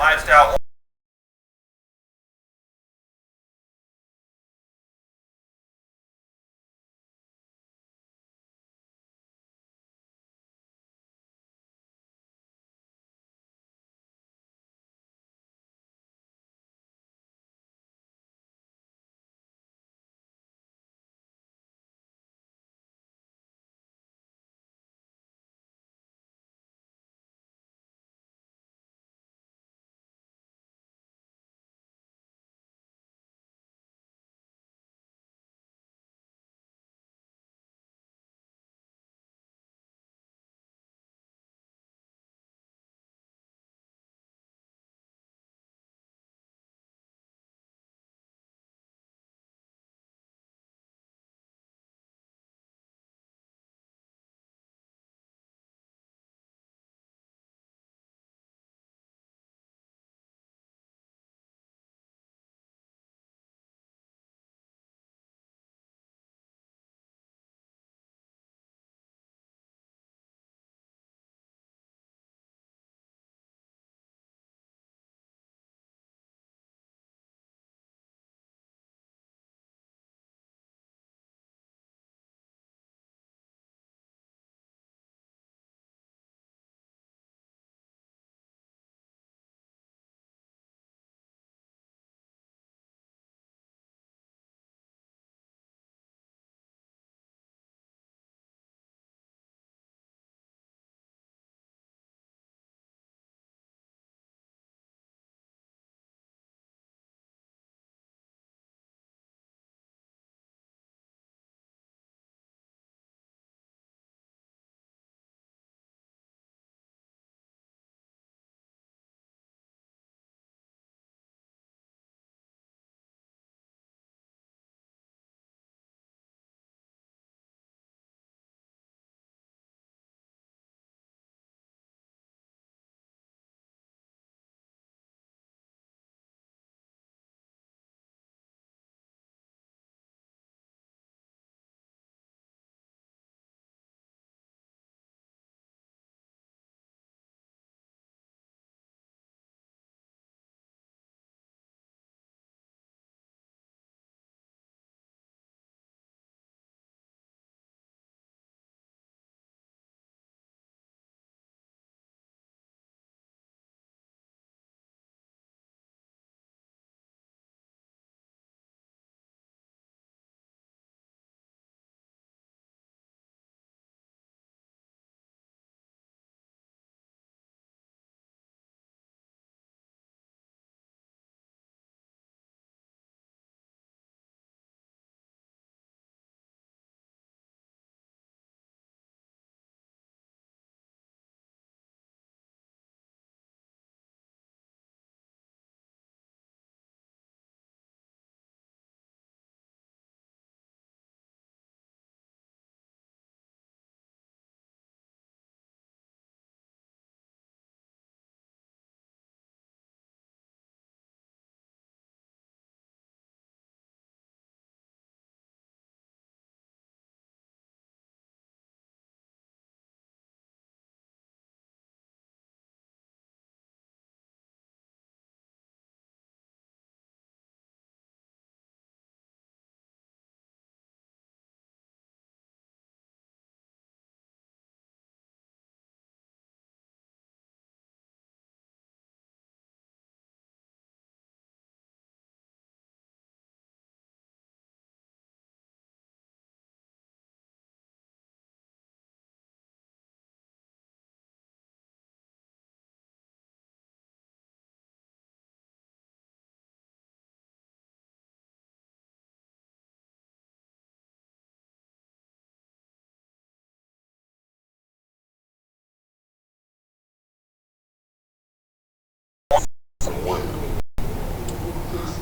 lifestyle.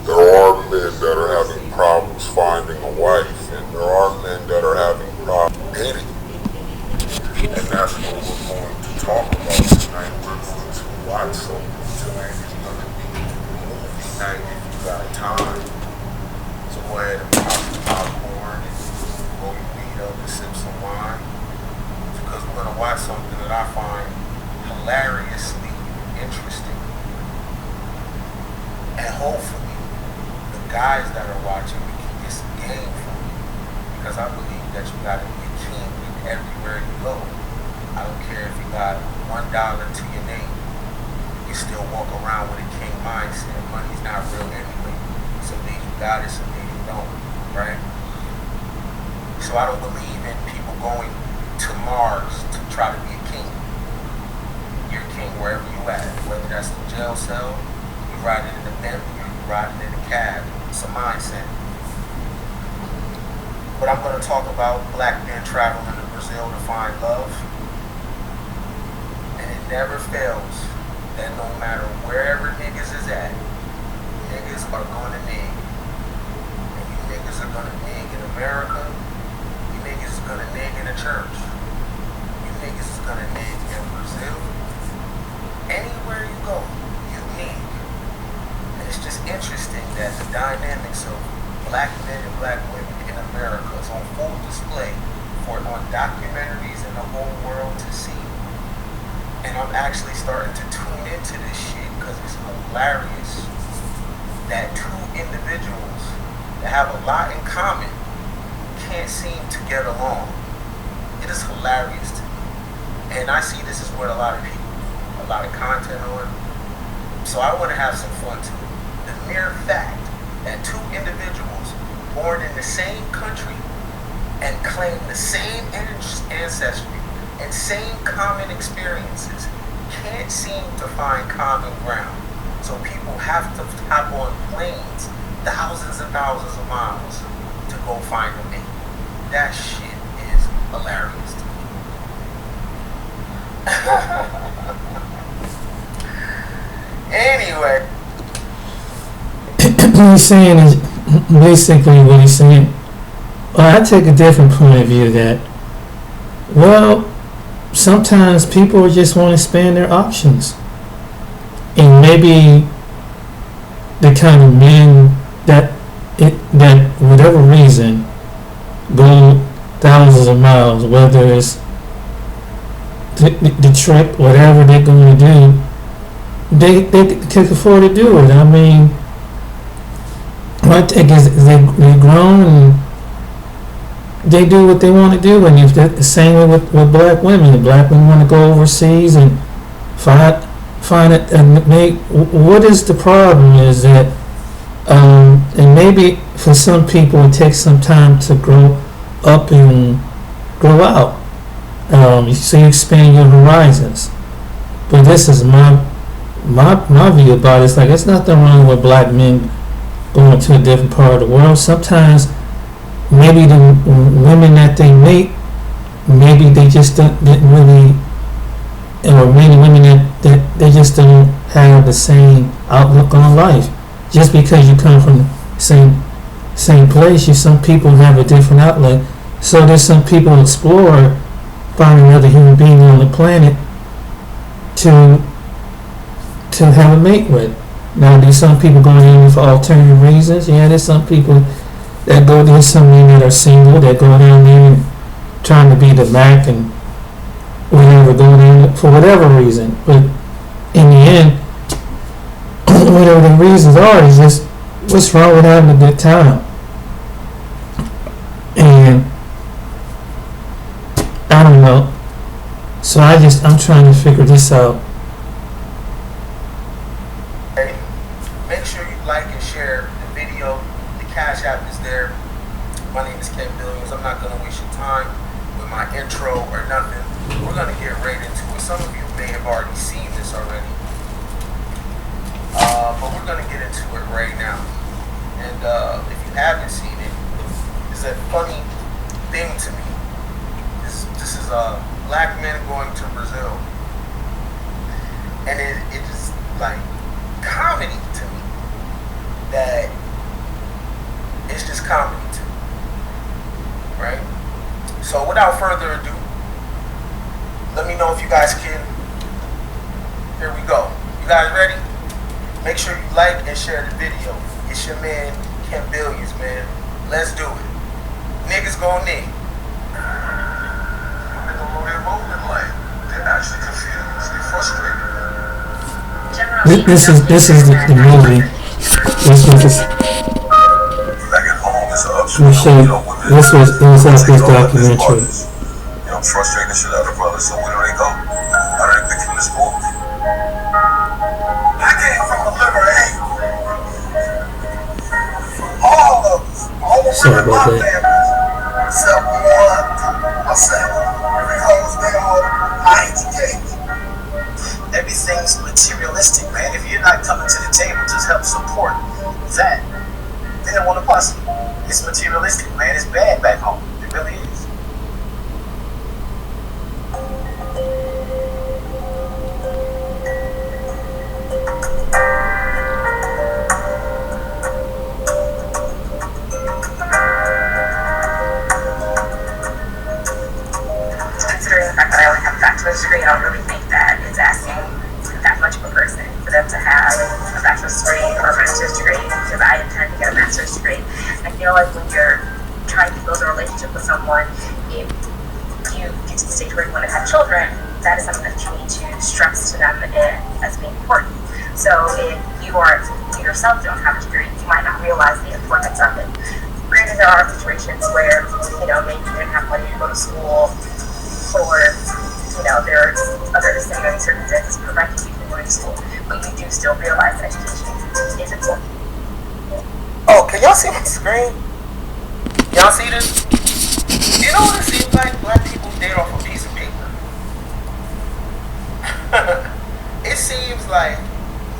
There are men that are having problems finding a wife, and there are men that are having problems dating. And that's what we're going to talk about tonight. We're going to watch something tonight. It's going to be a movie night if you got time. So go ahead and pop some popcorn and roll your weed up and sip some wine. Because we're going to watch something that I find hilariously interesting. And hopefully, the guys that are watching, we can get some game from you. Because I believe that you gotta be a king everywhere you go. I don't care if you got $1 to your name. You still walk around with a king mindset. Money's not real anyway. Some days you got it, some days you don't, right? So I don't believe in people going to Mars to try to be a king. You're a king wherever you at, whether that's the jail cell, you riding in the Bentley, or you riding in a cab. It's a mindset. But I'm going to talk about black men traveling to Brazil to find love. And it never fails that no matter wherever niggas is at, niggas are going to nig. And you niggas are going to nig in America. You niggas is going to nig in the church. You niggas is going to nig in Brazil. Anywhere you go, you nig. And it's just interesting that the dynamics of black men and black women in America is on full display on documentaries and the whole world to see. And I'm actually starting to tune into this shit because it's hilarious that two individuals that have a lot in common can't seem to get along. It is hilarious to me. And I see this is what a lot of people do, a lot of content on. So I want to have some fun too. The mere fact that two individuals born in the same country and claim the same ancestry and same common experiences can't seem to find common ground. So people have to hop on planes thousands and thousands of miles to go find a mate. That shit is hilarious to me. Anyway. What he's saying is basically what he's saying. Well, I take a different point of view that, well, sometimes people just want to expand their options. And maybe the kind of men that whatever reason go thousands of miles, whether it's the trip, whatever they're going to do, they can afford to do it. I mean, I think they're grown and they do what they want to do, and if the same way with black women. The black women want to go overseas and find it and make. What is the problem is that, and maybe for some people it takes some time to grow up and grow out. So you expand your horizons. But this is my view about it. It's like there's nothing wrong with black men going to a different part of the world. Sometimes maybe the women that they meet, maybe they just didn't really, or many women that they just don't have the same outlook on life. Just because you come from the same place, some people have a different outlook. So there's some people explore, find another human being on the planet to have a mate with. Now, do some people go in for alternative reasons? Yeah, there's some people that go there, some men that are single, that go down there and trying to be the Mac and whatever, go there for whatever reason. But in the end, whatever the reasons are, is just what's wrong with having a good time. And I don't know. So I'm trying to figure this out. Make sure you like and share the video. The Cash App is there. My name is Ken Billions. I'm not going to waste your time with my intro or nothing. We're going to get right into it. Some of you may have already seen this already. But we're going to get into it right now. And if you haven't seen it, it's a funny thing to me. This is black men going to Brazil. And it is like comedy to me. That it's just comedy to me. Right? So without further ado, let me know if you guys can. Here we go. You guys ready? Make sure you like and share the video. It's your man, Ken Billions, man. Let's do it. Niggas gon' nig. They're rolling like they're actually confused. They're frustrated. This is the movie. This was this, Back at home, it's an we upstream. showed, this was inside this documentary. I'm frustrating the shit out of brothers, so where do they go? How do they pick from the school? I came from a liberate. All of us. All the Sorry women, about my that. family. Except one, myself. Because they are high educated. Everything's materialistic, man. If you're not coming to the table to help support that, then it won't apply. It's materialistic, man. It's bad back home. It really is. Considering the fact that I only have a bachelor's degree, I don't really think that it's asking that much of a person for them to have a bachelor's degree or a master's degree, because I intend to get a master's degree. I feel like when you're trying to build a relationship with someone, if you get to the stage where you want to have children, that is something that you need to stress to them as being important. So if you yourself don't have a degree, you might not realize the importance of it. Granted, there are situations where, maybe you didn't have money to go to school, or, there's other distinguishing circumstances preventing you from going to school, but you do still realize that education is important. Oh, can y'all see my screen? Y'all see this? You know what it seems like? Black people date off a piece of paper. It seems like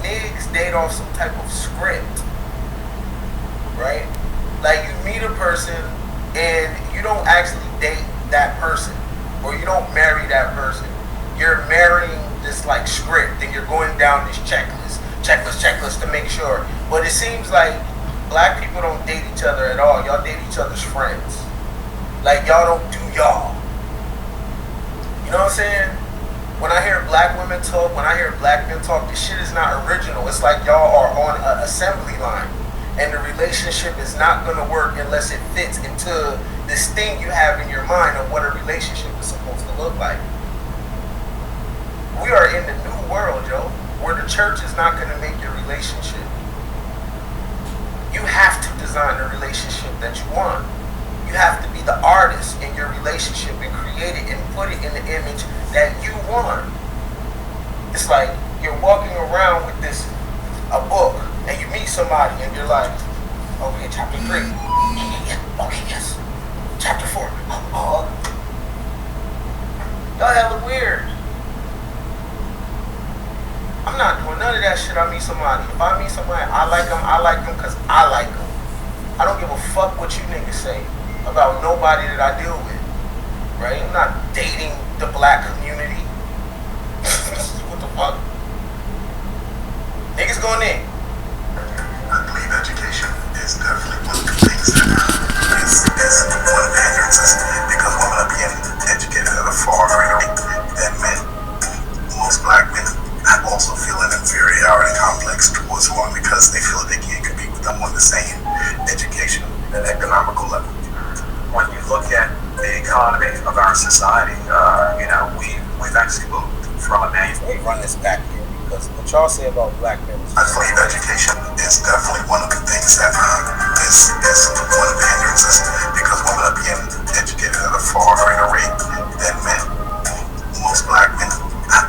niggas date off some type of script, right? Like you meet a person and you don't actually date that person, or you don't marry that person. You're marrying this like script, and you're going down this checklist to make sure. But it seems like black people don't date each other at all. Y'all date each other's friends. Like y'all don't do y'all. You know what I'm saying? When I hear black women talk, when I hear black men talk, this shit is not original. It's like y'all are on an assembly line, and the relationship is not gonna work unless it fits into this thing you have in your mind of what a relationship is supposed to look like. We are in the new world, yo, where the church is not gonna make your relationship. You have to design the relationship that you want. You have to be the artist in your relationship and create it and put it in the image that you want. It's like you're walking around with a book, and you meet somebody and you're like, okay, chapter 3. Yeah, okay, yes. Chapter 4. Oh. Y'all hella weird. I'm not doing none of that shit. I meet somebody. If I meet somebody, I like them because I like them. I don't give a fuck what you niggas say about nobody that I deal with. Right? I'm not dating the black community. What the fuck? Niggas going in. I believe education is definitely one of the things that is one of the hindrances, because women are being educated at a far greater rate than men. Most black men also feel an inferiority complex towards women because they feel that they can't compete with them on the same education and economical level. When you look at the economy of our society, we've actually moved from a Let me run this back here, because what y'all say about black men is I believe education is definitely one of the things that is one of the hindrances, because women are being educated at a far greater rate than men. Most black men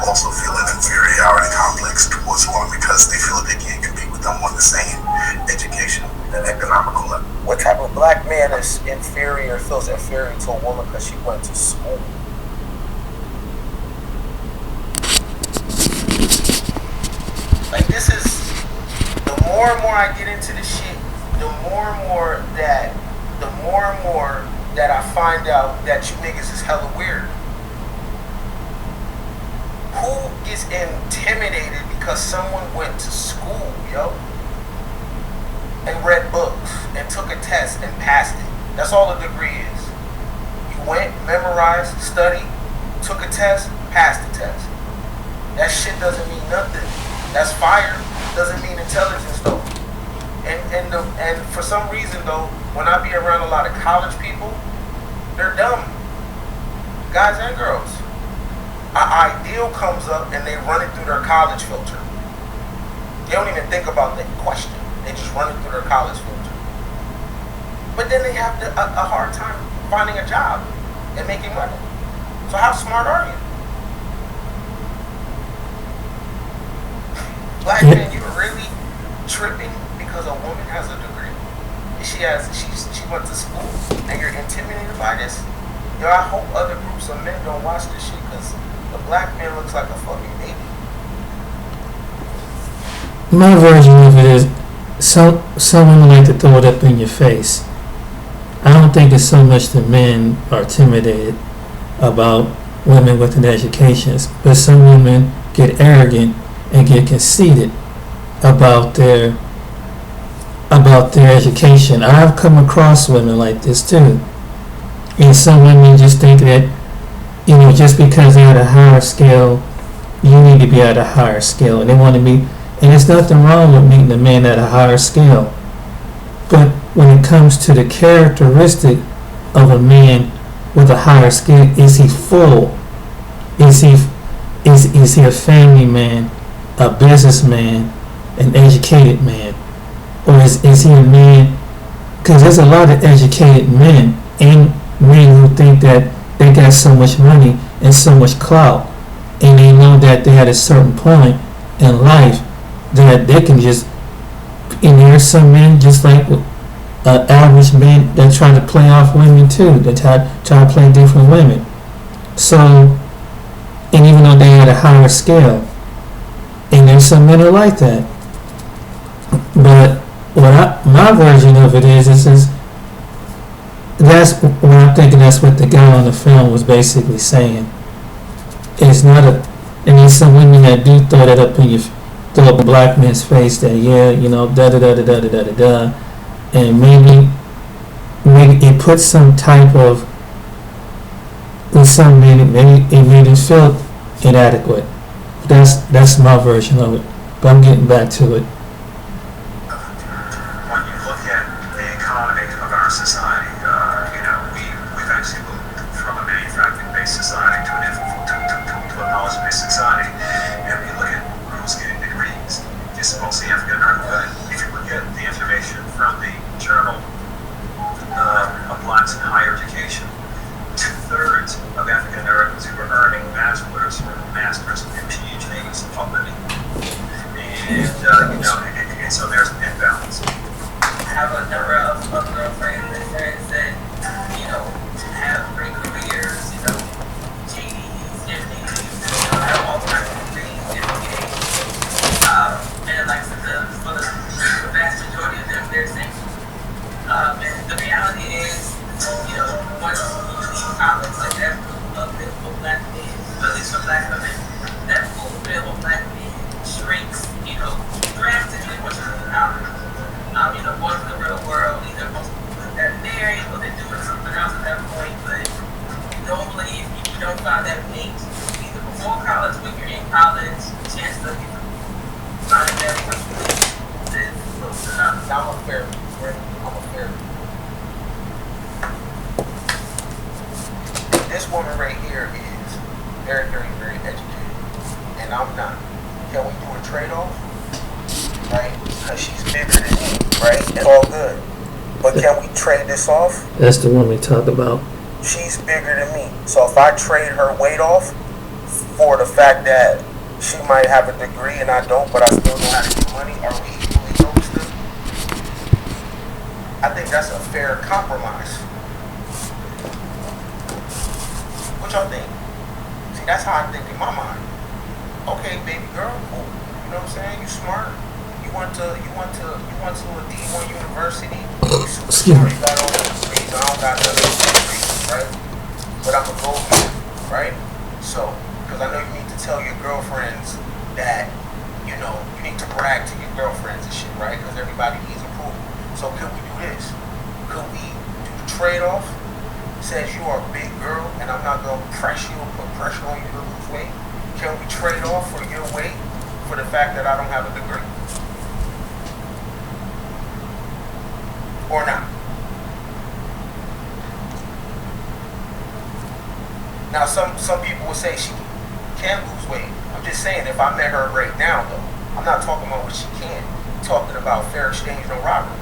also feel an inferiority complex towards women because they feel that they can't compete with them on the same education and economical level. what type of black man is inferior, feels inferior to a woman because she went to school? Like, this is, the more and more I get into this shit, the more and more that I find out that you niggas is hella weird. Who gets intimidated because someone went to school, yo? And read books and took a test and passed it. That's all a degree is. You went, memorized, studied, took a test, passed the test. That shit doesn't mean nothing. That's fire. Doesn't mean intelligence though. And for some reason though, when I be around a lot of college people, they're dumb. Guys and girls. An ideal comes up and they run it through their college filter. They don't even think about the question. They just run it through their college filter. But then they have a hard time finding a job and making money. So how smart are you? Black Yeah. man, you're really tripping because a woman has a degree. She went to school and you're intimidated by this. Yo, I hope other groups of men don't watch this shit because the black man looks like a fucking baby. My version of it is some women like to throw it up in your face. I don't think it's so much that men are intimidated about women with an education, but some women get arrogant and get conceited about their education. I've come across women like this too. And some women just think that, just because they're at a higher scale, you need to be at a higher scale. And they want to be, and there's nothing wrong with meeting a man at a higher scale. But when it comes to the characteristic of a man with a higher scale, is he full? Is he a family man, a businessman, an educated man? Or is he a man? Because there's a lot of educated men and men who think that they got so much money and so much clout, and they know that they're at a certain point in life that they can just. And there's some men just like average men that try to play off women too. They try to play different women. So, and even though they at a higher scale, and there's some men are like that. But my version of it is that's what I'm thinking. That's what the guy on the film was basically saying. It's not a, and there's some women that do throw that up in your, throw up a black man's face that da da da da da da da da, and maybe it puts some type of, in some men maybe it made him feel inadequate. That's my version of it. But I'm getting back to it. When you look at the economy of our society, we've actually moved from a manufacturing-based society to a knowledge-based society. And when you look at who's getting degrees, it's mostly African American. If you look at the information from the Journal of Blacks in Higher Education, 2/3 of African Americans who are earning bachelor's or master's and PhDs are living. And so there's an imbalance. I have a number of girlfriends and friends that, have great careers, GEDs, MDs, have all kinds of degrees, MBAs. And like for the vast majority of them, they're single. And the reality is, once you leave college, like that pool of beautiful black men, at least for black women, that pool of beautiful black men shrinks, drastically once you leave college. Going to the real world, either most people that married or they're doing something else at that point. But normally, if you don't find that mate, either before college, when you're in college, chances of you finding that person is close enough. I'm a fair friend. I'm a fair. This woman right here is very, very, very educated, and I'm not. Can we do a trade-off? Right? Because she's bigger than me, right? It's all good. But can we trade this off? That's the one we talk about. She's bigger than me. So if I trade her weight off for the fact that she might have a degree and I don't, but I still know how to get money, are we equally yoked still? I think that's a fair compromise. What y'all think? See, that's how I think in my mind. Okay, baby girl, cool. You know what I'm saying? You smart. You went to a D1 university. You super smart. You got all the degrees. I don't got none of those degrees, right? But I'm a go getter, right? So, because I know you need to tell your girlfriends that, you need to brag to your girlfriends and shit, right? Because everybody needs approval. So, could we do this? Could we do the trade-off? Says you are a big girl, and I'm not gonna press you or put pressure on you to lose weight. Can we trade off for your weight for the fact that I don't have a degree? Or not? Now, some people will say she can lose weight. I'm just saying, if I met her right now, though, I'm not talking about what she can. I'm talking about fair exchange, no robbery.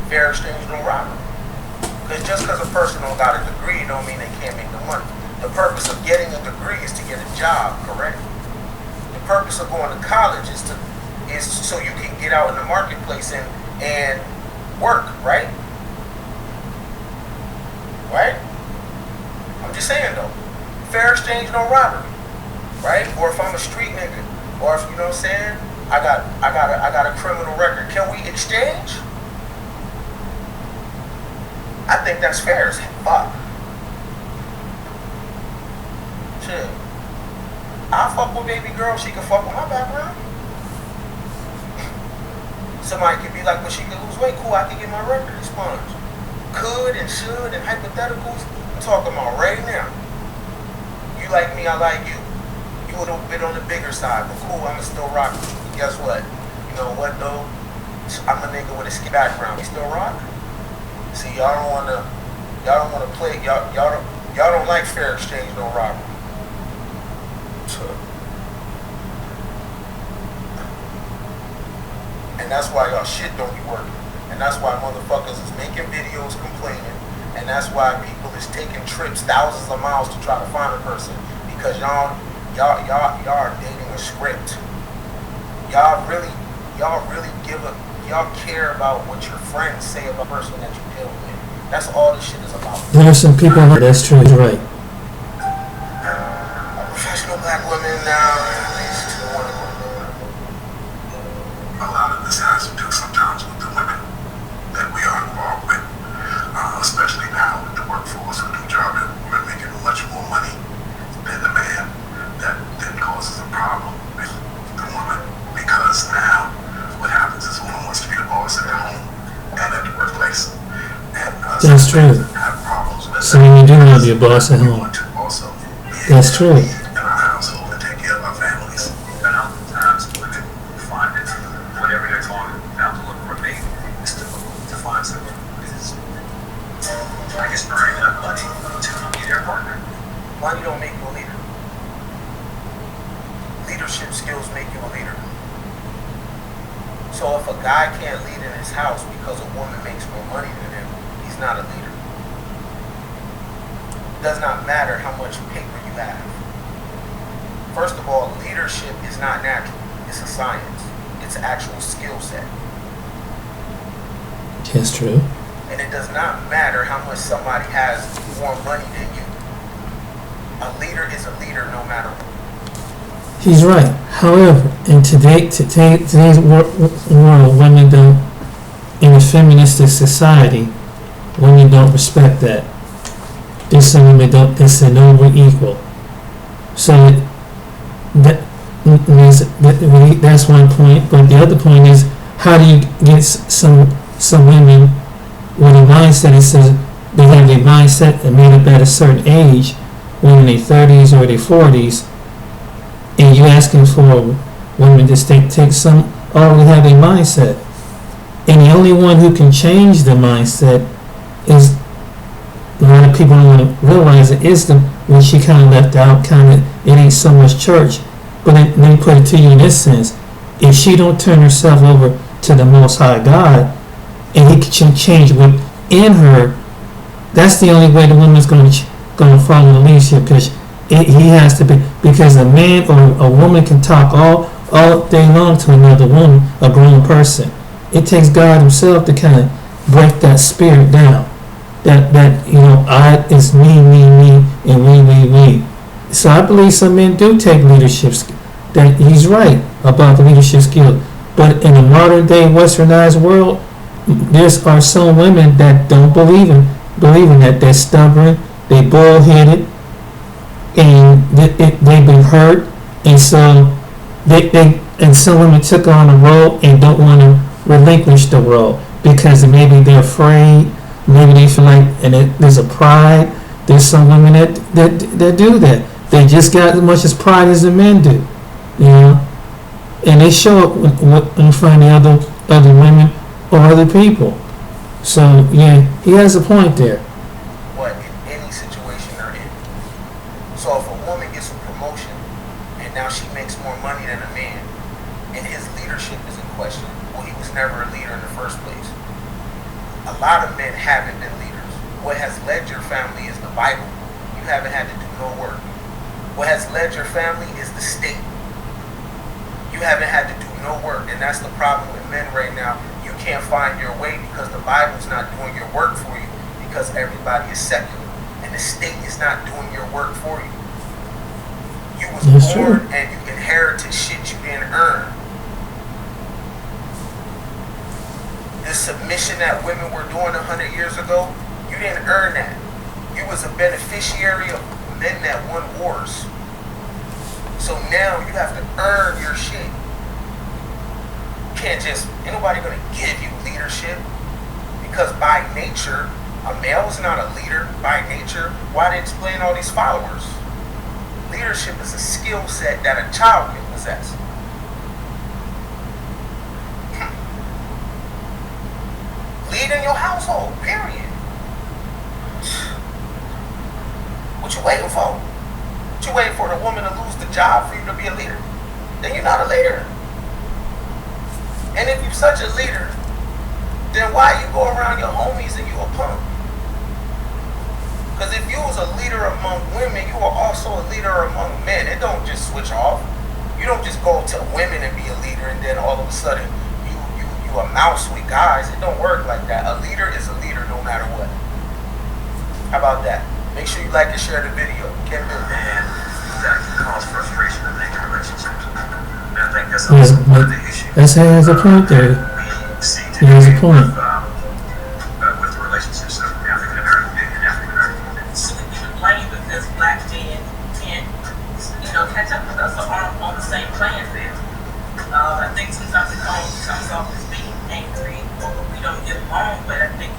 Fair exchange, no robbery. Because just because a person don't got a degree don't mean they can't make no money. The purpose of getting a degree is to get a job, correct? The purpose of going to college is so you can get out in the marketplace and work, right? Right? I'm just saying though. Fair exchange, no robbery. Right? Or if I'm a street nigga, or if you know what I'm saying, I got a criminal record. Can we exchange? I think that's fair as fuck. Shit. I'll fuck with baby girl, she can fuck with my background. Somebody could be like, well, she can lose weight. Cool, I can get my record expunged. Could and should and hypotheticals. I'm talking about right now. You like me, I like you. You would have been on the bigger side, but cool, I'ma still rock with you. Guess what? You know what though? I'm a nigga with a ski background. We still rock? See, y'all don't wanna play. Y'all don't like fair exchange, no robbery. And that's why y'all shit don't be working. And that's why motherfuckers is making videos complaining. And that's why people is taking trips thousands of miles to try to find a person. Because y'all are dating a script. Y'all really care about what your friends say about the person that you deal with. That's all this shit is about. There are some people that's true, you're right. Professional black women now, at least A lot of this has to do sometimes with the women that we are involved with, especially now with the workforce with the job that women making much more money than the man. That then causes a problem with the woman, because now what happens is woman wants to be the boss at the home and at the workplace. And that's true. Have problems with So you do want to be a boss at home. That's true. In our household and take care of our families. And oftentimes women find it, whatever they're talking about, to look for a mate, it's difficult to find someone who is, I guess, earning enough money to be their partner. money don't make you a leader. Leadership skills make you a leader. So if a guy can't lead in his house because a woman makes more money than him, he's not a leader. Does not matter how much paper you have. First of all, leadership is not natural. It's a science. It's an actual skill set. That's true. And it does not matter how much somebody has more money than you. A leader is a leader no matter what. He's right. However, in today's world, women don't, in a feministic society, women don't respect that. This and women don't. It's a noble equal. So that's one point. But the other point is, how do you get some women with a mindset that says they have a mindset and made up at a certain age, when in their 30s or their 40s, and you asking for women to take some already have a mindset, and the only one who can change the mindset is, a lot of people don't want to realize it, is the when she kind of left out, it ain't so much church. But let me put it to you in this sense: if she don't turn herself over to the Most High God, and He can change within her, that's the only way the woman's going to follow the leadership. Because he has to be, because a man or a woman can talk all day long to another woman, a grown person. It takes God Himself to kind of break that spirit down. That I is me, and we. So I believe some men do take leadership. That he's right about the leadership skill. But in the modern day westernized world, there are some women that don't believe in that. They're stubborn, they bullheaded, and they've been hurt, and so and some women took on a role and don't want to relinquish the role because maybe they're afraid, maybe they feel like, and there's a pride. There's some women that do that. They just got as much as pride as the men do, and they show it in front of other women or other people. So yeah, he has a point there. What in any situation they're in. So if a woman gets a promotion and now she makes question. Well, he was never a leader in the first place. A lot of men haven't been leaders. What has led your family is the Bible. You haven't had to do no work. What has led your family is the state. You haven't had to do no work, and that's the problem with men right now. You can't find your way because the Bible's not doing your work for you because everybody is secular, and the state is not doing your work for you. You was That's born true. and you inherited shit you didn't earn. The submission that women were doing 100 years ago, you didn't earn that. You was a beneficiary of men that won wars. So now you have to earn your shit. You can't just, ain't nobody gonna give you leadership because by nature, a male is not a leader by nature. Why they explain all these followers? Leadership is a skill set that a child can possess. Lead in your household, period. What you waiting for? What you waiting for, the woman to lose the job for you to be a leader? Then you're not a leader. And if you're such a leader, then why you go around your homies and you a punk? Because if you was a leader among women, you are also a leader among men. It don't just switch off. You don't just go to women and be a leader and then all of a sudden you a mouse with guys. It don't work like that. A leader is a leader no matter what. How about that? Make sure you like and share the video. Ken Bill. And that can cause frustration in dating relationships. And I think that's Yeah, also one of but the issues. that's how he has a point there. We see He has a today point. with relationships of African American men and African American women. Shouldn't be to blame because black men can't, catch up with us or aren't on the same playing field. I think sometimes it comes off as being angry or we don't get along, but I think,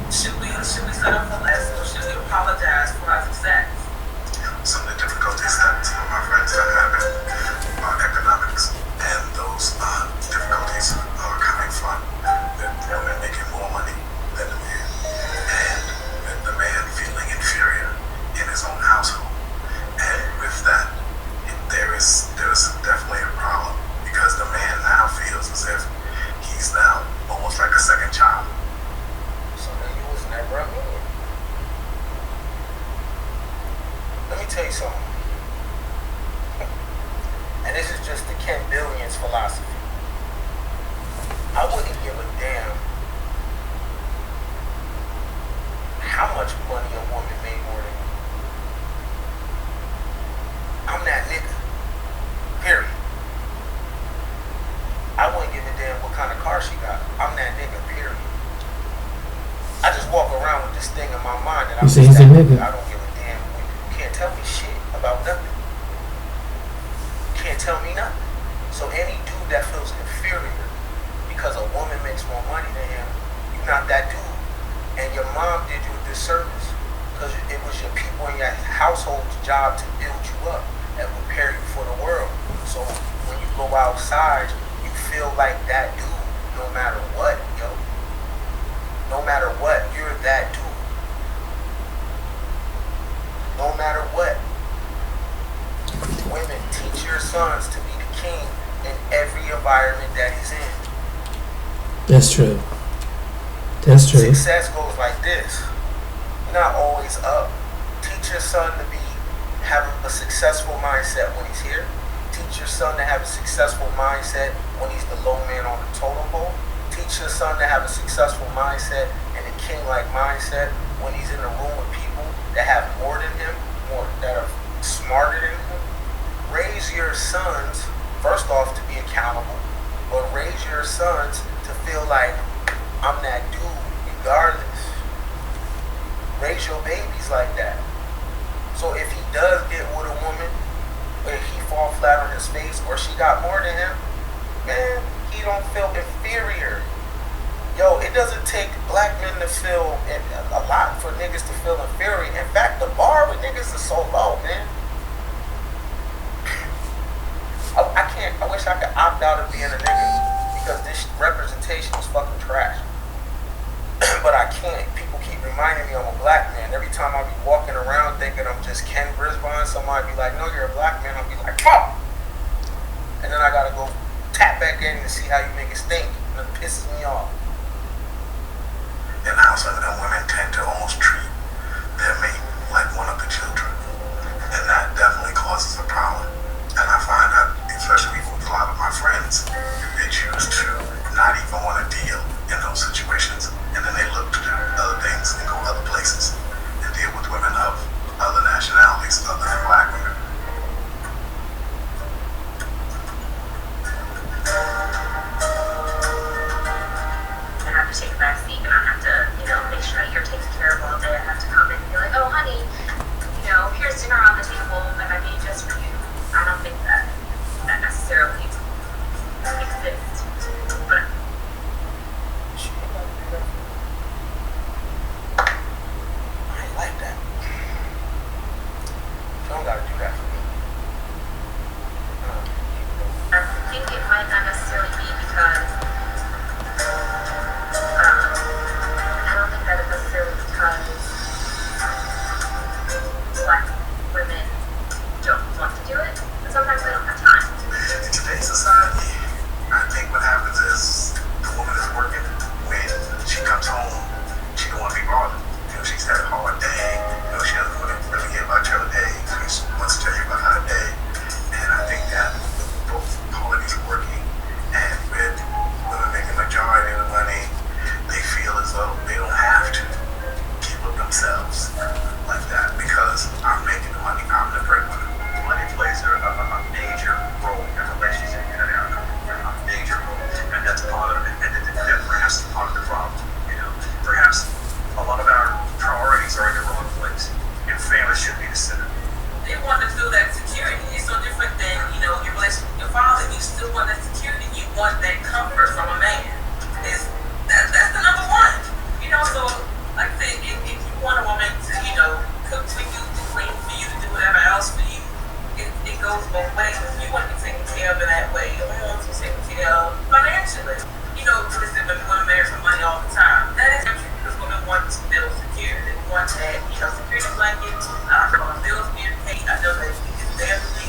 should we set up for less or should we apologize for our success? Some of the difficulties that some of my friends are having are economics, and those difficulties are coming from the woman making more money than the man, and the man feeling inferior in his own household. And with that, there is definitely a problem because the man now feels as if he's now almost like a second child. So then you was never a man. Let me tell you something. And this is just the Ken Billions philosophy. I wouldn't give a damn how much money a woman made more than me. I'm that nigga. Period. I wouldn't give a damn what kind of car she got. I'm that nigga. Period. I just walk around with this thing in my mind that You I'm say just he's a that nigga. I don't give a damn. You can't tell me shit about nothing. You can't tell me nothing. So any dude that feels inferior because a woman makes more money than him, you're not that dude. And your mom did you a disservice because it was your people in your household's job to build you up and prepare you for the world. So when you go outside, you feel like that dude no matter what, yo. No matter what, you're that dude. No matter what. Women, teach your sons to be the king in every environment that he's in. That's true. That's true. Success goes like this. You're not always up. Teach your son to have a successful mindset when he's here. Teach your son to have a successful mindset when he's the low man on the totem pole. Teach your son to have a successful mindset and a king-like mindset when he's in a room with people that have more than him, that are smarter than him. Raise your sons, first off, to be accountable, but raise your sons to feel like I'm that dude regardless. Raise your babies like that. So if he does get with a woman, or he fall flat on his face, or she got more than him, man, he don't feel inferior. Yo, it doesn't take black men to feel a lot for niggas to feel inferior. In fact, the bar with niggas is so low, man. I wish I could opt out of being a nigga because this representation is fucking trash. But I can't. People keep reminding me I'm a black man. Every time I be walking around thinking I'm just Ken Brisbane, somebody be like, no, you're a black man. I'll be like, fuck! And then I gotta go tap back in and see how you make it stink. It pisses me off. In the house, other than women tend to almost treat their mate like one of the children. And that definitely causes a problem. And I find that, especially with a lot of my friends, they choose to not even want to deal in those situations. And then they look to do other things and go other places and deal with women of other nationalities other than black women. I have to take a back seat and I have to, make sure that you're taken care of all day. I have to come in and be like, oh, honey, here's dinner on the table that I made just for you. I don't think that necessarily exists. But She ain't gotta do that for me. I ain't like that. She don't gotta do that for me. I think it might not necessarily be because I don't think that it's necessarily because black women don't want to do it, but sometimes they don't have time. In today's society, I think what happens is the woman is working. When she comes home, she don't want to be bothered. She's had a hard day. She doesn't want to really hear about your day. She wants to tell you about her day. And I think that both parties working and with women making majority of the money, they feel as though they don't have to keep up themselves like that because I'm making the money. I'm the breadwinner. Money plays a major role in a relationship in America. A major role. And that's part of it. And that perhaps is part of the problem. Perhaps a lot of our priorities are in the wrong place. And family should be the center. They want to feel that security. It's no different than, your relationship with your father. You still want that security. You want that comfort from a man. That's the number one. So like I said, if you want a woman to, cook for you, to clean for you, to do whatever else for you, it goes both ways. You want to be taken care of in that way. Your homes are taken care of financially. Listen, women marry for money all the time. That is true because women want to feel secure. They want that, security blanket. I know my bills being paid. I know that it's there for me.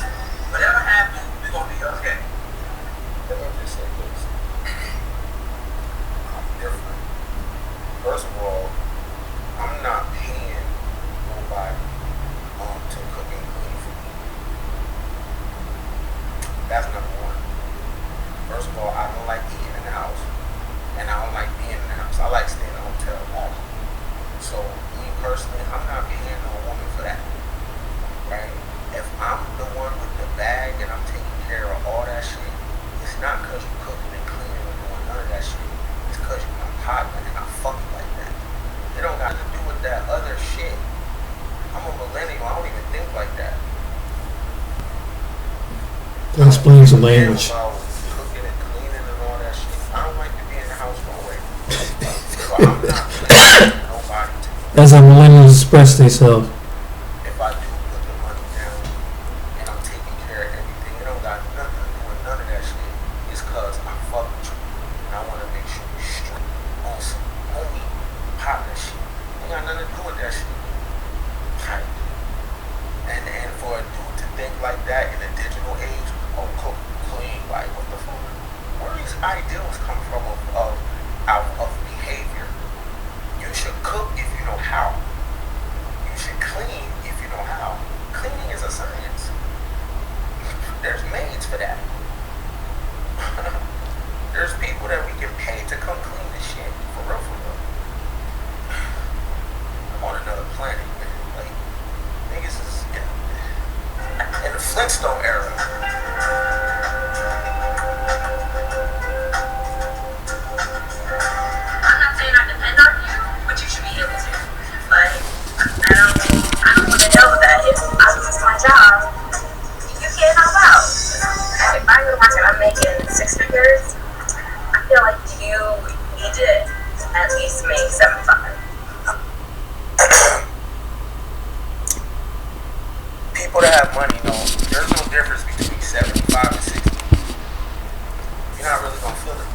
Whatever happens, we're going to be okay. Let me just say this. I'm different. First of all, I'm not paying nobody to cook and clean for me. That's number one. First of all, I don't like eating in the house. And I don't like being in the house. I like staying in a hotel room. So, me personally, I'm not paying no woman for that. Right? If I'm the one with the bag and I'm taking care of all that shit, it's not because you're cooking and cleaning or doing none of that shit. It's because you're my partner and I fuck you like that. It don't got to do with that other shit. I'm a millennial. I don't even think like that. That explains the language. About cooking and cleaning and all that shit. I don't like to be in the house no way. So I'm not paying nobody to. That's how millennials express themselves. If I do put the money down and I'm taking care of everything, it don't got nothing to do with none of that shit. It's cause I fuck with you and I want to make sure you're straight on some homie partner shit. Ain't got nothing to do with that shit. Right. And for a dude to think like that in a digital age, cook, clean, like what the fuck? Where do these ideals come from of behavior? You should cook if you know how. You should clean if you know how. Cleaning is a science. There's maids for that. There's people that we can pay to come clean this shit. For real, for real. I'm on another planet, man. Like, niggas is in the Flintstone era. I'm not saying I depend on you, but you should be able to. Like, I don't want to deal with that. If it's my job, you can't help out. If I go to work and I'm making six figures, I feel like you need to at least make 7.5. People that have money know there's no difference between 75 and 60. You're not really gonna feel it.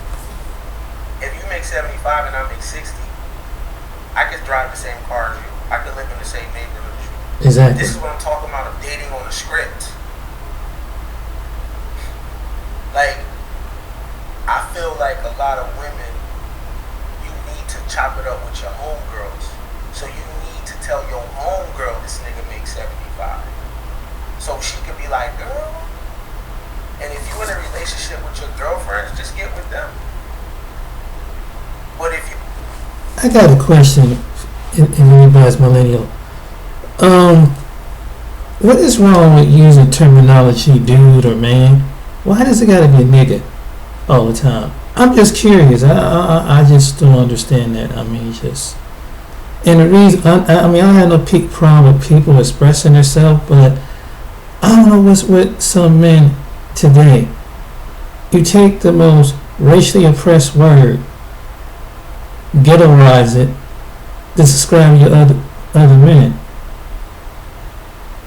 If you make 75 and I make 60, I could drive the same car as you. I could live in the same neighborhood as you. Exactly. This is what I'm talking about of dating on a script. Like, like a lot of women, you need to chop it up with your homegirls. So you need to tell your homegirl this nigga makes 75. So she could be like, girl. And if you in a relationship with your girlfriends, just get with them. But if you... I got a question, if anybody's millennial. What is wrong with using terminology dude or man? Why does it gotta be a nigga all the time? I'm just curious. I just don't understand that. I mean, just... And the reason, I mean, I have no problem with people expressing themselves, but I don't know what's with some men today. You take the most racially oppressed word, ghettoize it, to describe your other men,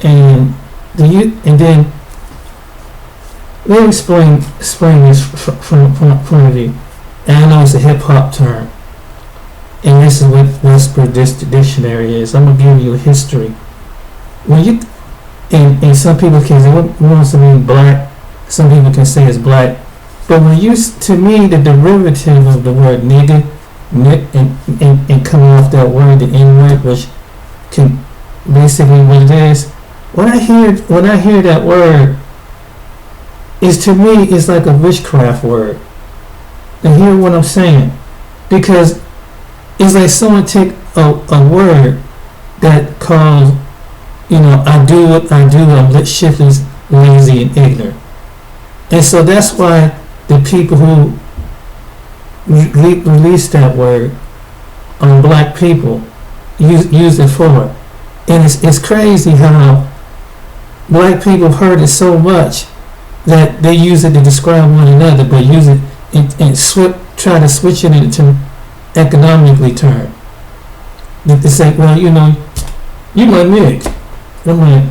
and then let me explain this from a point of view. And I know it's a hip hop term, and this is what Westbrook Dictionary is. I'm gonna give you a history. When you and some people can say what wants to mean black, some people can say it's black, but when you, to me, the derivative of the word nigga, and coming off that word, the N word, which can basically what it is. When I hear that word, is to me it's like a witchcraft word. And hear what I'm saying, because it's like someone take a word that calls, I do what I do, I'm shiftless, lazy, and ignorant. And so that's why the people who released that word on black people use it for. And it's crazy how black people heard it so much that they use it to describe one another, but use it and try to switch it into economically term. They say, well, you my nigga. I'm like,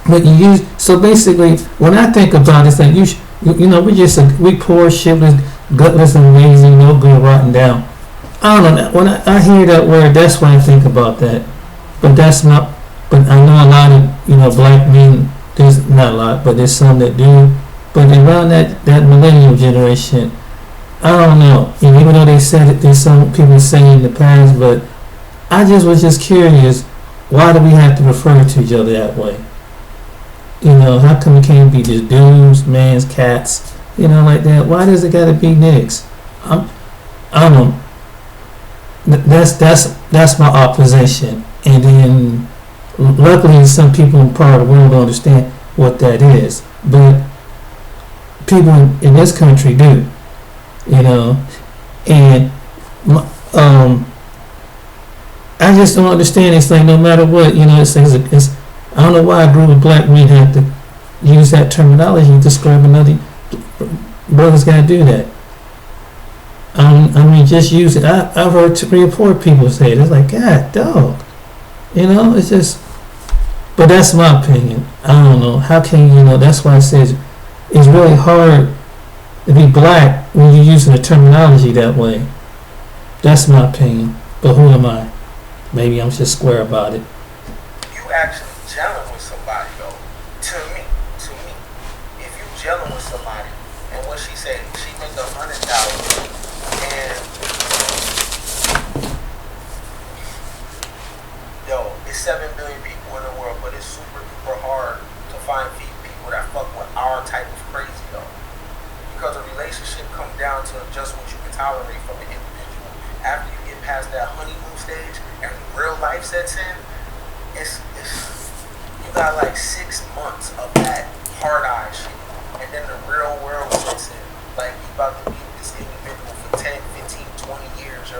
but you use, so basically, when I think about it, it's like we poor, shitless, gutless, and lazy, no good, rotten down. I don't know. When I hear that word, that's when I think about that. But that's not. But I know a lot of black men. There's not a lot, but there's some that do. But around that millennial generation, I don't know. And even though they said it, there's some people saying in the past, but I was just curious. Why do we have to refer to each other that way? How come it can't be just dudes, mans, cats, like that? Why does it gotta be niggas? I don't. That's my opposition. And then, luckily, some people in part of the world don't understand what that is. But people in this country do, And I just don't understand. It's like no matter what, it's I don't know why a group of black men have to use that terminology to describe another. Brothers gotta do that. I mean, just use it. I've heard 3 or 4 people say it. It's like, God, dog. It's just. But that's my opinion. I don't know. How can That's why I said it's really hard to be black when you're using the terminology that way. That's my opinion. But who am I? Maybe I'm just square about it. You actually gelling with somebody though. To me, if you gelling with somebody, and what she said, she make $100,000, and it's 7 billion people in the world, but it's super hard to find people that fuck with our type of crazy though, because a relationship comes down to just what you can tolerate from an individual. After you get past that honeymoon stage and real life sets in, it's you got like 6 months of that hard eye shit, and then the real world sets in. Like you about to be with this individual for 10, 15, 20 years,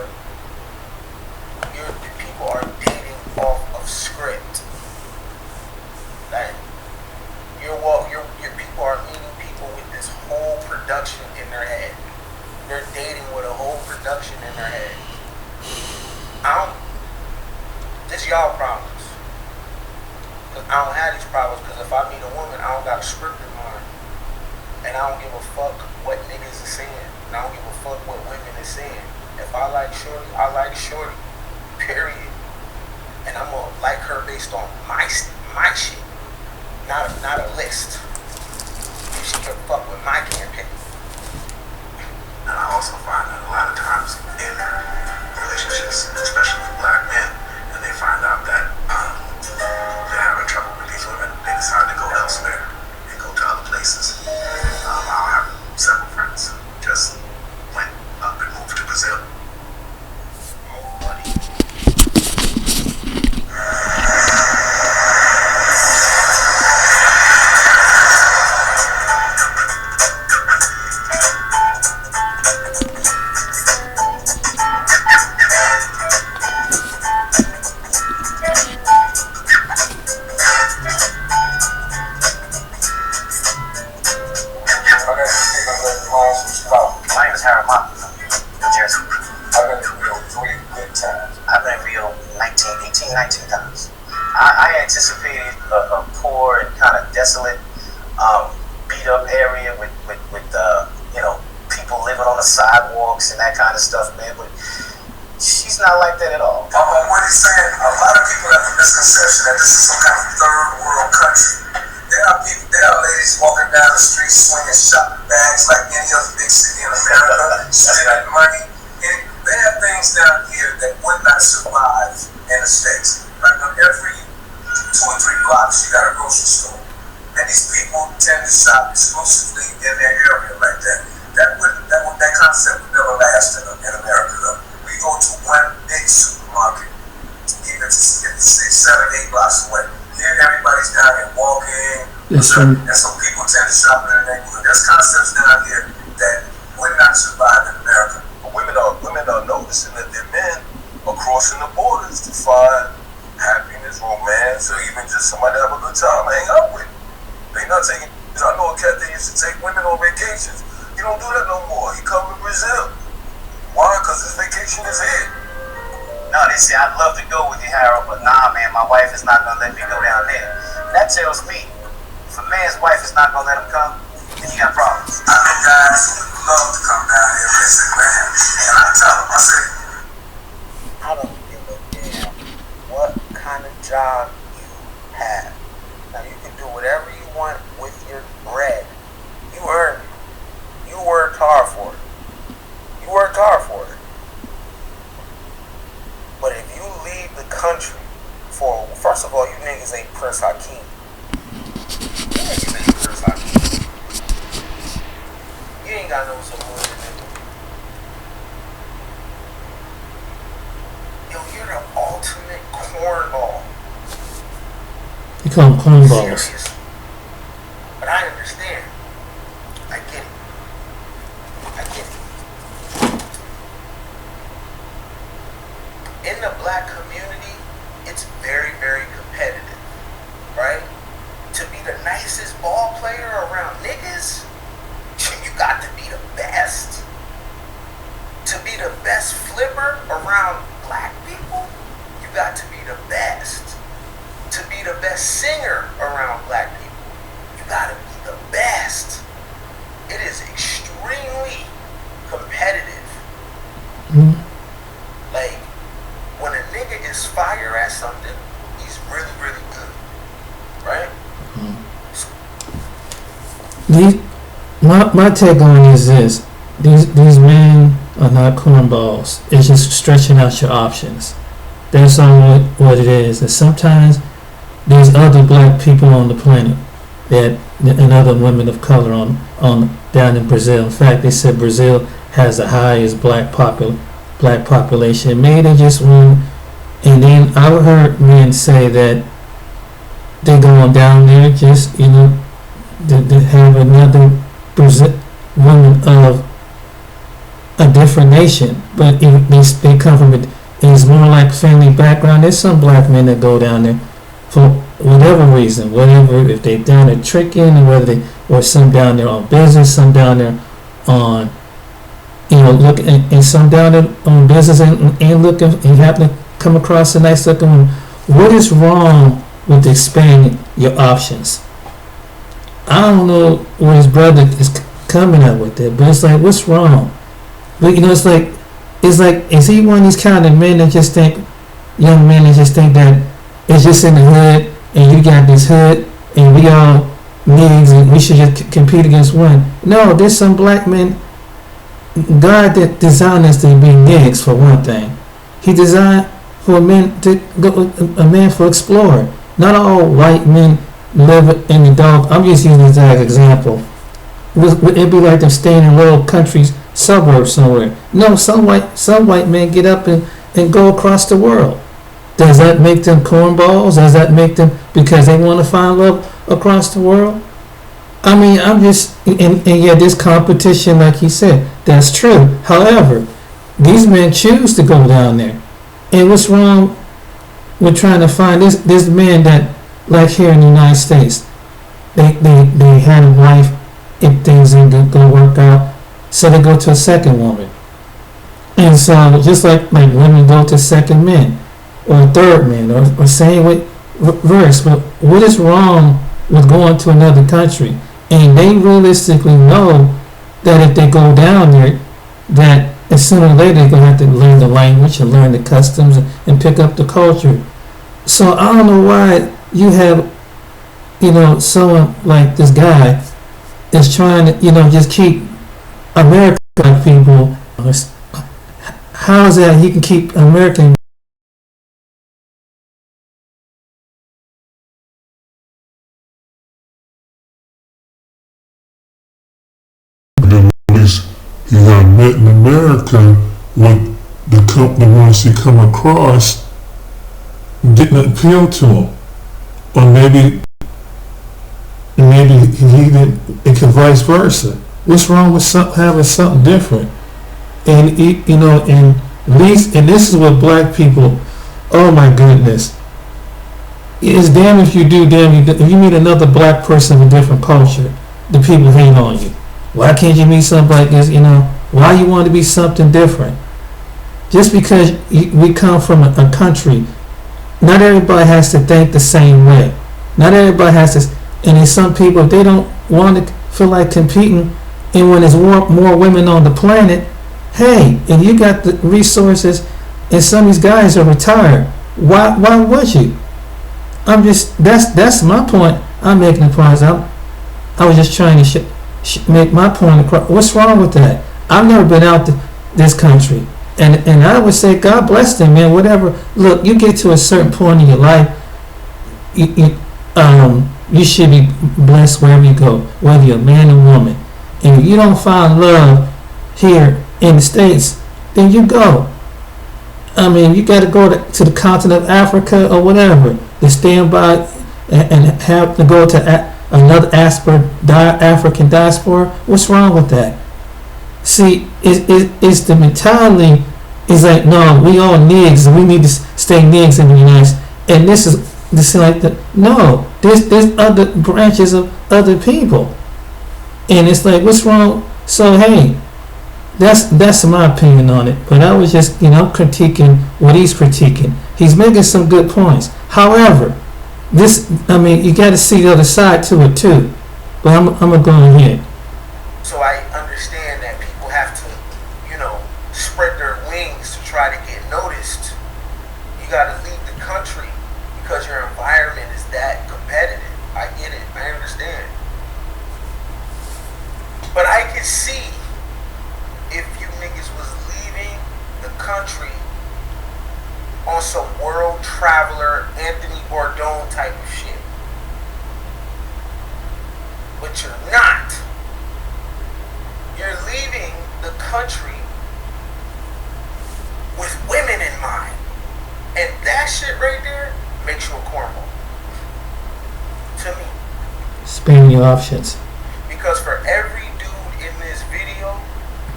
people are dating off of script. Like your people are meeting people with this whole production in their head. They're dating with a whole production in their head. This y'all problems. Cause I don't have these problems, because if I meet a woman, I don't got a script in mind. And I don't give a fuck what niggas is saying. And I don't give a fuck what women is saying. If I like shorty, I like shorty. Period. And I'm gonna like her based on my shit. Not a list. If she can fuck with my campaign. also find that a lot of times in relationships, especially with black men, and they find out that they're having trouble with these women, they decide to go elsewhere and go to other places. I'll have several friends who just went up and moved to Brazil. My name is Harold Mott, New Jersey. I've been in Rio 3 good times. I've been in Rio 19 times. I anticipated a poor and kind of desolate, beat up area with people living on the sidewalks and that kind of stuff, man. But she's not like that at all. What he's saying, a lot of people have a misconception that this is some kind of third world country. There are ladies walking down the street swinging shopping bags like any other big city in America, spending money. And there are things down here that would not survive in the States. Like on every 2 or 3 blocks, you got a grocery store. And these people tend to shop exclusively in their area like that. That concept would never last in America though. We go to one big supermarket, even if it's 6, 7, 8 blocks away. Here everybody's down here walking. That's true. And so people tend to shop in the neighborhood. There's concepts down here that would not survive in America. Women are noticing that their men are crossing the borders to find happiness, romance, or even just somebody to have a good time hang out with. They not taking. I know a cat that used to take women on vacations. He don't do that no more. He come to Brazil. Why? Because his vacation is here. No, they say I'd love to go with you, Harold, but nah, man, my wife is not gonna let me go down there. That tells me if a man's wife is not gonna let him come, then he got problems. I know guys who would love to come down here and visit, man. And I tell them, I say, I don't give a damn what kind of job you have. Now you can do whatever you want with your bread. You earned it. You worked hard for it. You worked hard for it. But if you leave the country for, first of all, you niggas ain't Prince Hakeem. Yeah, you ain't Prince Hakeem. You ain't got no Samoan nigga. yo, you're the ultimate cornball. You call them cornballs. Serious. But I understand. I get it. I get it. In the black community, it's very, very competitive, right? To be the nicest ball player around niggas, you got to be the best. To be the best flipper around black people, you got to be the best. To be the best singer around black people, you got to be the best. It is extremely competitive. Mm. Like, when a nigga is fire at something, he's really, really good. Right? My take on it is this: these men are not cornballs. It's just stretching out your options. That's all what it is. And sometimes there's other black people on the planet and other women of color on down in Brazil. In fact, they said Brazil has the highest black population. Maybe they just want. And then I heard men say that they're going down there just to have another woman of a different nation, but they come from it's more like family background. There's some black men that go down there for whatever reason, if they're down there tricking, or some down there on business, some down there on looking, and some down there on business and looking, and happen to come across a nice looking woman. What is wrong with expanding your options? I don't know where his brother is coming up with it, but it's like, what's wrong? But it's like, is he one of these kind of men that just think, young men that just think that it's just in the hood, and you got this hood, and we all niggas, and we should just compete against one? No, there's some black men God that designed us to be niggas for one thing. He designed for a man for explorer. Not all white men live in the dog. I'm just using this as an example. It'd be like them staying in little countries, suburbs somewhere. No, some white men get up and go across the world. Does that make them cornballs? Does that make them because they want to find love across the world? I mean, I'm just, and yeah, this competition, like he said, that's true. However, these men choose to go down there. And what's wrong with trying to find this man that, like here in the United States, they had a wife, if things ain't gonna work out, so they go to a second woman. And so, just like women go to second men, or a third man, or same with reverse, but what is wrong with going to another country? And they realistically know that if they go down there, that sooner or later they're going to have to learn the language and learn the customs and pick up the culture. So I don't know why you have, someone like this guy is trying to, just keep American people. How is that he can keep American he got met in America with the ones he come across didn't appeal to him, or maybe he didn't. It could vice versa. What's wrong with having something different? And and at least, and this is what black people. Oh my goodness! It's damn if you do, damn you. If you meet another black person of a different culture, the people hate on you. Why can't you meet somebody like this? Why you want to be something different? Just because we come from a country, not everybody has to think the same way. Not everybody has to, and there's some people, if they don't want to feel like competing, and when there's more women on the planet, hey, and you got the resources, and some of these guys are retired, why would you? I'm just, that's my point. I'm making the point. I was just trying to make my point across. What's wrong with that? I've never been out this country, and I would say God bless them, man. Whatever. Look, you get to a certain point in your life, you should be blessed wherever you go, whether you're a man or woman. And if you don't find love here in the States, then you go. I mean, you got to go to the continent of Africa or whatever to stand by and have to go to another African diaspora. What's wrong with that? See, it's the mentality is like, no, we all niggas and we need to stay niggas in the United States. And this is like no, there's other branches of other people. And it's like, what's wrong? So hey, that's my opinion on it. But I was just, critiquing what he's critiquing. He's making some good points. However, you got to see the other side to it too. But I'm gonna go ahead. So I understand that people have to, spread their wings to try to get noticed. You got to leave the country because your environment is that competitive. I get it. I understand. But I can see if you niggas was leaving the country on some world traveler, Anthony Bourdain type of shit. But you're not. You're leaving the country with women in mind. And that shit right there makes you a cornball. To me. Expand your options. Because for every dude in this video,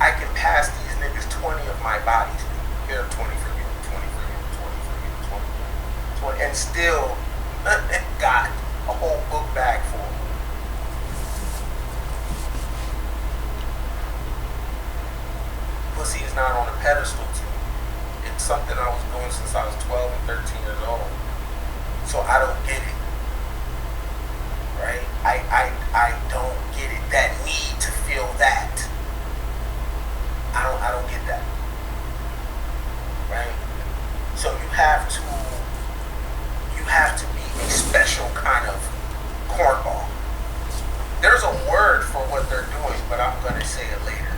I can pass these niggas 20 of my bodies. Here, 20 for you, 20 for you, 20 for you, 20, and still got a whole book bag full. Pussy is not on a pedestal to me. It's something I was doing since I was 12 and 13 years old. So I don't get it. Right? I don't get it. That need to feel that. I don't get that. Right? So you have to be a special kind of cornball. There's a word for what they're doing, but I'm gonna say it later.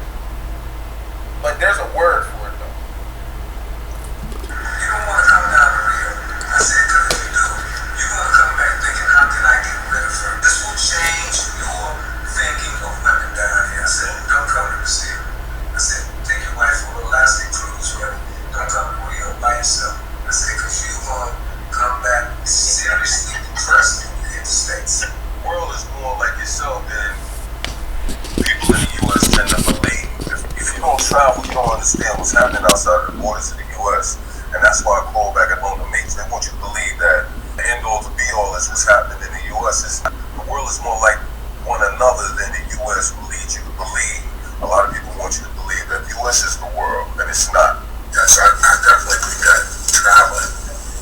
travel, you don't understand what's happening outside of the borders of the U.S. And that's why I call back at home to make. They want you to believe that the end all to be all is what's happening in the U.S. The world is more like one another than the U.S. will lead you to believe. A lot of people want you to believe that the U.S. is the world, and it's not. Yes, I definitely think that traveling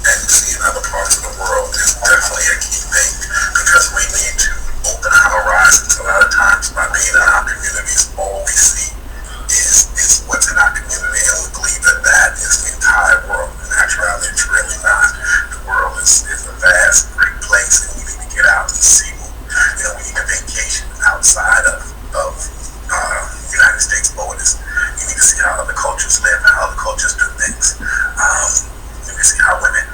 and seeing other parts of the world is definitely a key thing because we need to open our horizons. A lot of times by being in our communities, all we see is what's in our community, and we believe that that is the entire world. In actuality, it's really not. The world is a vast, great place, and we need to get out and see. You know, we need a vacation outside of United States borders. You need to see how other cultures live and how other cultures do things. You need to see how women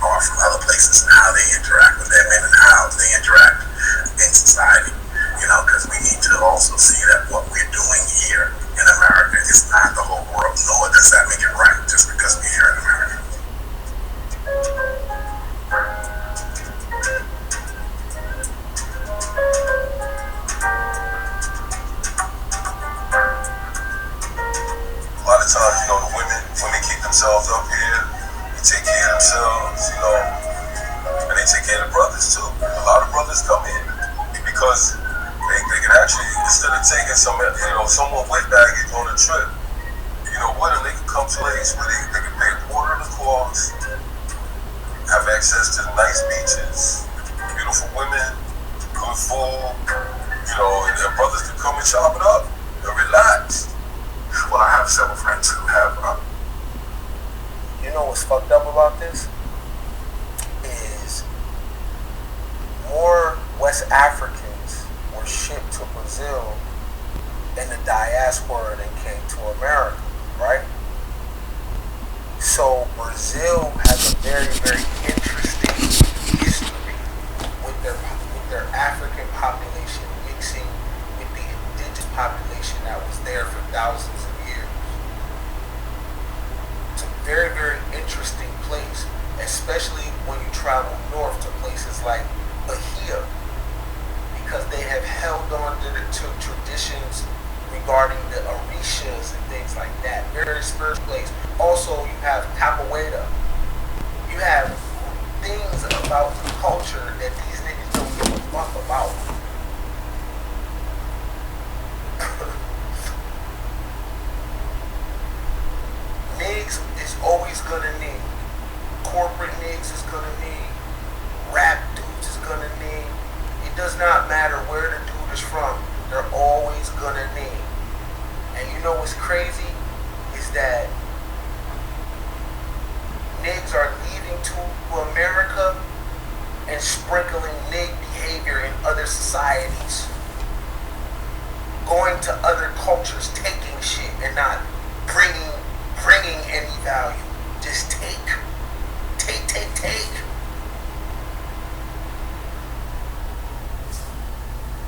are from other places and how they interact with their men and how they interact in society. You know, because we need to also see that what we're doing here in America is not the whole world, nor does that make it right just because we're here in America. A lot of times, you know, the women keep themselves up here, they take care of themselves, you know, and they take care of the brothers too. A lot of brothers come in because they can actually, instead of taking someone with baggage on a trip, you know, with them, they can come to a place where they can pay a quarter of the cost, have access to the nice beaches, beautiful women, good food, you know, and their brothers can come and chop it up and relax. Well, I have several friends who have. You know what's fucked up about this? Is more West Africans were shipped to Brazil in the diaspora than came to America, right? So Brazil has a very, very interesting history with their African population mixing with the indigenous population that was there for thousands of years. It's a very, very interesting place, especially when you travel north to places like Bahia, because they have held on to traditions regarding the orishas and things like that. Very spiritual place. Also, you have capoeira. You have things about the culture that these niggas don't give a fuck about. Niggas is always gonna need. Corporate niggas is gonna need. Rap dudes is gonna need. It does not matter where the dude is from. They're always gonna need. And you know what's crazy? Is that niggas are leaving to America and sprinkling nig behavior in other societies. Going to other cultures, taking shit and not bringing any value. Just take.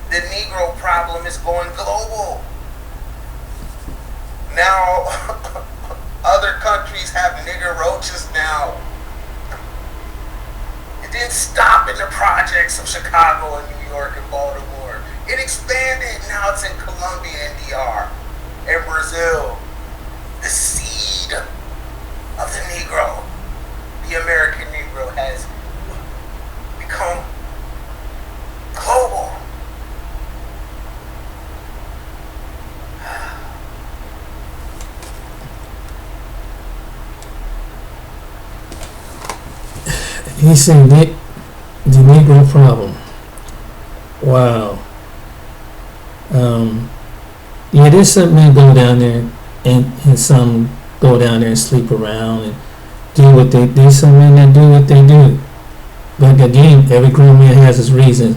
The Negro problem is going global. Now, other countries have nigger roaches now. It didn't stop in the projects of Chicago and New York and Baltimore. It expanded. Now it's in Colombia and DR and Brazil. The seed of the Negro, the American Negro, has become global. He said the Negro problem. Wow. Yeah, there's some men go down there and some go down there and sleep around and do what there's some men that do what they do. But again, every grown man has his reasons.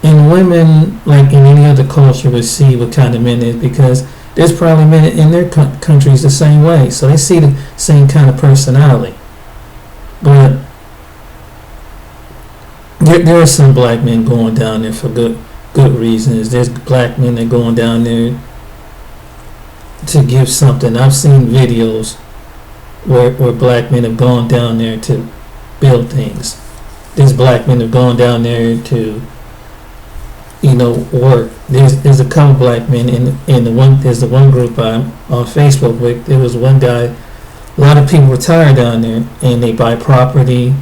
And women, like in any other culture, would see what kind of men it is, because there's probably men in their countries the same way. So they see the same kind of personality. But there are some black men going down there for good reasons. There's black men that going down there to give something. I've seen videos where black men have gone down there to build things. There's black men have gone down there to work. There's a couple black men in there's the one group on Facebook where there was one guy. A lot of people retire down there and they buy property,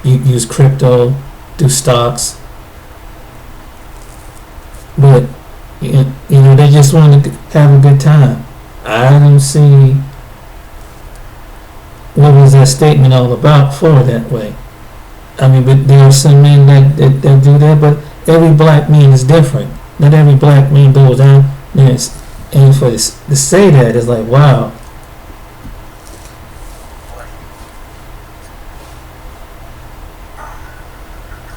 use crypto, do stocks, but they just want to have a good time. I don't see what was that statement all about for that way. I mean, but there are some men that do that, but every black man is different. Not every black man goes down there and to say that is like, wow.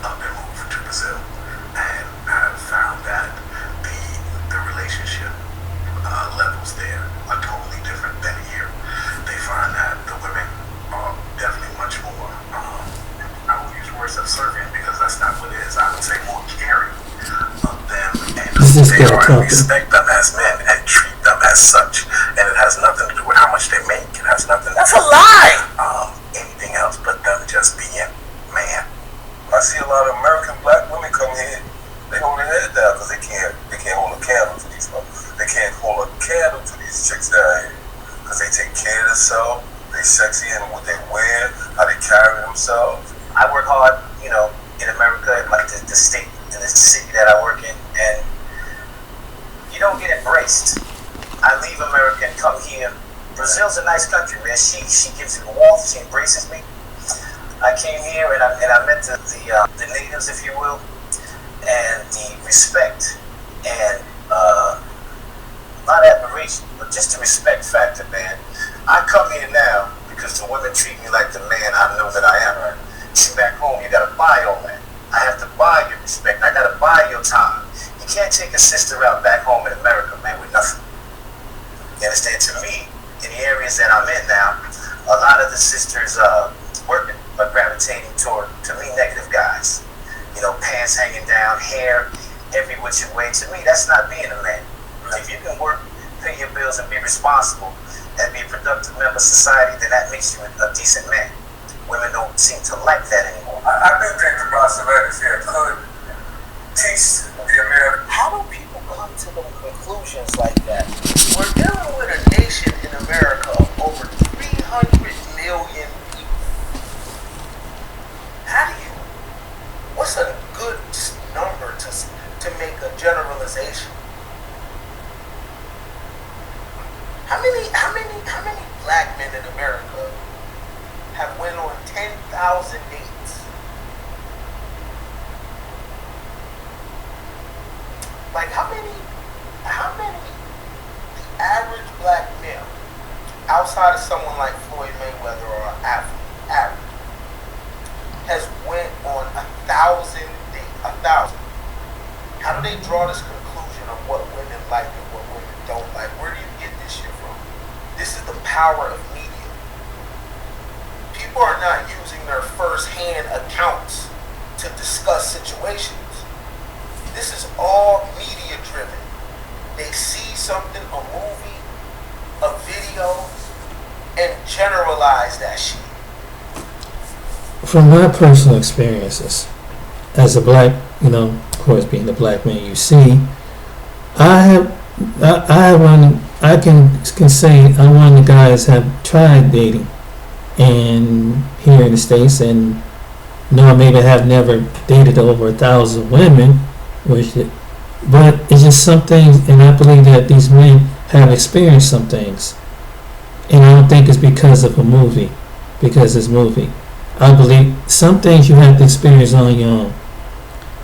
I've been moved to Brazil, and I've found that the relationship levels there are totally different than here. They find that the women are definitely much more, I won't use words subservient because that's not what it is. I would say more caring of them, and they are and respect them as men and treat them as such. And it has nothing to do with how much they make. It has nothing to do with anything else but them just being man. I see a lot of American black women come here. They hold their head down because they can't hold a candle to these folks. They can't hold a candle to these chicks down here because they take care of themselves. They sexy in what they wear, how they carry themselves. I work hard, in America, in like the state, in the city that I work in, and you don't get embraced. I leave America and come here. Brazil's a nice country, man. She gives me warmth. She embraces me. I came here and I met the natives, if you will, and the respect and not admiration, but just the respect factor, man. I come here now because the women treat me like the man I know that I am. See, back home, you gotta buy all that. I have to buy your respect. I gotta buy your time. You can't take a sister out back home in America, man, with nothing. You understand? To me, in the areas that I'm in now, a lot of the sisters working are gravitating to me negative guys. Pants hanging down, hair every which way. To me, that's not being a man. If you can work, pay your bills, and be responsible, and be a productive member of society, then that makes you a decent man. Women don't seem to like that anymore. I do think the possibilities here could teach the American. How do people come to those conclusions like that? We're dealing with a nation in America of over 300 million people. What's a good number to make a generalization? How many black men in America have went on 10,000 dates? Like how many the average black male outside of someone like Floyd Mayweather or an athlete has went on 1,000 dates? 1,000. How do they draw this conclusion of what women like and what women don't like? Where do you get this shit from? This is the power of media. People are not using their first-hand accounts to discuss situations. This is all media-driven. They see something, a movie, a video, and generalize that shit. From my personal experiences, as a black, of course, being the black man you see, I can say I'm one of the guys have tried dating, and here in the States, and no, maybe I have never dated over 1,000 women, but it's just some things, and I believe that these men have experienced some things, and I don't think it's because of a movie, because it's movie. I believe some things you have to experience on your own,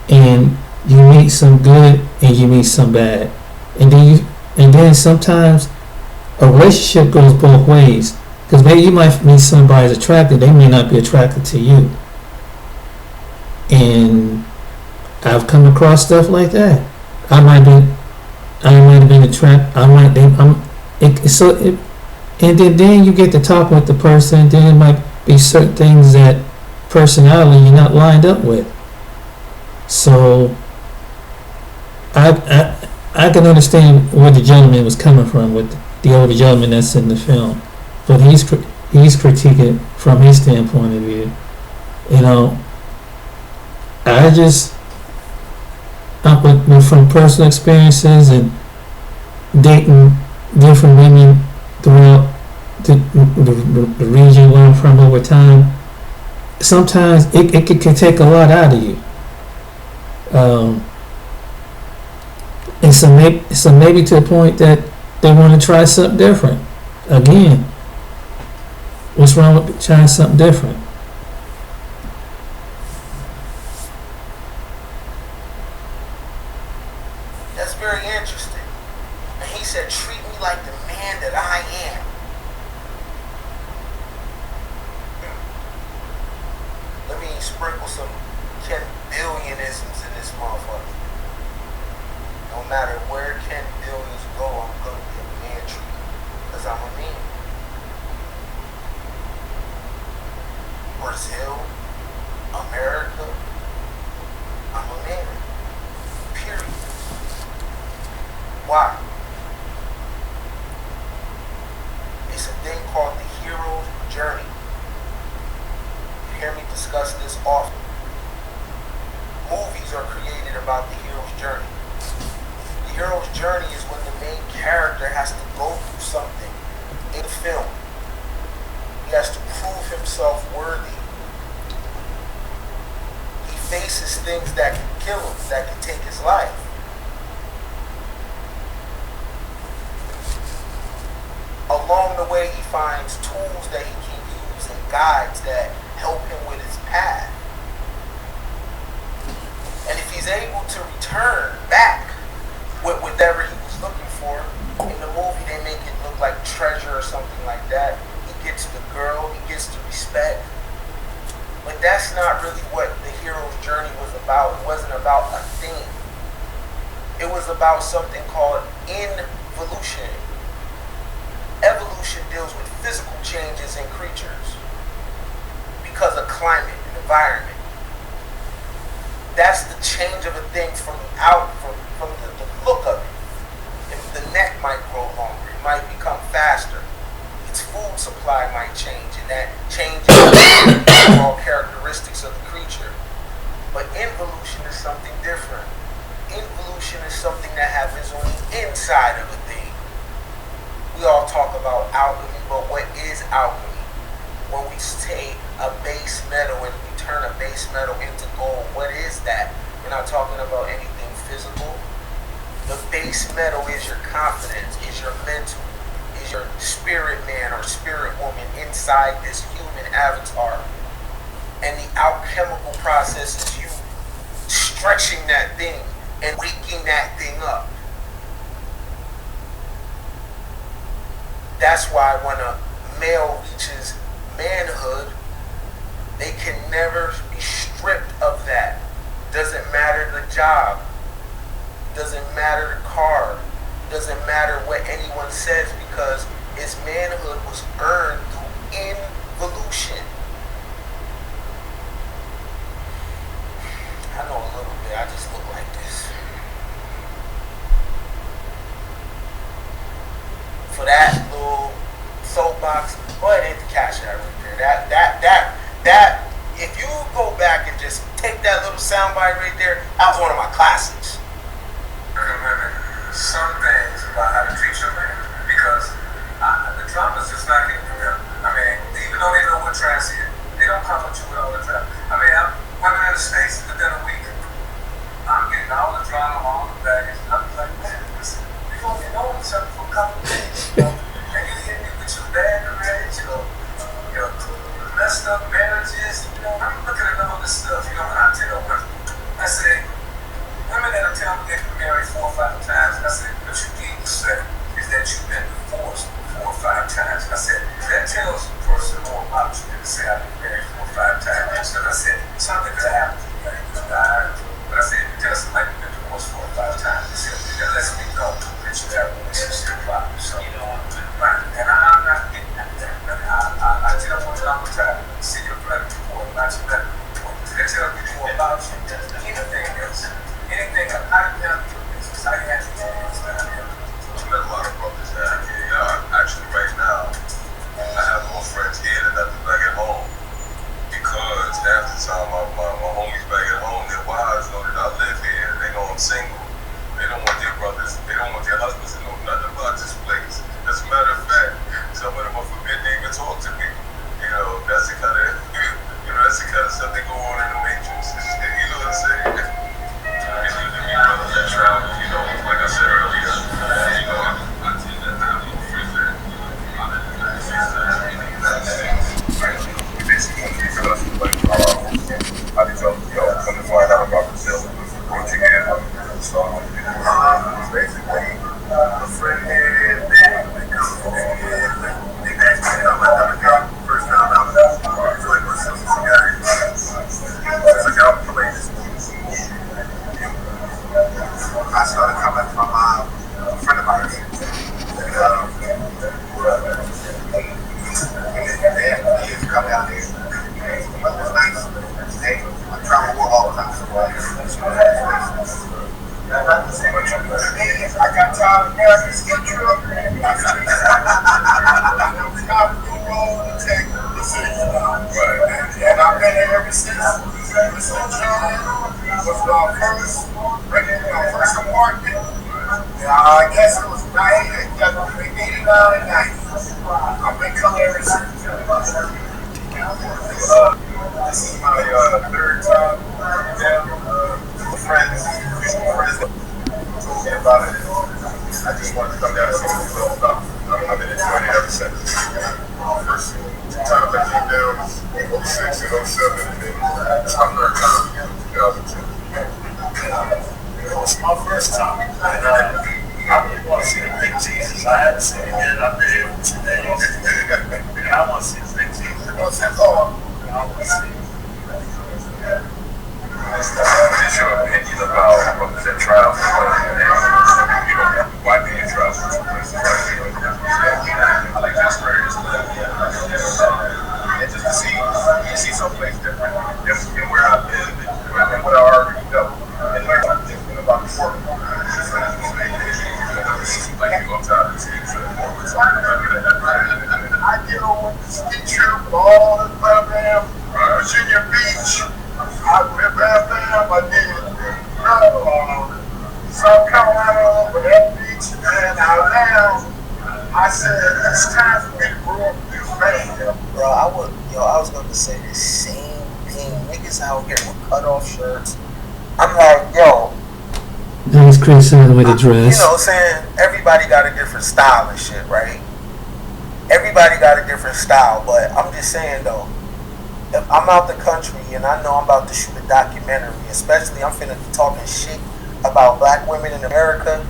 and you meet some good and you meet some bad, and then sometimes a relationship goes both ways, because maybe you might meet somebody who's attracted, they may not be attracted to you, and I've come across stuff like that. I might have been attracted. And then you get to talk with the person. Then it might be certain things that personality you're not lined up with. So I can understand where the gentleman was coming from with the older gentleman that's in the film, but he's critiquing from his standpoint of view. from personal experiences and dating different women throughout the region where I'm from over time, sometimes it can take a lot out of you. And so maybe to the point that they want to try something different. Again, what's wrong with trying something different? That's very interesting. And he said, treat me like the man that I am. Let me sprinkle some Ken Billionisms in this motherfucker. No matter where Ken Billions go, I'm going to be a man treated. Because I'm a man. Brazil, America, I'm a man. Period. Why? It's a thing called the hero's journey. You hear me discuss this often. Movies are created about the hero's journey. The hero's journey is when the main character has to go through something in the film. He has to prove himself worthy. He faces things that can kill him, that can take his life. Along the way, he finds tools that he can use and guides that help him with his path. And if he's able to return back with whatever he was looking for, in the movie they make it look like treasure or something like that. He gets the girl, he gets the respect. But that's not really what the hero's journey was about. It wasn't about a thing. It was about something called involution. Evolution deals with physical changes in creatures because of climate and environment. That's the change of a thing from the look of it. If the neck might grow longer, it might become faster. Its food supply might change, and that changes the overall characteristics of the creature. But involution is something different. Involution is something that happens on the inside of a thing. We all talk about alchemy, but what is alchemy? When we take a base metal and we turn a base metal into gold, what is that? We're not talking about anything physical. The base metal is your confidence, is your mental, is your spirit man or spirit woman inside this human avatar. And the alchemical process is you stretching that thing and waking that thing up. That's why when a male reaches manhood, they can never be stripped of that. Doesn't matter the job, doesn't matter the car, doesn't matter what anyone says, because his manhood was earned through involution. I know a little bit, I just look like this. For that little soapbox, go ahead and hit the cash out right there. That, if you go back and just take that little soundbite right there, that was one of my classics. Women, some things about how to treat your man, because the drama's just not getting from them. I mean, even though they know what trans is, they don't come at you with all the time. I mean, women in the States within a week, I'm getting all the drama, all the baggage, and I'm like, man, listen, we've only known each other for a couple of days, you know, and you hit me with your bad marriage, your messed up marriages, you know, I'm looking at all this stuff, you know, and I tell women, I say, women that'll tell me they've been married 4 or 5 times, I said, what you need to say is that you've been divorced 4 or 5 times. I said, that tells a person more about you than to say I've been married 4 or 5 times. Because I said, something could happen to you, you could die. But I said, if you tell somebody you've been divorced 4 or 5 times, I said, that lets me know that you have a relationship problem. So, right. And I'm not getting at that. I tell women all the time, see your blood report, not your medical report. They tell me more about you than anything else. Anything else. How do you handle your business? How do you handle your business? I met a lot of brothers down here. Actually, right now, I have more friends here than I do back at home. Because half the time my homies back at home, their wives know that I live here. They know I'm single. They come down here. The weather's nice. Hey, I travel all the time. I got time to marry this good truck. I'm roll to take the city. And I've been here ever since. Ever since was my first apartment. I guess it was 89, 90. I've been coming ever since. This is my third time down. Friends told me about it. I just wanted to come down and see what it's all about. I've been enjoying it ever since. First two times I came down was 06 and 07, and then my third time in 2002. It was my first time, and I really want to see the big Jesus. I haven't seen him yet. I've been here for 2 days. I want to see the big Jesus. What's that called? I want to see him. What is your opinion about the trial? Why be a trial? I like that story. And just to see someplace different than where I live and what I already know, and learn something different about the world. Like you go outside and see I deal with the ski trip all the time, Virginia Beach. I went back there, I did South Carolina over that beach, and I said, it's time for me to grow up this man. Bro, I was going to say the same thing. Niggas out here with cut off shirts. I'm like, yo. That was criticizing with the dress. You know what I'm saying? Everybody got a different style and shit, right? Everybody got a different style, but I'm just saying though, if I'm out the country and I know I'm about to shoot a documentary, especially I'm finna be talking shit about black women in America,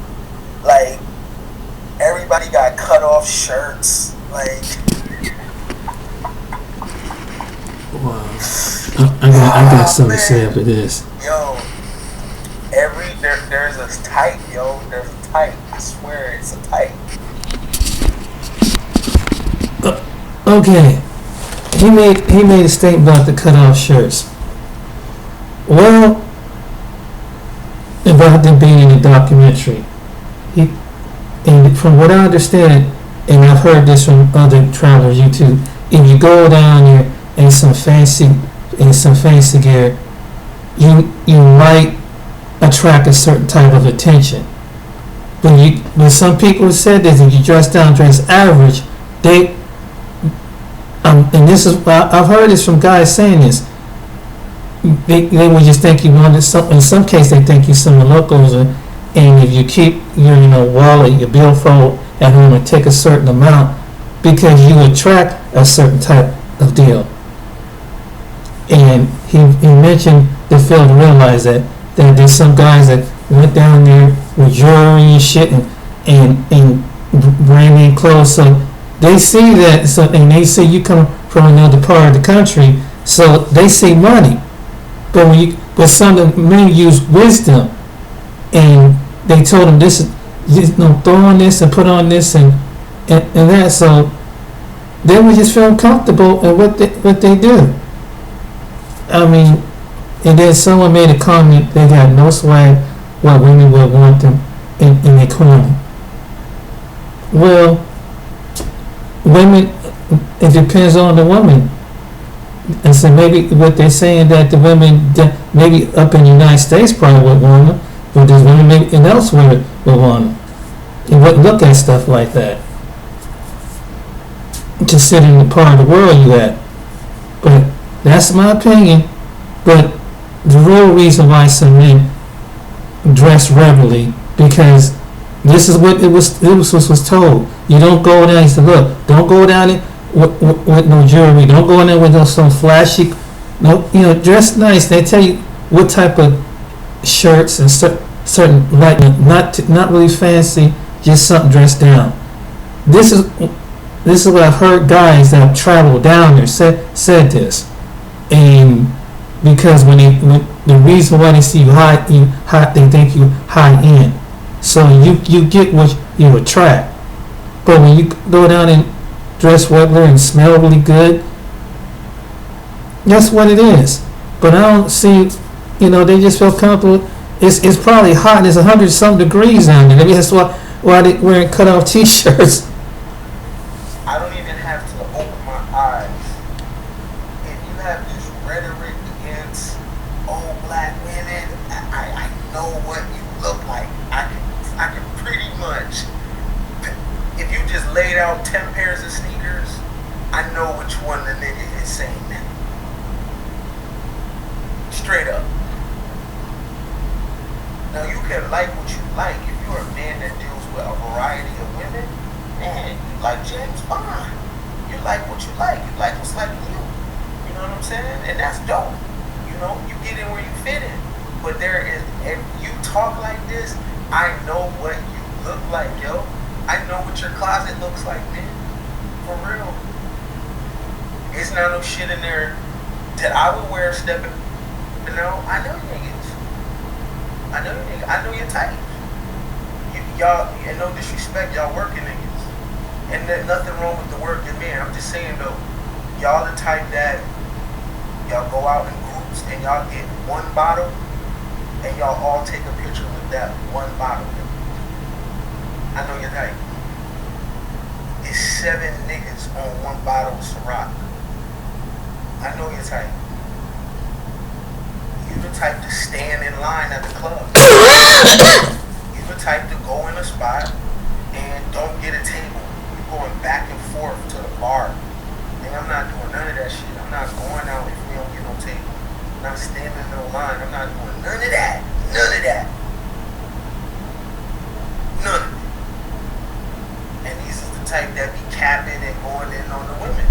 like, everybody got cut off shirts, like. Wow. I got something to say after this. Yo, there's a type, yo. There's a type. I swear it's a type. Okay. He made a statement about the cut off shirts. Well, about them being in the documentary. And from what I understand, and I've heard this from other travelers, YouTube, if you go down there in some fancy gear, you might attract a certain type of attention. When some people have said this, if you dress average, they and this is I've heard this from guys saying this. They would just think you wanted some. In some case, they think you some of the locals, and if you keep your wallet, your billfold at home, and take a certain amount, because you attract a certain type of deal. And he mentioned they failed to realize that there's some guys that went down there with jewelry and shit and brand name clothes, so they see that, and they see you come from another part of the country, so they see money. But some of the men use wisdom, and they told them this, throw on this and put on this and that, so they would just feel comfortable in what they do. I mean, and then someone made a comment, they got no swag, what women would want them in their corner. Well, women, it depends on the woman. And so maybe what they're saying that the women maybe up in the United States probably would want them, but there's women maybe in elsewhere would want them. You wouldn't look at stuff like that, considering the part of the world you at. But that's my opinion. But the real reason why some men dress reverently, because this is what it was told. You don't go down. He said, look, don't go down there with no jewelry. Don't go in there with no some flashy. No, dress nice. They tell you what type of shirts and certain like not really fancy, just something dressed down. This is what I've heard guys that have traveled down there said this, and because when the reason why they see you high, they think you high end. So you get you attract. But when you go down and dress regular and smell really good, that's what it is. But I don't see, they just feel comfortable. It's probably hot and it's 100-some degrees down there. Maybe that's why they wearing cut off t-shirts. I don't even have to open my eyes. If you have this rhetoric against old black women, I know what you look like. I can pretty much, if you just laid out 10 pairs of sneakers, I know which one the nigga is saying that. Straight up. Now you can like what you like. If you're a man that deals with a variety of women, man, you like James Bond. You like what you like. You like what's like you. You know what I'm saying? And that's dope. You get in where you fit in. But if you talk like this, I know what you look like, yo. I know what your closet looks like, man. For real. It's not no shit in there that I would wear stepping. I know you niggas. I know your type. Y'all, and no disrespect, y'all working niggas. And there's nothing wrong with the working man. I'm just saying though, y'all the type that y'all go out in groups and y'all get one bottle and y'all all take a picture with that one bottle. I know your type. It's 7 niggas on one bottle of Ciroc. I know your type. You the type to stand in line at the club. You the type to go in a spot and don't get a table. You're going back and forth to the bar. And I'm not doing none of that shit. I'm not going out if we don't get no table. I'm not standing in no line. I'm not doing none of that. None of that. None of it. And these is the type that be capping and going in on the women.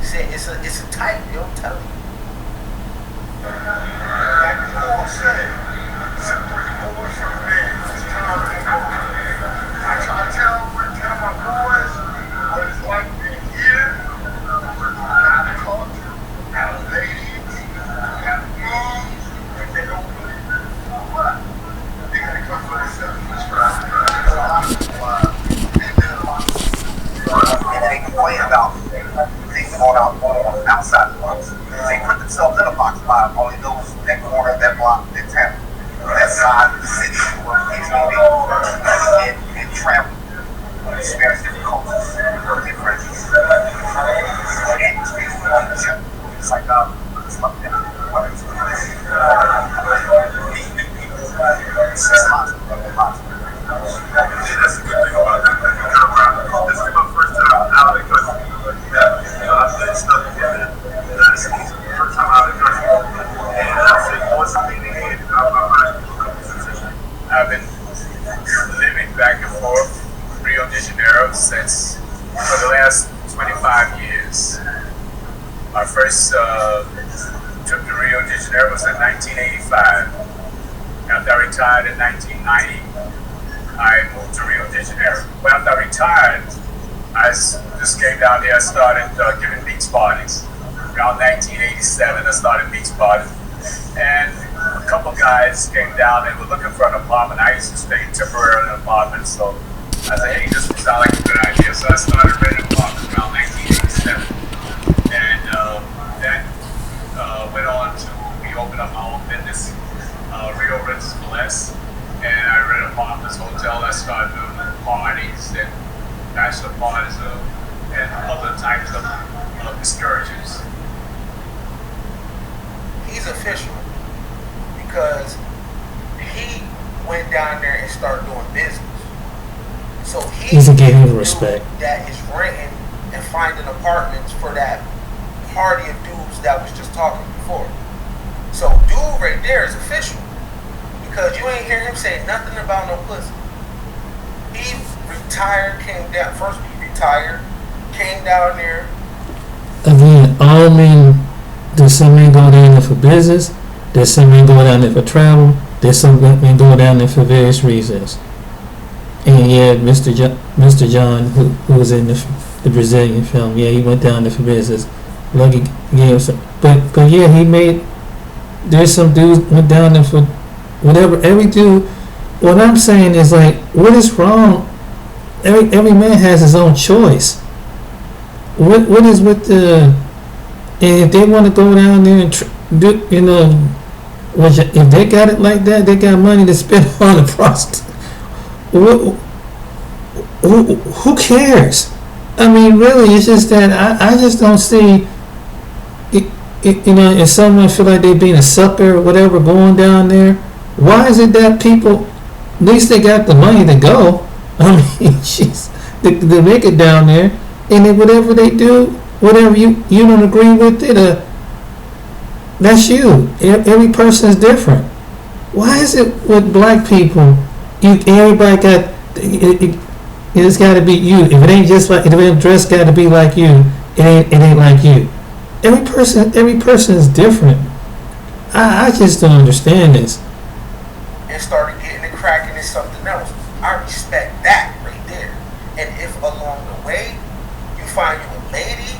It's a type, yo, I'm telling you. I try to tell my boys what it's like being here, how to talk to, how to ladies, how to move, if they don't really know what. They gotta come for themselves. And they complain about things going on outside the box. They put themselves in a box by only knows that corner, that block, that town, that side of the city where they and travel, experience different cultures, different it's like it's like that. It's just lots of that's a good thing about that. This is my first time out of the country. I've been stuck in the United States. First time out of the country. And I said, once I'm in the head, I've been living back and forth Rio de Janeiro since for the last 25 years. My first trip to Rio de Janeiro was in 1985. After I retired in 1990, I moved to Rio de Janeiro. When after I retired, I just came down there and started giving beach parties. Around 1987, I started beach parties. And a couple guys came down and were looking for an apartment. I used to stay temporarily in an apartment, so I said, hey, this would sound like a good idea. So I started renting apartments around 1987. And that went on to, we opened up my own business, Rio Rents for Less. And I rented apartments, hotel. I started doing parties and bachelor parties and other types of excursions. He's official because he went down there and started doing business. So he's a giving respect. That is renting and finding apartments for that party of dudes that was just talking before. So dude right there is official. Because you ain't hear him say nothing about no pussy. He retired, came down. First he retired, came down there. Again, all men, there's some men go down there for business, there's some men go down there for travel, there's some men go down there for various reasons. And yeah, Mr. John, who was in the Brazilian film, yeah, he went down there for business. Lucky gave some, but yeah, there's some dudes went down there for whatever, every dude. What I'm saying is like, what is wrong every man has his own choice. What is with the? And if they want to go down there and do, if they got it like that, they got money to spend on the prostitute. Who cares? I mean, really, it's just that I just don't see. If someone feel like they being a sucker or whatever going down there, why is it that people, at least they got the money to go? I mean, jeez, they make it down there, and then whatever they do, whatever you don't agree with it, that's you. Every person is different. Why is it with black people, everybody got it's got to be you. If it ain't just like, if it dress got to be like you, it ain't like you. Every person is different. I just don't understand this. And started getting it cracking is something else. I respect that right there. And if along the way you find you a lady,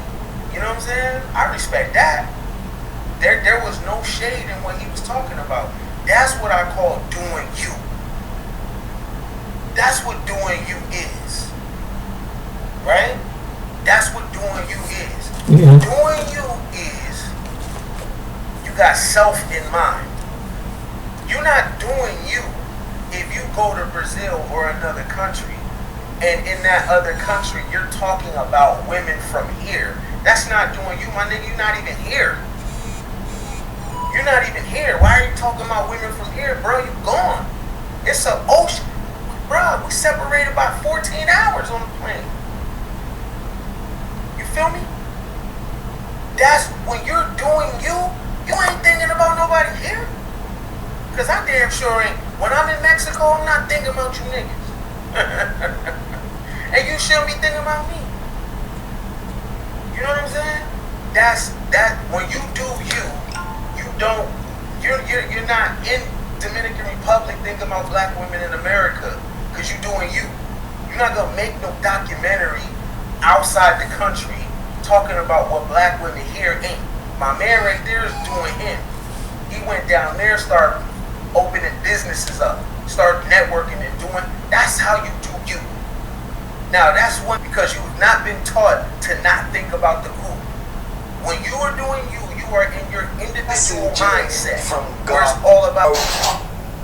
you know what I'm saying? I respect that. There was no shade in what he was talking about. That's what I call doing you. That's what doing you is. Right? That's what doing you is. Yeah. Doing you is you got self in mind. You're not doing you if you go to Brazil or another country and in that other country you're talking about women from here. That's not doing you, my nigga. You're not even here. You're not even here. Why are you talking about women from here, bro? You gone. It's an ocean. Bro, we separated by 14 hours on the plane. You feel me? That's when you're doing you ain't thinking about nobody here. Cause I damn sure ain't. When I'm in Mexico, I'm not thinking about you niggas. And you shouldn't be thinking about me. You know what I'm saying? That when you do you're not in Dominican Republic thinking about black women in America. Cause you're doing you. You're not gonna make no documentary outside the country talking about what black women here ain't. My man right there is doing him. He went down there, started opening businesses up, started networking and doing. That's how you do you. Now that's one because you've not been taught to not think about the group. When you are doing you are in your individual mindset. Where it's all about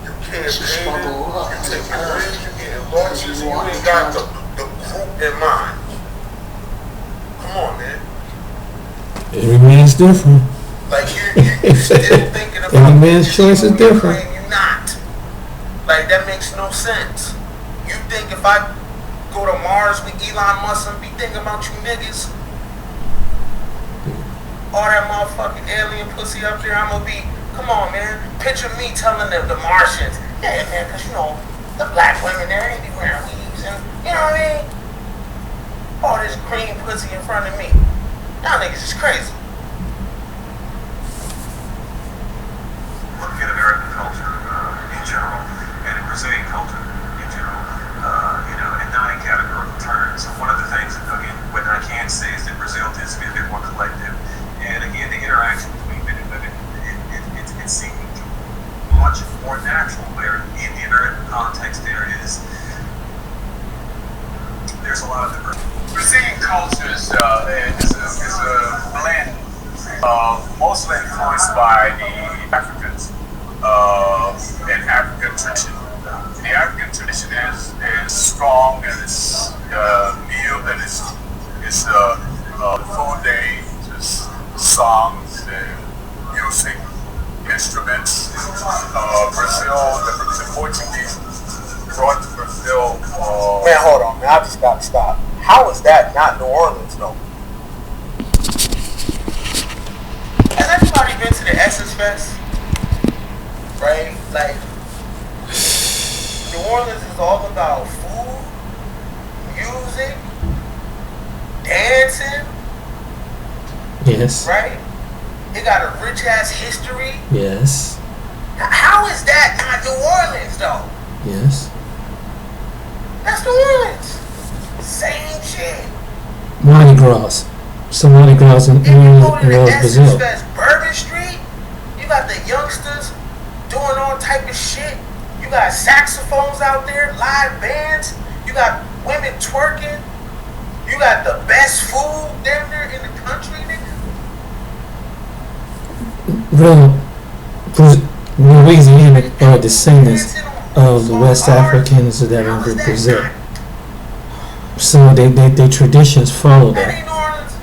You can't date it, you take the risk, you get launches, you ain't got the group in mind. Come on, man. Every man's different. like you're still thinking about every man's choice is different. You're not. Like that makes no sense. You think if I go to Mars with Elon Musk and be thinking about you niggas, all that motherfucking alien pussy up there, I'm gonna be, come on man, picture me telling them, the Martians, yeah man, cause you know, the black women there, they be wearing weaves and, you know what I mean? All this green pussy in front of me. Y'all niggas is crazy. Look at American culture in general, and in Brazilian culture in general, and not in categorical terms. And one of the things, again, what I can say is that Brazil tends to be a bit more collective. And again, the interaction between men and women, it seems much more natural, where in the American context there's a lot of diversity. Brazilian culture is a blend, mostly influenced by the Africans and African tradition. The African tradition is strong, and it's meal, and it's food day, just songs and music, instruments. Brazil, the Portuguese brought to Brazil. Man, hold on, man. I just gotta stop. How is that not New Orleans, though? Has everybody been to the Essence Fest? Right? Like, New Orleans is all about food, music, dancing. Yes. Right? It got a rich ass history. Yes. How is that not New Orleans though? Yes. That's New Orleans. Same shit. Mardi Gras. Some Mardi Gras in If you go to the Brazil. Essence Fest, Bourbon Street, you got the youngsters doing all type of shit. You got saxophones out there, live bands. You got women twerking. You got the best food damn near in the country, nigga. Well, Louisiana are descendants of the West Africans that are in Brazil. So they traditions follow That that. ain't New Orleans.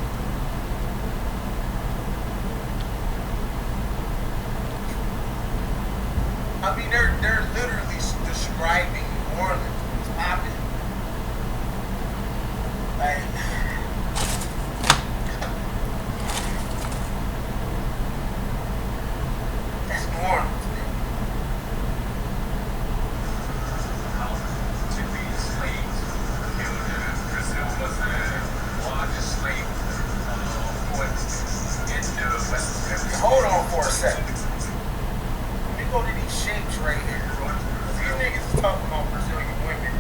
I mean, they're literally describing New Orleans. What's popping? Like, that's New Orleans, man. To be slaves. Brazil was the largest slave port in the West Africa. Hold on for a second. Let me go to these shapes right here. These niggas is talking about Brazilian women.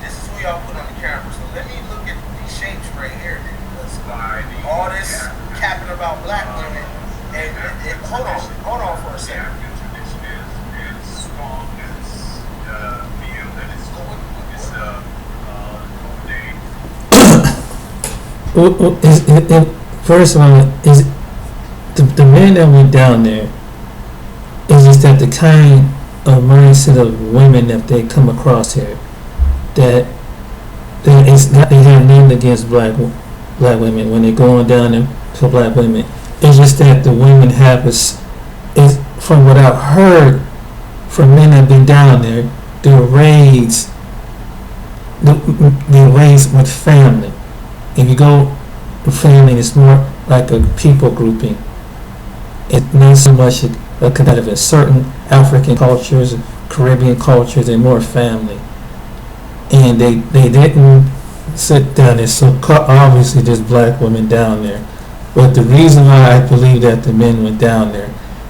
This is who y'all put on the camera. So let me look at these shapes right here. Because all this capping about black women. And hold on for a The second. African tradition is strong. It's meal that is code day. First of all, is the man that went down there is just that the kind of mindset of women that they come across here that it's not they have nothing against black women when they're going down there to black women. It's just that the women have is from what I've heard from men that have been down there, they're raised with family. If you go to family, it's more like a people grouping. It's not so much a competitive. In certain African cultures, Caribbean cultures, they're more family. And they didn't sit down there. So obviously there's black women down there. But the reason why I believe that the men went down there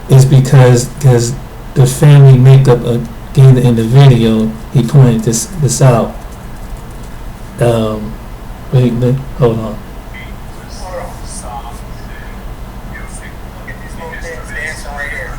is because the family makeup, again in the video, he pointed this out. Wait, hold on. Look at these little things dancing right here.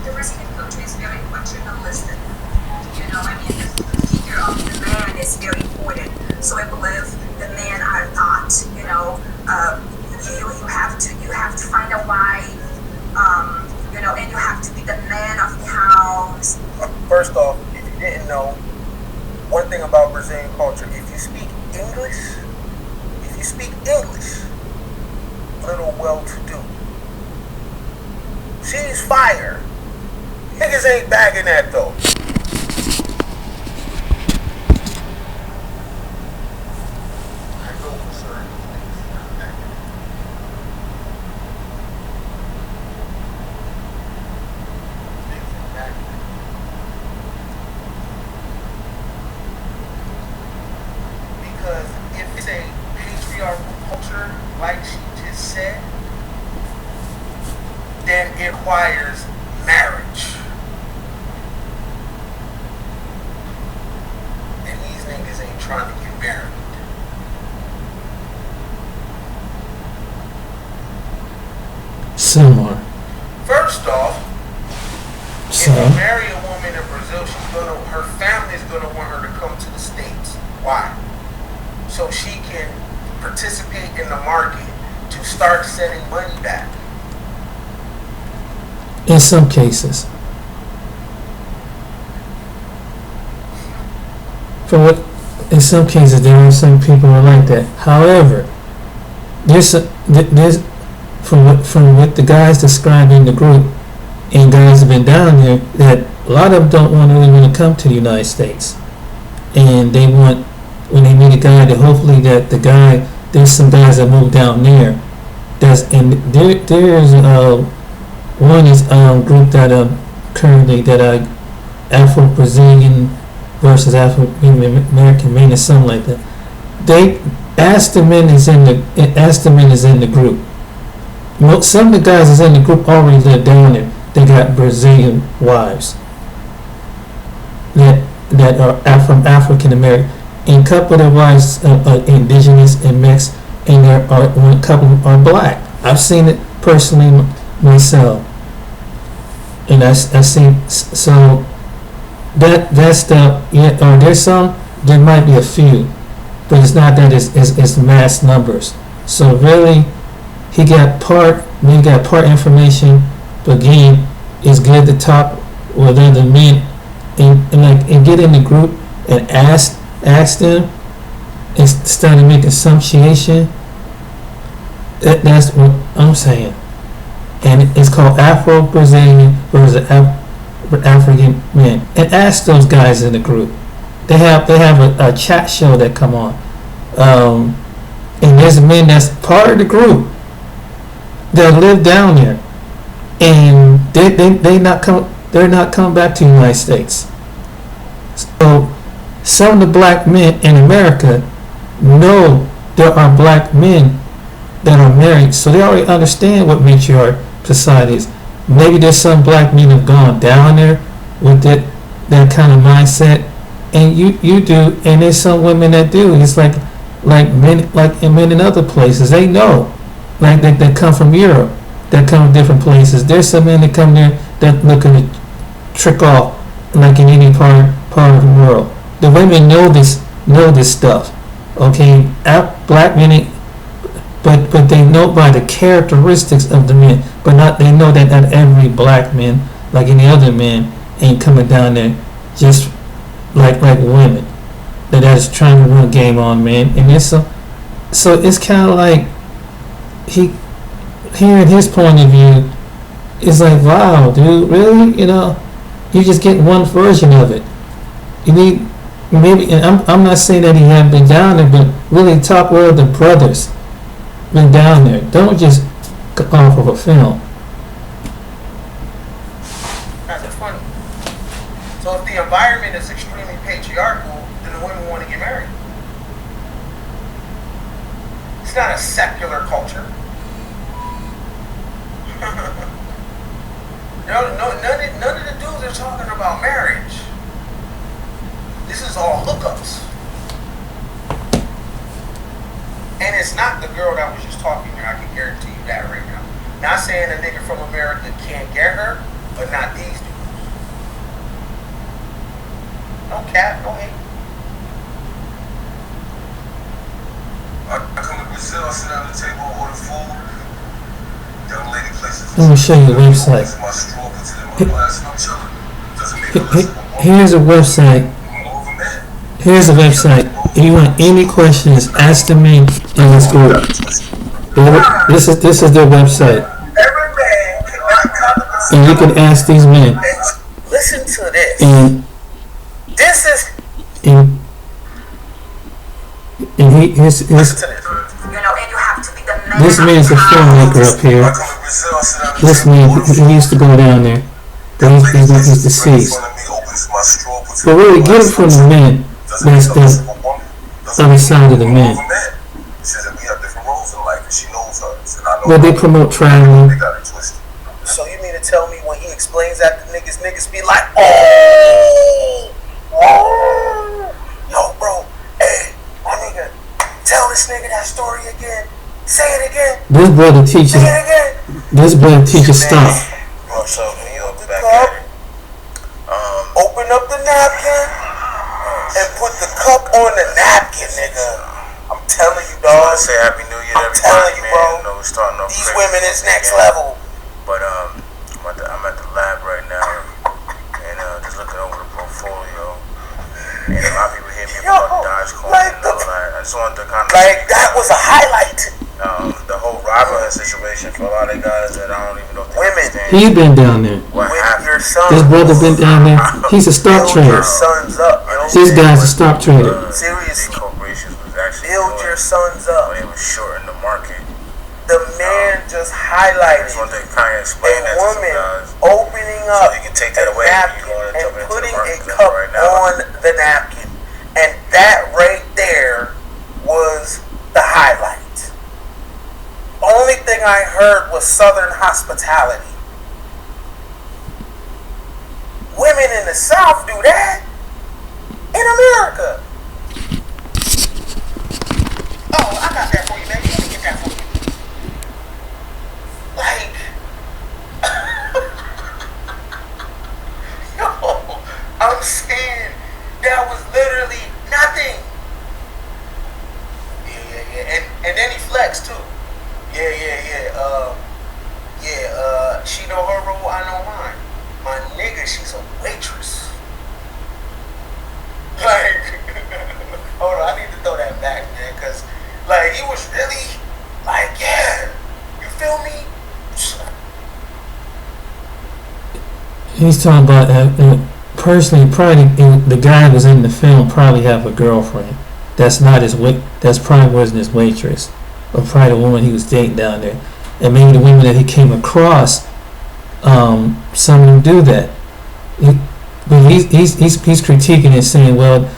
The Brazilian culture is very paternalistic. You know, I mean, the figure of the man is very important. So I believe the men are taught, you know, you have to find a wife, you know, and you have to be the man of the house. First off, if you didn't know, one thing about Brazilian culture, if you speak English, little well-to-do. She's fire. Niggas ain't bagging that though. I go for certain things. Not that. Things in back. Because if it's a patriarchal culture, like she just said, then it requires marriage. And these niggas ain't trying to get married. Similar. First off, So if you marry a woman in Brazil, her family's gonna want her to come to the States. Why? So she can participate in the market to start sending money back. in some cases, in some cases there are some people who are like that. However, there's from what the guys described in the group and guys have been down there, that a lot of them don't really want to come to the United States, and they want, when they meet a guy, that hopefully that the guy, there's some guys that move down there, there's one is group that currently that I Afro-Brazilian versus African-American men or something like that. They ask the men is in the group. Some of the guys that's in the group already live down there. They got Brazilian wives that are from African American, and a couple of their wives are indigenous and mixed, and one couple are black. I've seen it personally myself, and I've seen so that's the or there's some, there might be a few, but it's not that it's mass numbers. So really, he got part information, but again, it's good to talk with other men and get in the group and ask them and start to make assumption. That's what I'm saying. And it's called Afro-Brazilian versus African men. And ask those guys in the group. They have a chat show that come on. And there's men that's part of the group that live down there. And they're not coming back to the United States. So some of the black men in America know there are black men that are married, so they already understand what matriarch society is. Maybe there's some black men have gone down there with that kind of mindset, and you do, and there's some women that do. It's like men in other places. They know, like that come from Europe, that come from different places. There's some men that come there that looking to trick off, like in any part of the world. The women know this stuff. Okay, black men, but they know by the characteristics of the men, but not they know that not every black man, like any other man, ain't coming down there just like women that's trying to run game on men. And it's so it's kind of like hearing his point of view is like, wow, dude, really? You just get one version of it. You need maybe, and I'm not saying that he hadn't been down there, but really talk with the brothers been down there. Don't just go off of a film. That's funny. So if the environment is extremely patriarchal, then the women want to get married. It's not a secular culture. None of the dudes are talking about marriage. This is all hookups. And it's not the girl that was just talking there. I can guarantee you that right now. Not saying a nigga from America can't get her, but not these dudes. No cap, no hate. I come to Brazil, I sit down at the table, order food. Young lady places. Let me show you the website. My straw, puts it in my glass, and I'm chilling. Doesn't make a listen. Here's a website. Here's a website. If you want any questions, ask the men in this group. This is their website. Every man cannot come. And you can ask these men. Listen to this. And This is. and his Listen to this. And you have to be the man. this man's a filmmaker up here. I come to Brazil, I sit down at the This table, man, order food. he used to go down there, but he's deceased. But really, get it from the men. That's the other side of the men. But they promote traveling. So you mean to tell me when he explains that to niggas be like, oh, yo, bro, hey, my nigga, tell this nigga that story again. Say it again. This brother teaches. Say it again. This brother teaches stop. So when you open the cup, open up the napkin and put the cup on the napkin, nigga. I'm telling you, dog. Say Happy New Year to I'm everybody, telling you, man. bro. You know, we're starting off These crazy women is next again. level. But I'm at the lab right now and just looking over the portfolio. And a lot of people hit me about Dogecoin like and all that. I just wanted to kind of Like, that was a highlight. the whole Robinhood situation for a lot of guys that I don't even know if they Women. understand He been down there. what With happened. your son. This brother been down there. He's a stock Build trader. your sons up, yo. This guy's a stock trader. Seriously. Big corporations was actually Build doing your sons up. when they was shorting the market. the man just highlighted One thing Kanye explained a that to some woman guys. opening So up you can take that a away if you napkin want to and jump into putting the a market cup right now. on the napkin. And that right there was the highlight. Only thing I heard was Southern hospitality. Women in the South do that in America. Oh, I got that for you, baby. Let me get that for you. Like, yo, I'm saying that was literally nothing. Yeah. And then he flexed too. Yeah. She know her role, I know mine. My nigga, she's a waitress. Like, hold on, I need to throw that back, man, because, like, he was really, like, yeah, you feel me? He's talking about personally, probably the guy who was in the film probably have a girlfriend. That's not his that's probably wasn't his waitress, or probably the woman he was dating down there, and maybe the women that he came across. Some of them do that. But he's critiquing and saying, well,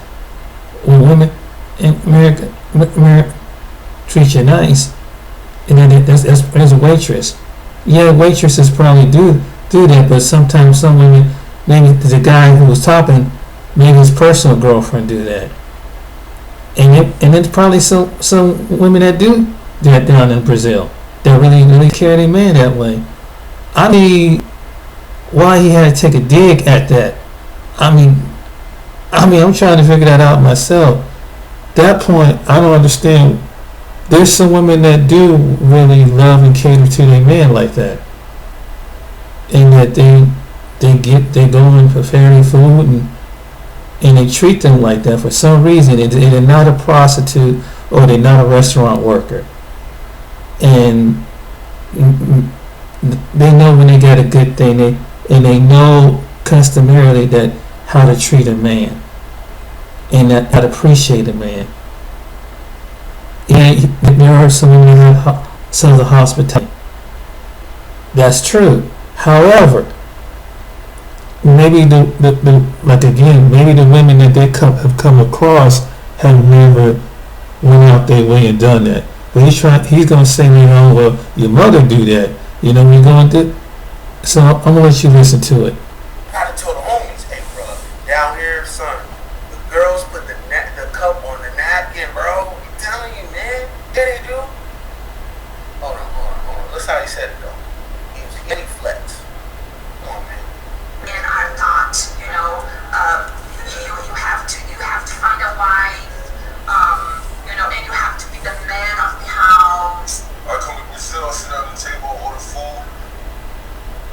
when women in America treat you nice, and then there's a waitress. Yeah, waitresses probably do that, but sometimes some women, maybe the guy who was topping, maybe his personal girlfriend do that. And there's probably some women that do that down in Brazil that really carry their man that way. I mean, why he had to take a dig at that? I mean, I'm trying to figure that out myself. That point, I don't understand. There's some women that do really love and cater to their man like that, and that they go in for fairy food and they treat them like that for some reason. And they're not a prostitute or they're not a restaurant worker, and they know when they got a good thing, and they know customarily that how to treat a man and how to appreciate a man. And there are some women that have some of the hospitality. That's true. However, maybe maybe the women that they have come across have never went out their way and done that. But he's gonna say, well, your mother do that. You know, we're going to. So I'm gonna let you listen to it. I done told the homies, hey, bro, down here, son, the girls put the cup on the napkin, bro. I'm telling you, man. Yeah, they do. Hold on. Listen how he said it, though. He was getting flex. Come on, man. And I'm not, you have to find a wife, and you have to be the man of the house. I come to Brazil, I sit at the table, order food.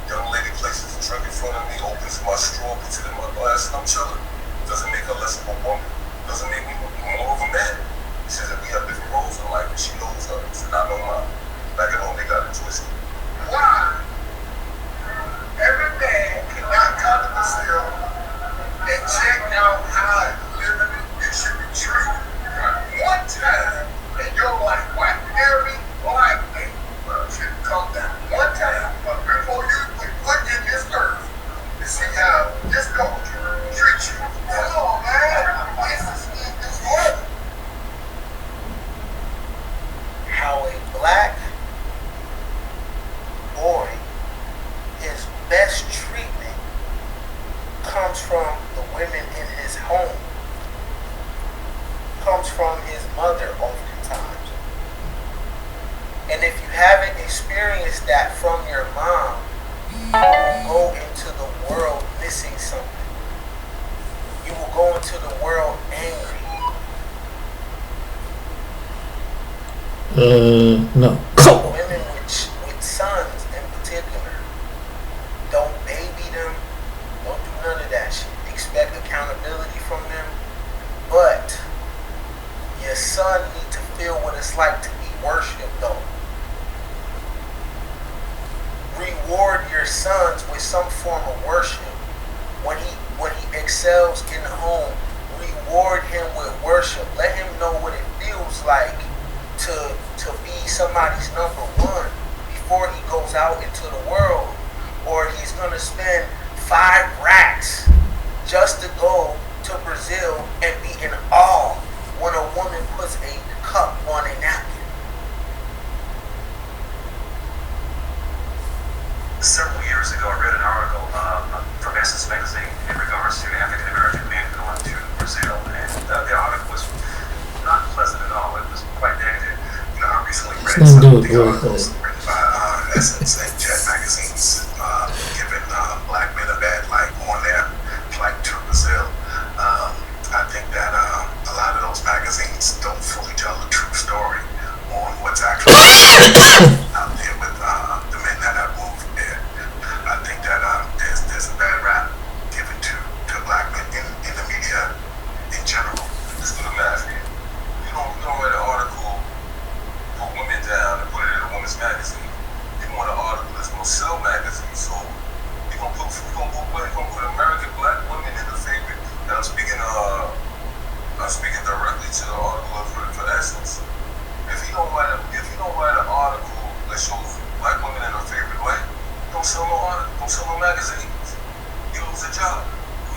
Young lady places a drink in front of me, opens my straw, puts it in my glass, and I'm chilling. Doesn't make her less of a woman. Doesn't make me more of a man. She says that we have different roles in life, and she knows hers, and I know mine. Back at home, they got it twisted. Why? Every man cannot come to Brazil and check out how living it should be treated. One time in your life, why every black man should come down one time before you put in this earth to see how this culture treats you. Come on, man. This is heaven. How a black boy, his best treatment comes from the women in his home. Comes from his mother oftentimes. And if you haven't experienced that from your mom, you will go into the world missing something. You will go into the world angry. No. Women with sons in particular, don't baby them, don't do none of that shit. Expect accountability from them, but your son need to feel what it's like to be worshipped though. Reward your sons with some form of worship. When he excels in the home, reward him with worship. Let him know what it feels like to be somebody's number one. before he goes out into the world, or he's gonna spend 5 racks just to go to Brazil and be in awe when a woman puts a cup on a napkin. Several years ago, I read an article from Essence Magazine in regards to African American men going to Brazil, and the article was not pleasant at all. It was quite negative. You know, I recently read some of the articles written by Essence and Jet magazines, giving black men a bad light on their flight to Brazil. I think that a lot of those magazines don't fully tell the true story on what's actually out there with the men that have moved there. I think that there's a bad rap given to black men in the media in general. Let's do the math here. You don't write an article, put women down and put it in a woman's magazine. You want an article that's gonna sell magazines, so you're gonna put American black women in the favorite. And I'm speaking directly to the article for Essence. If you don't write an article that shows black women in her favorite light, don't sell no article, don't sell no magazines. You lose a job.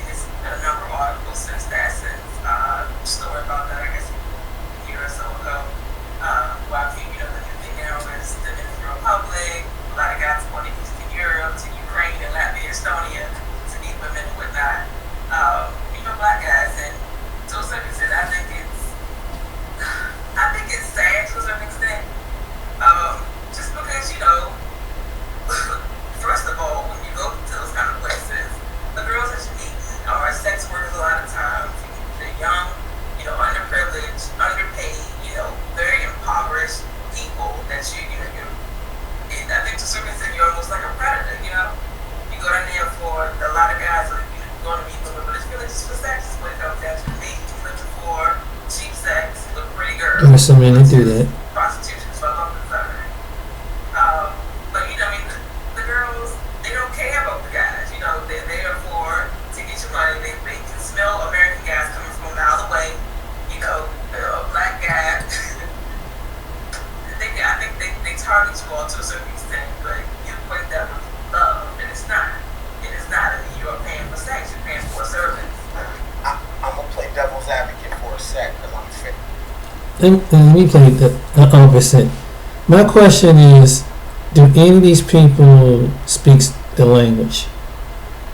There's a number of articles since the Essence story about that, I guess, a year or so ago. Why people, looking at the as the Dominican Republic, a lot of guys going to Eastern Europe, to Ukraine and Latvia, Estonia, to meet women and whatnot. Black guys, and to a certain extent, I think it's sad to a certain extent. Just because, first of all, when you go to those kind of places, the girls that you meet are sex workers a lot of times. They're young, underprivileged, underpaid, very impoverished people that I think to a certain extent you're almost like a predator, You go down there for a lot of guys are going to meet women, but it's really just for sex when it comes down to me. Looking for cheap sex, look pretty girls. There's so many do that. Prostitution, so I'm concerned. But the girls, they don't care about the guys. They're there to get your money. They can smell American guys coming from a mile away. A black guy. I think they target you all to a certain extent, but you equate that with love, and it's not. It is not. You're paying for sex. You're paying for a service. I'm gonna play devil's advocate for a sec because I'm fit. Let me play the opposite. My question is, do any of these people speak the language?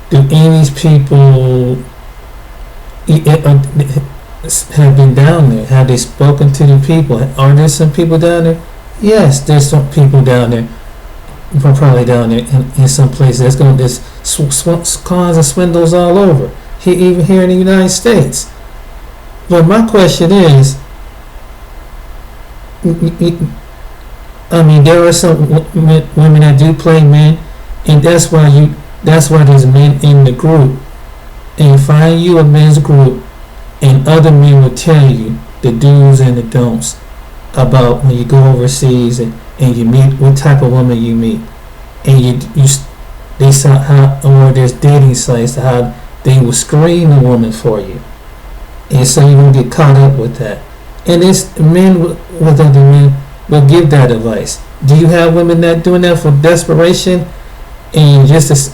Do any of these people have been down there? Have they spoken to the people? Are there some people down there? Yes, there's some people down there. Probably down there in some places. There's cons and swindles all over. Even here in the United States. But my question is, there are some women that do play men, and that's why there's men in the group. And find you a men's group, and other men will tell you the do's and the don'ts about when you go overseas and you meet what type of woman you meet, and they saw how, or there's dating sites how they will screen a woman for you, and so you won't get caught up with that. And it's men with other men will give that advice. Do you have women that doing that for desperation? And yes,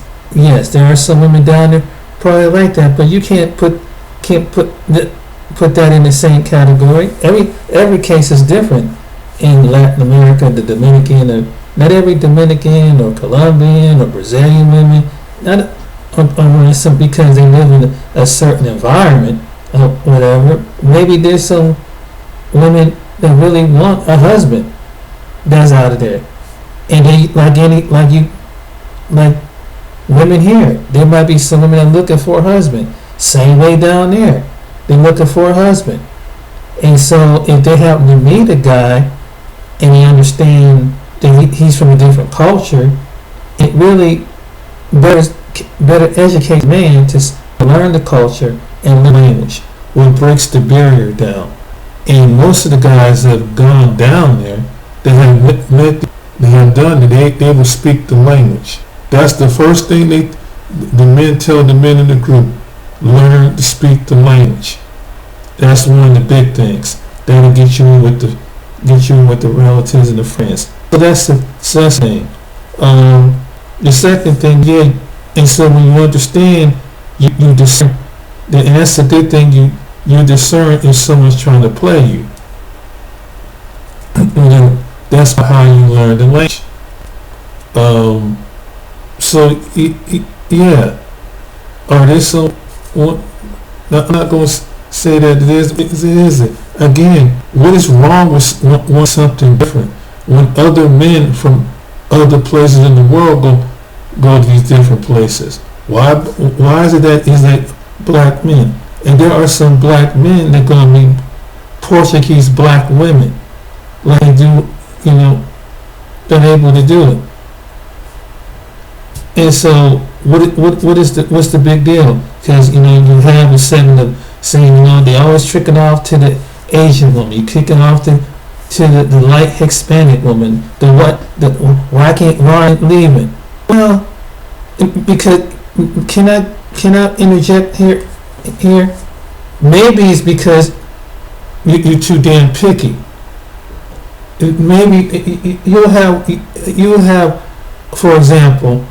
there are some women down there probably like that, but you can't put that in the same category. Every case is different. In Latin America, the Dominican, or not every Dominican or Colombian or Brazilian women, not because they live in a certain environment or whatever. Maybe there's some women that really want a husband that's out of there, and they like women here. There might be some women that are looking for a husband. Same way down there, they're looking for a husband. And so if they happen to meet a guy and they understand that he's from a different culture, it really better educate a man to learn the culture and the language. What breaks the barrier down. And most of the guys that have gone down there, they have done it. They will speak the language. That's the first thing the men tell the men in the group. Learn to speak the language. That's one of the big things. That'll get you in with the relatives and the friends. So that's the thing. The second thing, yeah, and so when you understand, you discern, and that's a good thing. You discern if someone's trying to play you. You know, that's how you learn the language. So yeah, are they so? Well, I'm not going to say that it is. It isn't. Again, what is wrong with want something different? When other men from other places in the world go to these different places, why is it that black men? And there are some black men that gonna meet Portuguese black women, like they do, you know, been able to do it. And so, what's the big deal? Because you know you have a segment of saying, you know, they always tricking off to the Asian woman, you kicking off to the light Hispanic woman, why aren't leaving? Well, because can I interject here? Maybe it's because you're too damn picky. Maybe you'll have, for example,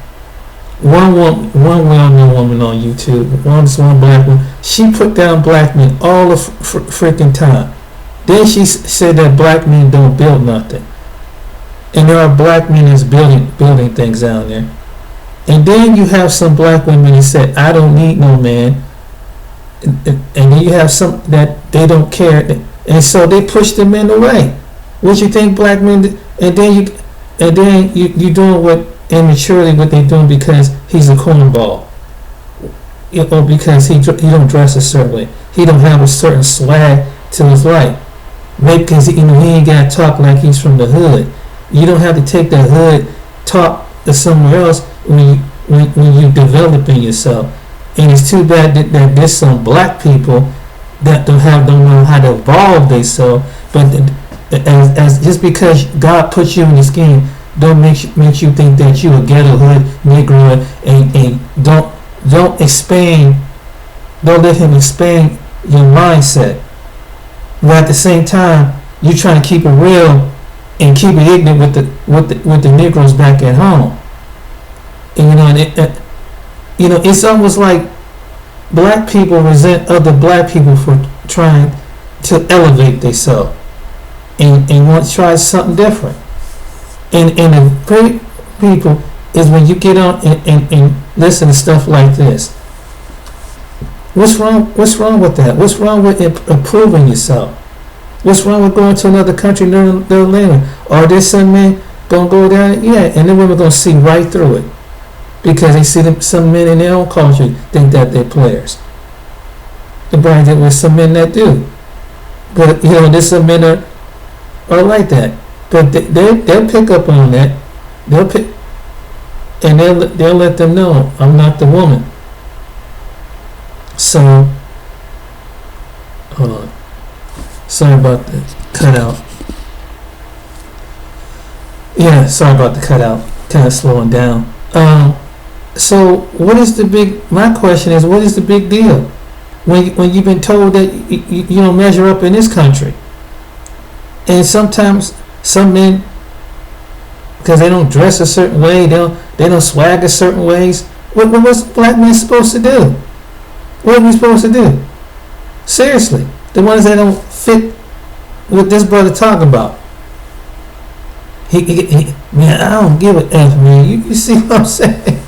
one well-known woman on YouTube, one black woman. She put down black men all the freaking time. Then she said that black men don't build nothing, and there are black men that's building things down there. And then you have some black women that said, "I don't need no man," and then you have some that they don't care, and so they push the men away. What you think black men do? And then you doing what immaturely what they doing because he's a cornball, or because he don't dress a certain way, he don't have a certain swag to his life. Maybe because he ain't got to talk like he's from the hood. You don't have to take the hood talk to somewhere else when you developing yourself. And it's too bad that there's some black people that don't know how to evolve themselves. But as just because God put you in this game, don't make you think that you a ghetto hood Negro, and don't expand. Don't let him expand your mindset. But at the same time, you're trying to keep it real and keep it ignorant with the Negroes back at home. And it's almost like black people resent other black people for trying to elevate themselves and want to try something different. And the great people is when you get on and listen to stuff like this. What's wrong with that? What's wrong with improving yourself? What's wrong with going to another country and learning their language? Are there some men gonna go down? Yeah, and then women gonna see right through it because they see some men in their own culture think that they're players. The Brian did with some men that do, but there's some men that are like that. But they'll pick up on that. They'll pick, and they'll let them know I'm not the woman. So, hold on. Sorry about the cutout. Yeah, sorry about the cutout. Kind of slowing down. So what is my question is, what is the big deal? When you've been told that you don't measure up in this country. And sometimes some men, because they don't dress a certain way, they don't swag a certain ways. What's black men supposed to do? What are we supposed to do? Seriously, the ones that don't fit what this brother talking about. He man, I don't give a F, man. You see what I'm saying?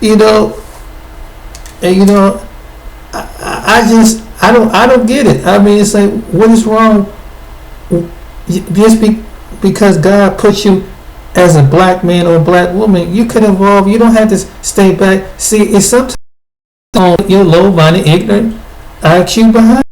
And I don't get it. I mean, it's like, what is wrong? Just because God put you as a black man or a black woman, you could evolve. You don't have to stay back. See, it's sometimes your low-minded, ignorant IQ behind.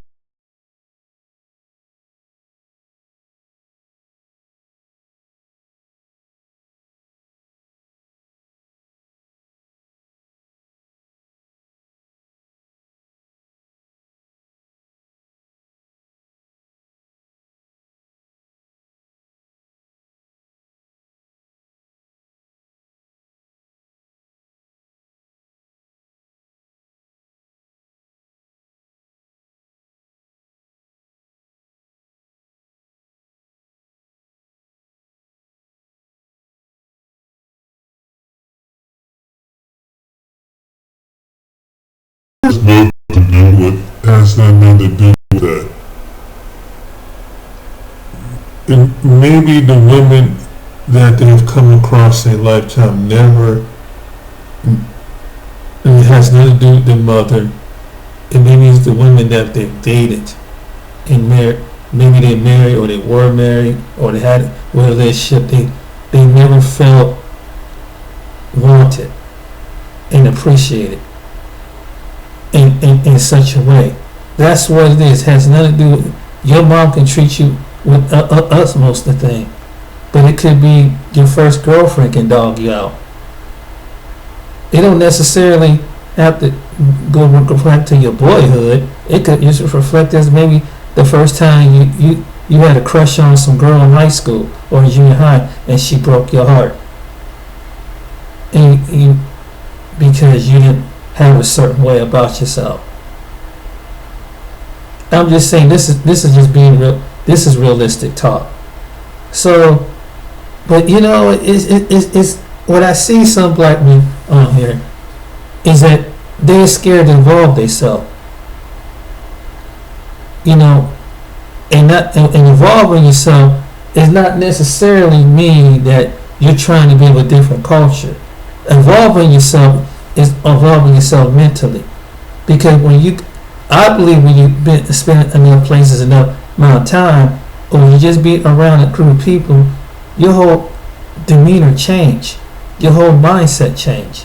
has nothing to do with, has nothing to do with that. And maybe the women that they've come across in their lifetime never, it has nothing to do with their mother, and maybe it's the women that they've dated and married. Maybe they married, or they were married, or they had a relationship. They never felt wanted and appreciated in such a way. That's what it is. It has nothing to do with, your mom can treat you with utmost the thing, but it could be your first girlfriend can dog you out. It don't necessarily have to go reflect to your boyhood. It could just reflect as maybe the first time you had a crush on some girl in high school or in junior high, and she broke your heart, and you because you didn't have a certain way about yourself. I'm just saying this is just being real. This is realistic talk. So, but you know, it's what I see some black men on here is that they're scared to involve themselves. You know, and involving yourself is not necessarily mean that you're trying to be of a different culture. Involving yourself is involving yourself mentally, because I believe when you've been spending enough places enough amount of time, or you just be around a group of people, your whole demeanor change, your whole mindset change.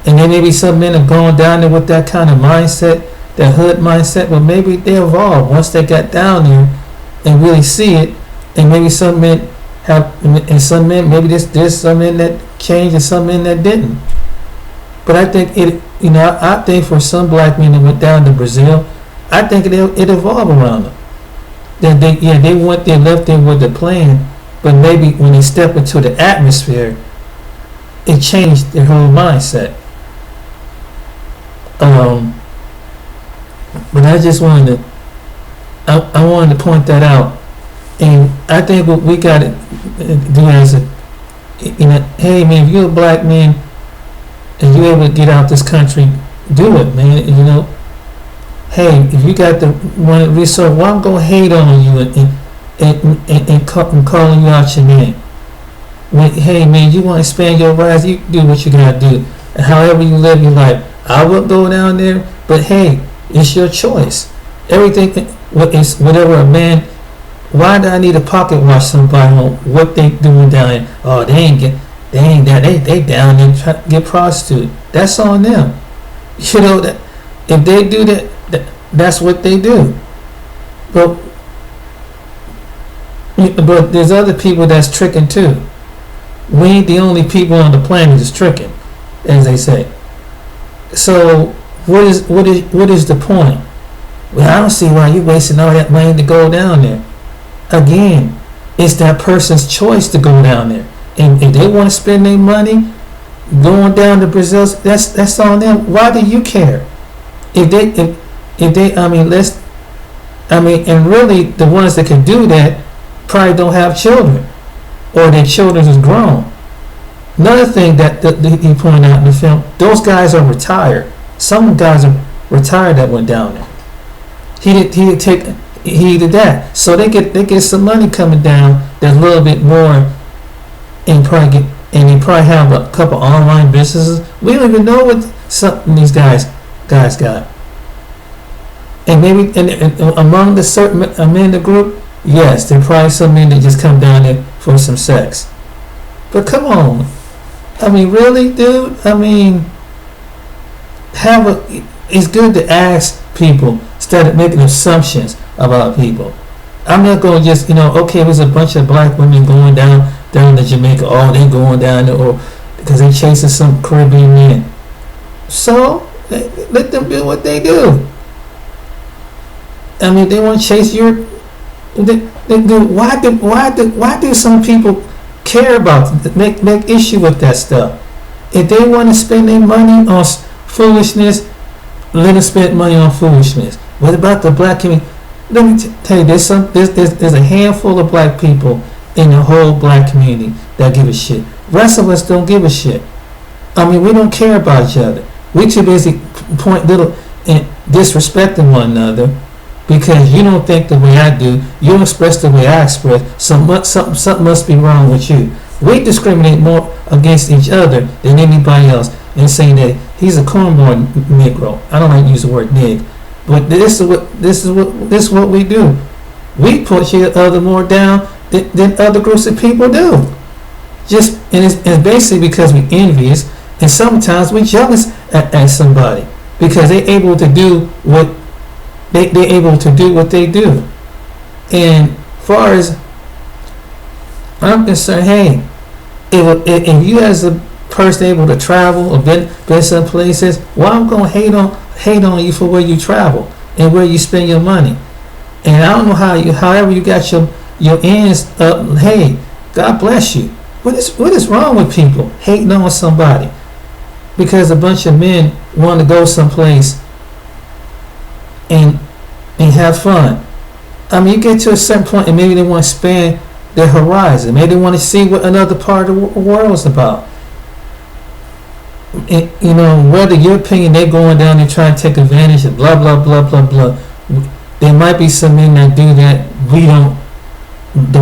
And then maybe some men have gone down there with that kind of mindset, that hood mindset, but maybe they evolved once they got down there and really see it. And maybe some men have, and some men, maybe there's some men that changed and some men that didn't. But I think I think for some black men that went down to Brazil, I think it evolved around them. That they went there, left there with the plan, but maybe when they step into the atmosphere, it changed their whole mindset. But I just wanted to point that out, and I think what we got to do as hey man, if you're a black man and you're able to get out this country, do it, man. Hey, if you got the one resource, why I'm gonna hate on you and calling you out your name? Hey man, you want to expand your rise, you do what you gotta do, and however you live your life. I would go down there, but hey, it's your choice. Everything, whatever a man. Why do I need to pocket watch somebody on what they doing down there? Oh, they down there trying to get prostitute. That's on them. You know that if they do that, that's what they do. But there's other people that's tricking too. We ain't the only people on the planet that's tricking, as they say. So what is the point? Well, I don't see why you wasting all that money to go down there. Again, it's that person's choice to go down there, and if they want to spend their money going down to Brazil, that's on them. Why do you care? If they, and really the ones that can do that probably don't have children, or their children is grown. Another thing that he pointed out in the film, those guys are retired. Some guys are retired that went down there. He did that, so they get some money coming down that's a little bit more, and they probably have a couple online businesses. We don't even know what some these guys got. And maybe and among the certain men in the group, yes, there are probably some men that just come down there for some sex. But come on, really, dude. It's good to ask people instead of making assumptions about people. I'm not going to just, okay, there's a bunch of black women going down to Jamaica. Oh, they going down there, or because they chasing some Caribbean men. So let them do what they do. They want to chase your. Why do some people care about make issue with that stuff? If they want to spend their money on foolishness, let them spend money on foolishness. What about the black community? Let me tell you, there's a handful of black people in the whole black community that give a shit. The rest of us don't give a shit. We don't care about each other. We too busy point little and disrespecting one another because you don't think the way I do. You don't express the way I express. Something must be wrong with you. We discriminate more against each other than anybody else, and saying that he's a cornball Negro. I don't like to use the word nig, but this is what we do. We put each other more down than other groups of people do. It's basically because we envious, and sometimes we jealous at somebody because they're able to do what they're able to do what they do. And as far as I'm concerned, hey, if you as a person able to travel or been some places, well, I'm gonna hate on you for where you travel and where you spend your money. And I don't know however you got your ends up. Hey, God bless you. What is wrong with people hating on somebody because a bunch of men want to go someplace and have fun? I mean, you get to a certain point and maybe they want to expand their horizon. Maybe they want to see what another part of the world is about. And, whether your opinion, they're going down there trying to take advantage of blah, blah, blah, blah, blah. There might be some men that do that. We don't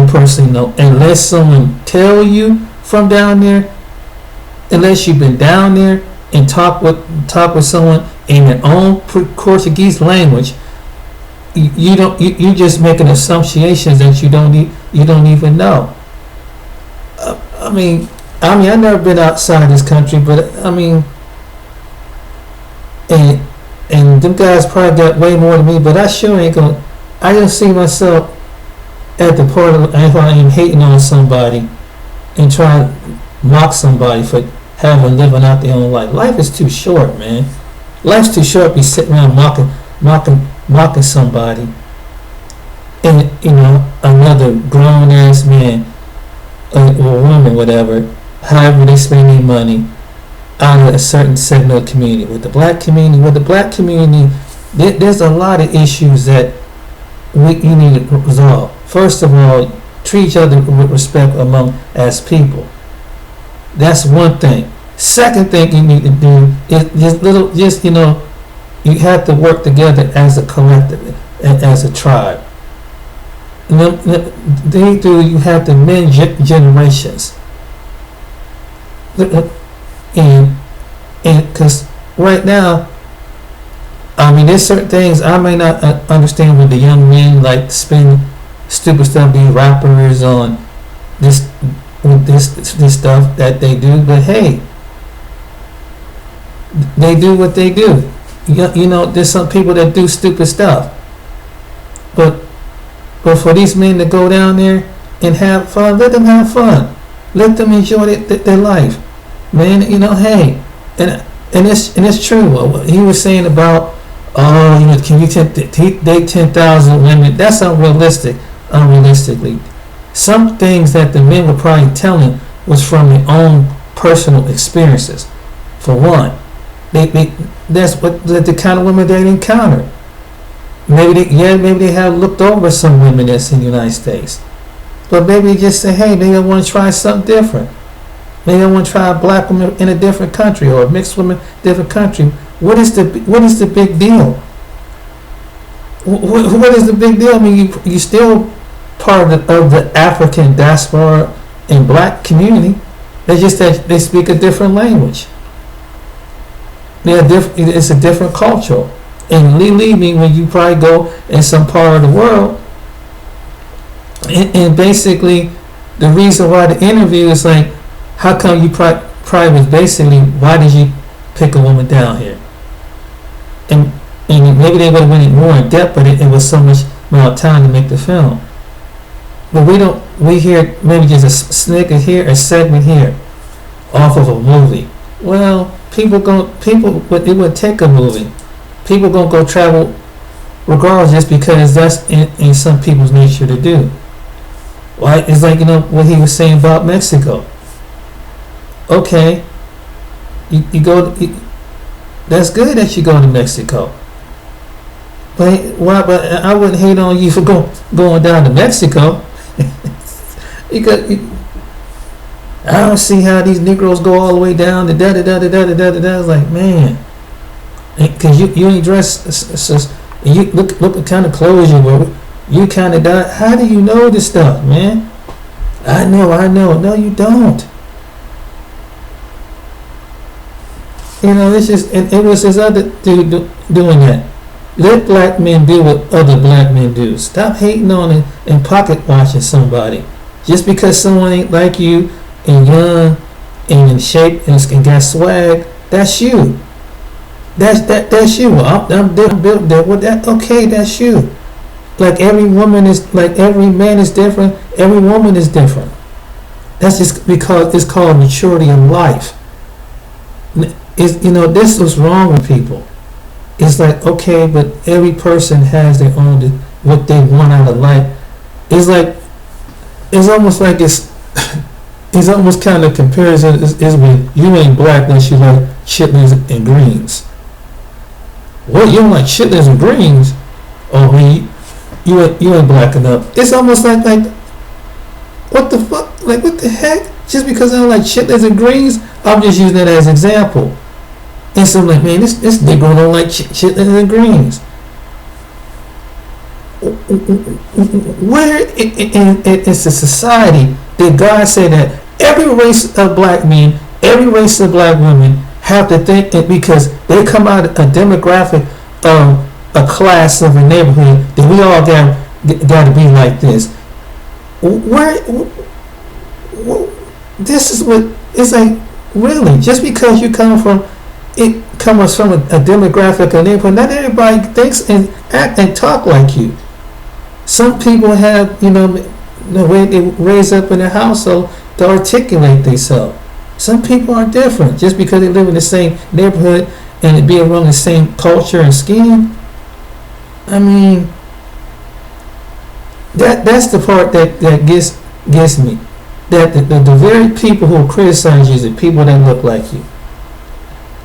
personally know. Unless someone tell you from down there, unless you've been down there and talk with someone in their own Portuguese language, you just making assumptions that you don't even know. I mean I've never been outside this country, but I mean, and them guys probably got way more than me, but I sure ain't gonna. I don't see myself at the part of if I am hating on somebody and trying to mock somebody for living out their own life. Life is too short, man. Life's too short to be sitting around mocking somebody, and another grown ass man or woman, whatever, however they spend their money out of a certain segment of the community. With the black community, there's a lot of issues that you need to resolve. First of all, treat each other with respect among as people. That's one thing. Second thing you need to do is you have to work together as a collective, as a tribe. You have to mend generations. And because right now, I mean, there's certain things I may not understand with the young men, like spend stupid stuff, being rappers on this stuff that they do. But hey, they do what they do. There's some people that do stupid stuff. But for these men to go down there and have fun, let them have fun. Let them enjoy their life, man. Hey, and it's true. He was saying about, can you date 10,000 women? That's unrealistically. Some things that the men were probably telling was from their own personal experiences. For one, that's what the kind of women they encountered. Maybe they have looked over some women that's in the United States, but maybe they just say, hey, maybe I want to try something different. Maybe I want to try a black woman in a different country or a mixed woman in a different country. What is the big deal? What is the big deal? I mean, you still part of the African diaspora and black community. They just that they speak a different language. It's a different culture. And believe me, when you probably go in some part of the world, and basically the reason why the interview is like, how come you probably was basically, why did you pick a woman down here? And maybe they would have went more in depth, but it was so much amount of time to make the film. But we hear maybe just a snippet here, a segment here, off of a movie. Well, it would take a movie. People gonna go travel regardless, just because that's in some people's nature to do. Right? It's like what he was saying about Mexico. Okay, you go. That's good that you go to Mexico. But why? But I wouldn't hate on you for going down to Mexico. I don't see how these Negroes go all the way down to da da da da da da da da. It's like, man, because you ain't dressed. You look what kind of clothes you wear. You kind of die. How do you know this stuff, man? I know. No, you don't. You know, it's just it was this other dude doing that. Let black men do what other black men do. Stop hating on and pocket watching somebody. Just because someone ain't like you and young and in shape and got swag, that's you. That's you. I'm built there. Well, okay, that's you. Like every woman is, like every man is different. Every woman is different. That's just because it's called maturity of life. This was wrong with people. It's like, okay, but every person has their own, what they want out of life. It's almost like it's almost kind of comparison is when you ain't black unless you like chitlins and greens. What, you don't like chitlins and greens? Oh, you ain't black enough. It's almost like what the fuck? Like, what the heck? Just because I don't like chitlins and greens, I'm just using that as an example. And so I'm like, man, this nigga don't like chitlins and greens. Where it's a society that God said that every race of black men, every race of black women have to think that because they come out of a demographic of a class of a neighborhood that we all got to be like this. This is what it's like. Really, just because you come from a demographic of neighborhood, not everybody thinks and act and talk like you. Some people have, the way they raise up in their household to articulate themselves. Some people are different. Just because they live in the same neighborhood and be around the same culture and scheme. I mean, that's the part that gets me. That the very people who criticize you is the people that look like you.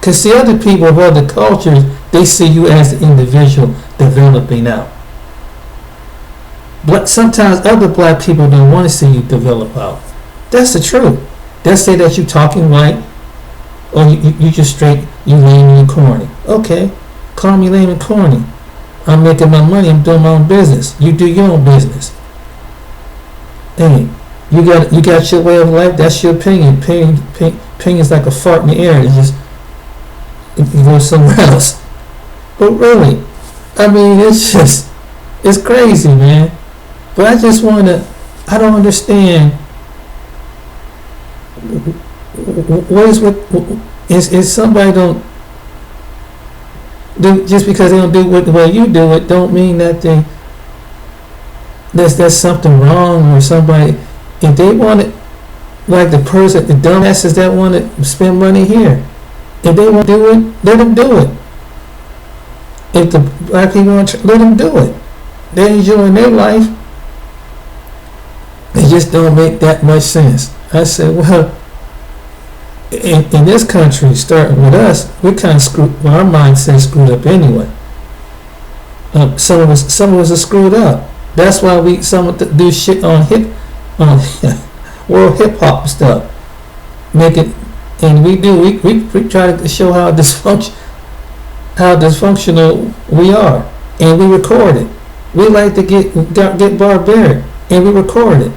Because the other people of other cultures, they see you as an individual developing out. But sometimes other black people don't want to see you develop out. That's the truth. They'll say that you talking white, or you just straight, you lame and corny. Okay, call me lame and corny. I'm making my money, I'm doing my own business. You do your own business. Hey, you got your way of life, that's your opinion. Opinion is like a fart in the air. It goes somewhere else. But really, I mean, it's crazy, man. But I don't understand. Is somebody don't do, just because they don't do it the way you do it, don't mean that there's something wrong, or somebody, if they want it, like the dumbasses that want to spend money here, if they want to do it, let them do it. If the black people want to, let them do it. They're enjoying their life. It just don't make that much sense. I said, well, in this country, starting with us, we kind of screwed. Well, our mindset's screwed up anyway. Some of us are screwed up. That's why some do shit on world hip hop stuff. Make it, and we try to show how dysfunctional we are, and we record it. We like to get barbaric, and we record it.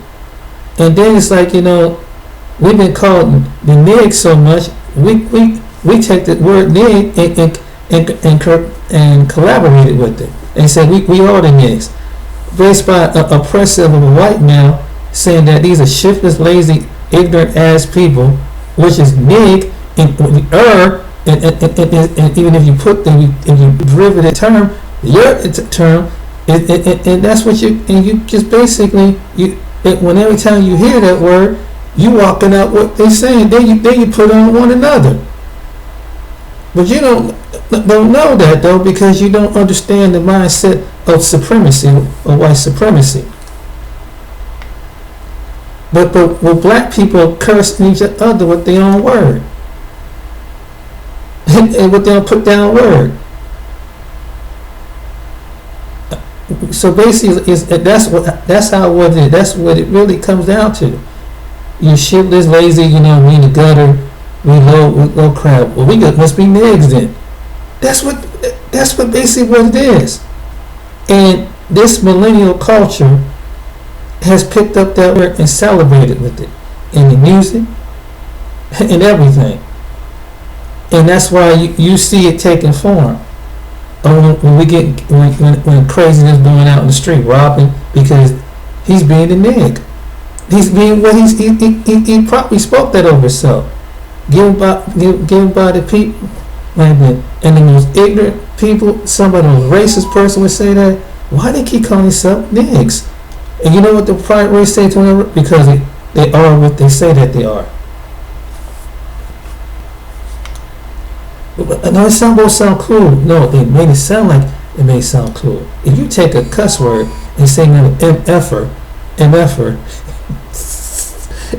And then it's like, we've been called the nig so much, we take the word nig and collaborated with it and said we are the nigs, based by oppressive of a white male saying that these are shiftless, lazy, ignorant ass people, which is nig and even if you put if you derivative term, your term, and that's what you just basically when every time you hear that word, you walking out what they're saying. Then you put on one another. But you don't know that though, because you don't understand the mindset of supremacy, or white supremacy. But black people curse each other with their own word, and with their put down word. So basically, that's what it really comes down to. You shitless, lazy, we in the gutter, we low crap. Well, must be nigs then. That's what basically what it is. And this millennial culture has picked up that word and celebrated with it in the music and everything. And that's why you see it taking form. When we get when craziness going out in the street, robbing because he's being a nig. He's being what he probably spoke that over himself. Given by the people, and the most ignorant people, somebody who's racist person would say that. Why they keep calling themselves niggas? And you know what the pride race say to them? Because they are what they say that they are. But no, it sound cool. No, they made it sound like it may sound cool. If you take a cuss word and say MFer,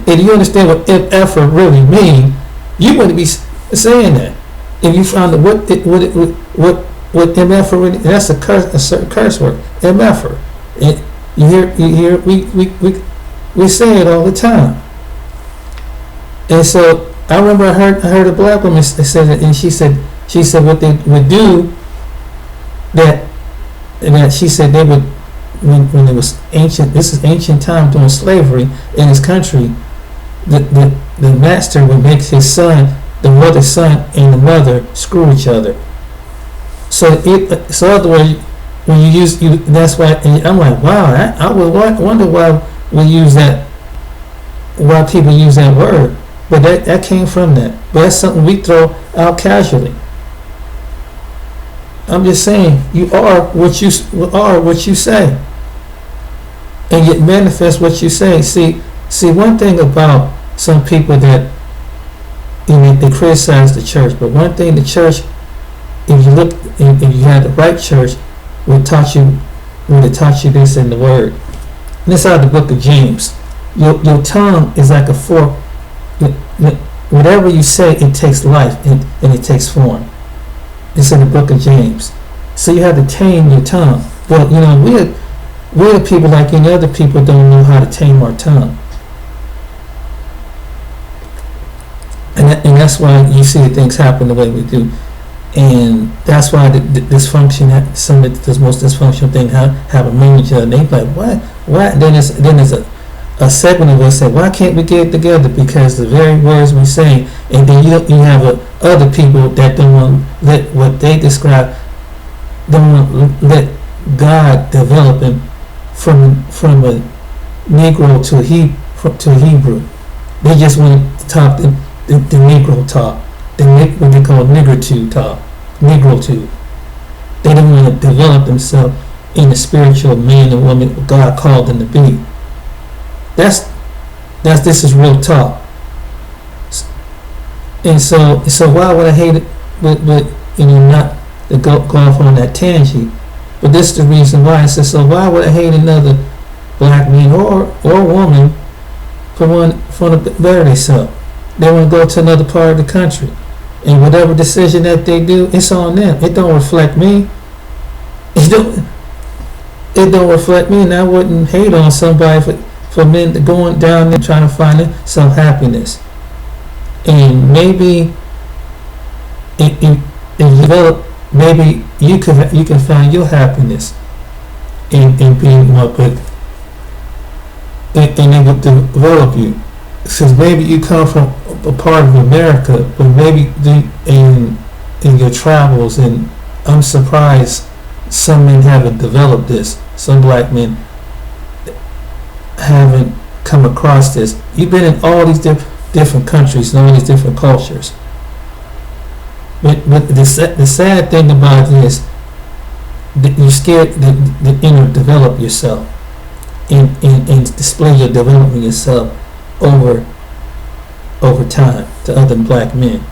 and you understand what MFer really mean, you wouldn't be saying that. If you found out what MFer really, that's a certain curse word, MFer. And you hear we say it all the time. And so I remember I heard a black woman say that, and she said what they would do that she said they would when it was ancient. This is ancient time during slavery in this country. The master would make his son, the mother's son, and the mother screw each other. So other way when you use that's why. And I'm like, wow, I would wonder why we use that. Why people use that word. But that came from that. But that's something we throw out casually. I'm just saying, you are what you say, and yet manifest what you say. See, one thing about some people that they criticize the church, but one thing the church, if you had the right church, would have taught you this in the Word. And this out of the book of James. Your tongue is like a fork. Whatever you say, it takes life and it takes form. It's in the book of James. So you have to tame your tongue. But we're people like any other people don't know how to tame our tongue. And that's why you see things happen the way we do. And that's why the dysfunction, some of the most dysfunctional thing have a marriage. And they like, what? Then there's a segment of us say, why can't we get it together? Because the very words we say, and then you have other people that don't want to let what they describe, don't want to let God develop him from a Negro to a Hebrew. They just want to talk the Negro talk, what they call Negritude talk, Negritude. They don't want to develop themselves in the spiritual man and woman God called them to be. This is real talk. And so why would I hate it? But not to go off on that tangent. But this is the reason why. I said, so why would I hate another black man or woman for the better themselves? They want to go to another part of the country, and whatever decision that they do, it's on them. It don't reflect me. It don't reflect me, and I wouldn't hate on somebody for men going down there trying to find some happiness. And maybe if you develop, maybe you can find your happiness in being more, but and it will develop you. Since maybe you come from a part of America, but maybe in your travels, and I'm surprised some men haven't developed this. Some black men haven't come across this. You've been in all these different countries and all these different cultures. But the sad thing about it is that you're scared to develop yourself and display your development yourself over time to other black men.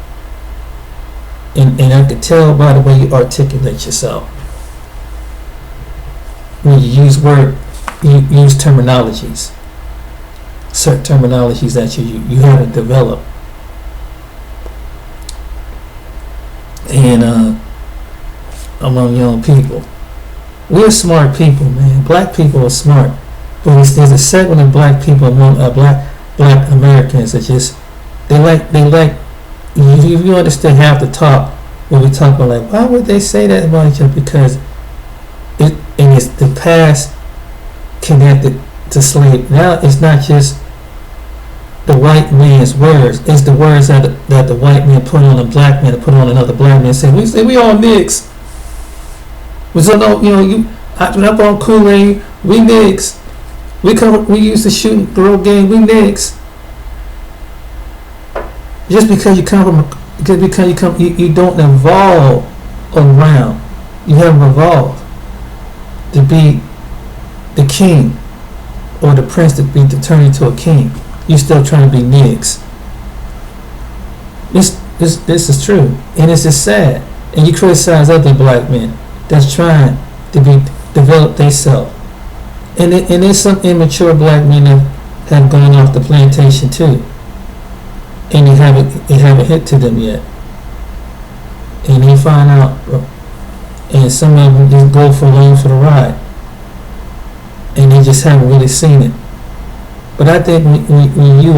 And I could tell by the way you articulate yourself. When you use terminologies, certain terminologies that you have to develop. And among young people, we're smart people, man. Black people are smart, but there's a segment of black people among black Americans that just they like. If you understand half the talk, when we talk about like, why would they say that about each other? Because it's the past connected to slave. Now it's not just the white man's words; it's the words that the white man put on a black man, put on another black man. Say we all niggas. When I'm on Kool-Aid, we niggas. We used to shoot girl game. We niggas. Just because you you don't evolve around. You haven't evolved to be the king or the prince to turn into a king. You still trying to be niggas. This is true, and it's just sad. And you criticize other black men that's trying to develop themselves. And there's some immature black men that have gone off the plantation too, and you haven't hit to them yet. And you find out, and some of them just go along for the ride, and they just haven't really seen it. But I think when you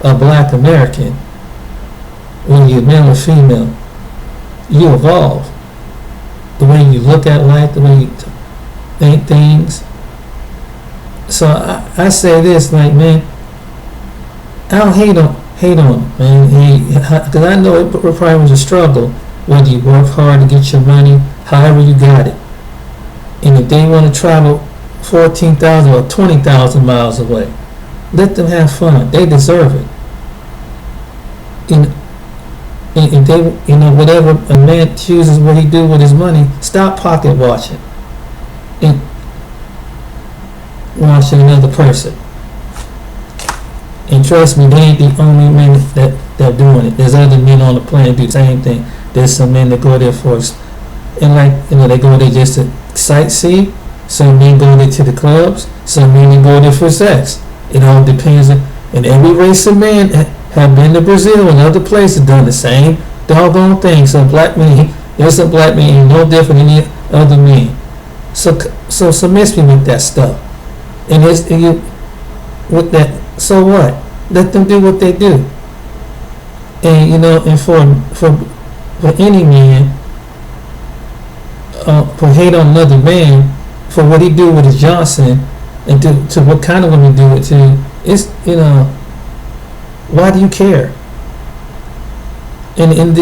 a black American, when you're male or female, you evolve. The way you look at life, the way you think things. So I say this, like, man, I don't hate on him, man, because I know it probably was a struggle, whether you work hard to get your money, however you got it. And if they want to travel 14,000 or 20,000 miles away, let them have fun. They deserve it. And they, whatever a man chooses what he do with his money, stop pocket watching and watching another person. And trust me, they ain't the only men that are doing it. There's other men on the planet do the same thing. There's some men that go there for, and they go there just to sightsee. Some men go there to the clubs. Some men go there for sex. It all depends. And every race of men have been to Brazil and other places, done the same doggone thing. Some black men, there's some black men ain't no different than the other men. So submit me with that stuff. And with that, so what? Let them do what they do. And and for any man, for hate on another man for what he do with his Johnson, and to what kind of women do it to, it's why do you care? And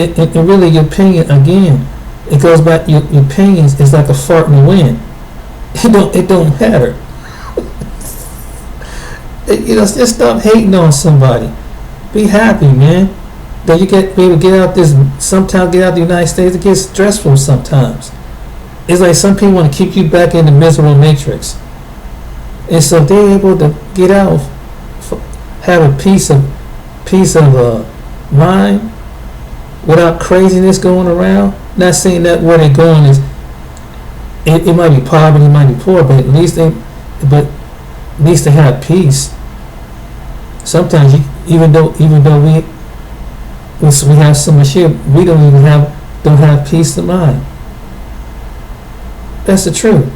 really your opinion, again, it goes back, your opinions is like a fart in the wind. It don't matter. Just stop hating on somebody. Be happy, man. That you be able to get out sometimes get out the United States. It gets stressful sometimes. It's like some people want to keep you back in the miserable matrix. And so if they're able to get out, have a piece of mind without craziness going around. Not saying that where they're going is it might be poverty, it might be poor, but at least they have peace. Sometimes even though we have so much here, we don't have peace of mind. That's the truth.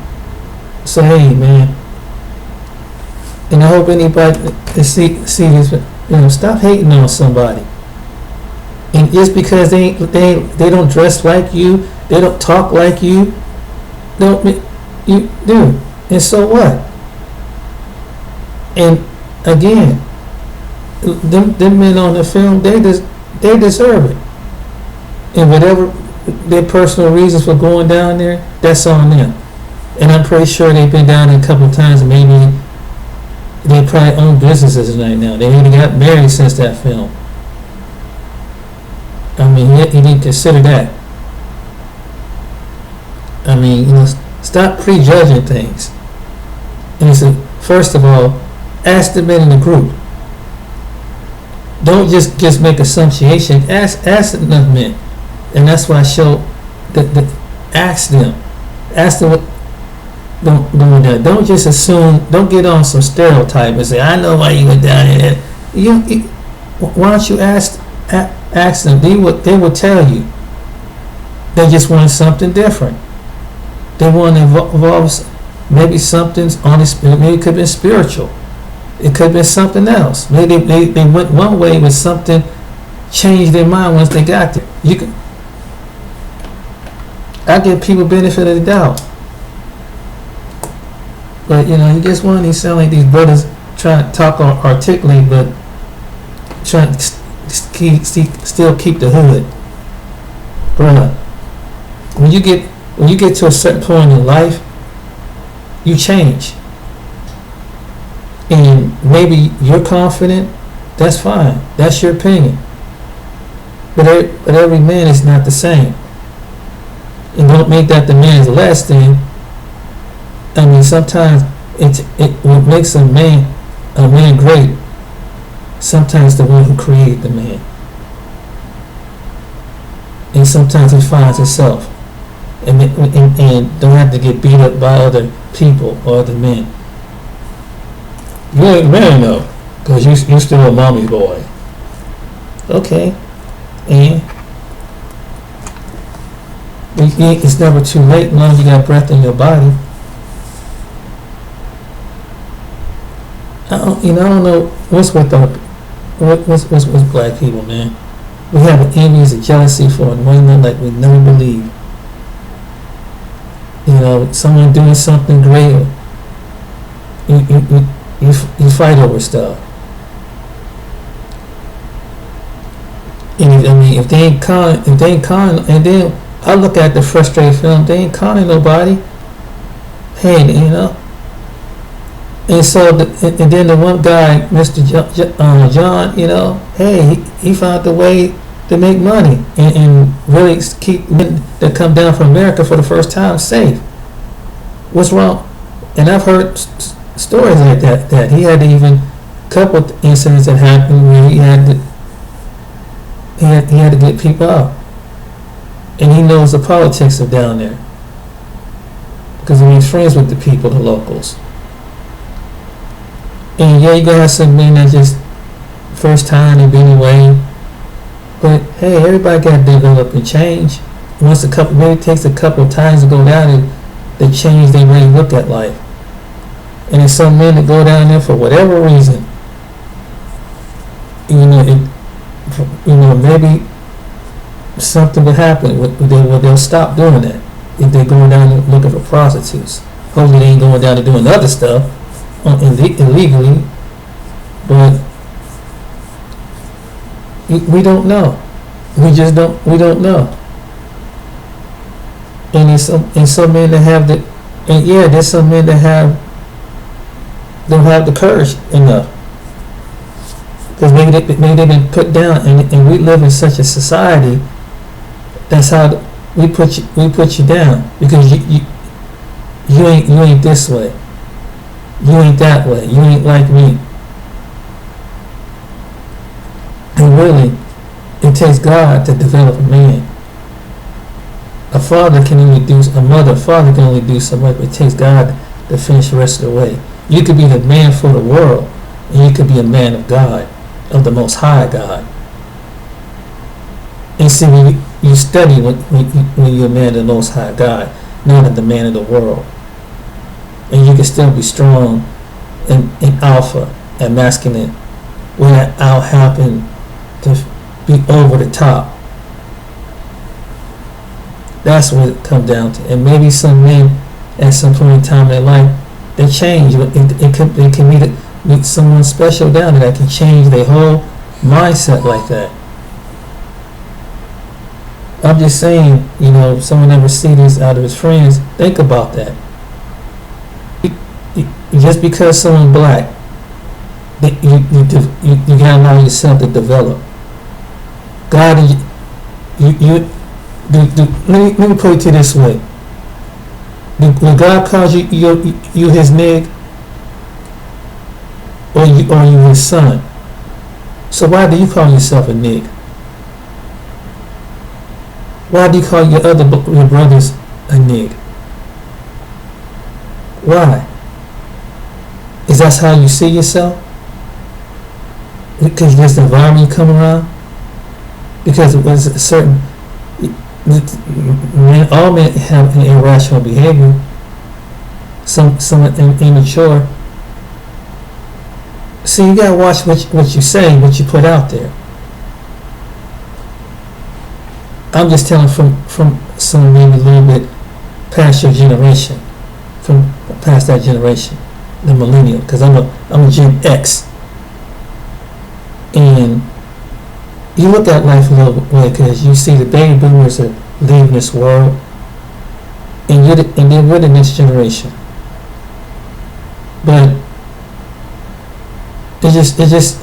So hey, man, and I hope anybody see this. Stop hating on somebody. And just because they don't dress like you, they don't talk like you do. And so what? And again, them men on the film, they deserve it. And whatever their personal reasons for going down there, that's on them. And I'm pretty sure they've been down there a couple of times. Maybe they probably own businesses right now. They ain't got married since that film. I mean, you need to consider that. I mean, stop prejudging things. And so, first of all, ask the men in the group. Don't just make assumptions. Ask enough men, and that's why I show that. Ask them what. Don't just assume. Don't get on some stereotype and say, "I know why you went down here." Why don't you ask them? They will tell you. They just want something different. They want to involve maybe something's on the spirit. Maybe it could be spiritual. It could be something else. Maybe they went one way, but something changed their mind once they got there. I give people benefit of the doubt. But you know, you just one of these sound like these brothers trying to talk articulate, but trying to still keep the hood. Bruh, when you get to a certain point in life, you change. And maybe you're confident, that's fine. That's your opinion. But every man is not the same. And don't make that the man's less than. I mean, sometimes what makes a man great, sometimes the one who created the man. And sometimes he finds himself and don't have to get beat up by other people or other men. You ain't married though, because you still a mommy's boy. Okay. And it's never too late as long as you got breath in your body. I don't know what's with black people, man. We have an envious and jealousy for one another like we never believe. You know, someone doing something great, you fight over stuff. And if they ain't con, and then I look at the frustrated film, they ain't conning nobody. Hey, you know. And so, and then the one guy, Mr. John, you know, hey, he found the way to make money and really keep men that come down from America for the first time safe. What's wrong? And I've heard stories like that he had even couple incidents that happened where he had to get people out, and he knows the politics of down there because he's friends with the people, the locals. And yeah, you gotta have some men that just first time and been away. But hey, everybody gotta develop and change. Maybe it takes a couple of times to go down and they change their way to look at life. And there's some men that go down there for whatever reason. Maybe something will happen. They'll stop doing that if they're going down and looking for prostitutes. Hopefully they ain't going down and doing other stuff illegally, but we don't know. We don't know. And some men that have the, and yeah, there's some men that don't have the courage enough. Because maybe they've been put down, and we live in such a society. That's how we put you down, because you ain't this way. You ain't that way. You ain't like me. And really, it takes God to develop a man. A father can only do, father can only do so much, but it takes God to finish the rest of the way. You could be the man for the world, and you could be a man of God, of the Most High God. And see, when you study when you're a man of the Most High God, not the man of the world. And you can still be strong and alpha and masculine without having to be over the top. That's what it comes down to. And maybe some men at some point in time in their life, they change. It can meet someone special down there that can change their whole mindset like that. I'm just saying, someone never see this out of his friends. Think about that. Just because someone black, you gotta allow yourself to develop. God, let me put it to you this way. When God calls you his nig, or you his son, so why do you call yourself a nig? Why do you call your brothers a nig? Why? Is that how you see yourself? Because there's the environment you come around? Because it was a certain... all men have an irrational behavior. Some immature. See, you gotta watch what you say, what you put out there. I'm just telling from some maybe a little bit past your generation, from past that generation, the millennial, because I'm a Gen X, and you look at life a little way because you see the baby boomers are leaving this world, and then we're the next generation. But it's just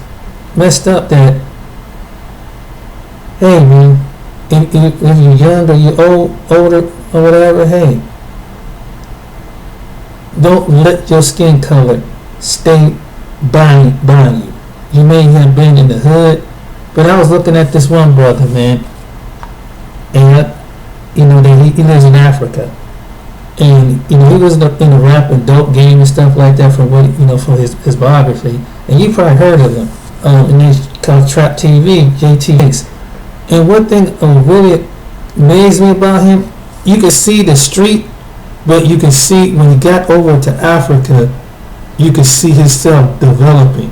messed up that, hey man, if you're young or you're older or whatever, hey, don't let your skin color stay by you. You may have been in the hood, but I was looking at this one brother, man, and he lives in Africa, and he was in the rap and dope game and stuff like that from what from his biography, and you probably heard of him, and he's called Trap TV, JT. And one thing really amazed me about him, you could see the street, but you can see when he got over to Africa, you could see himself developing,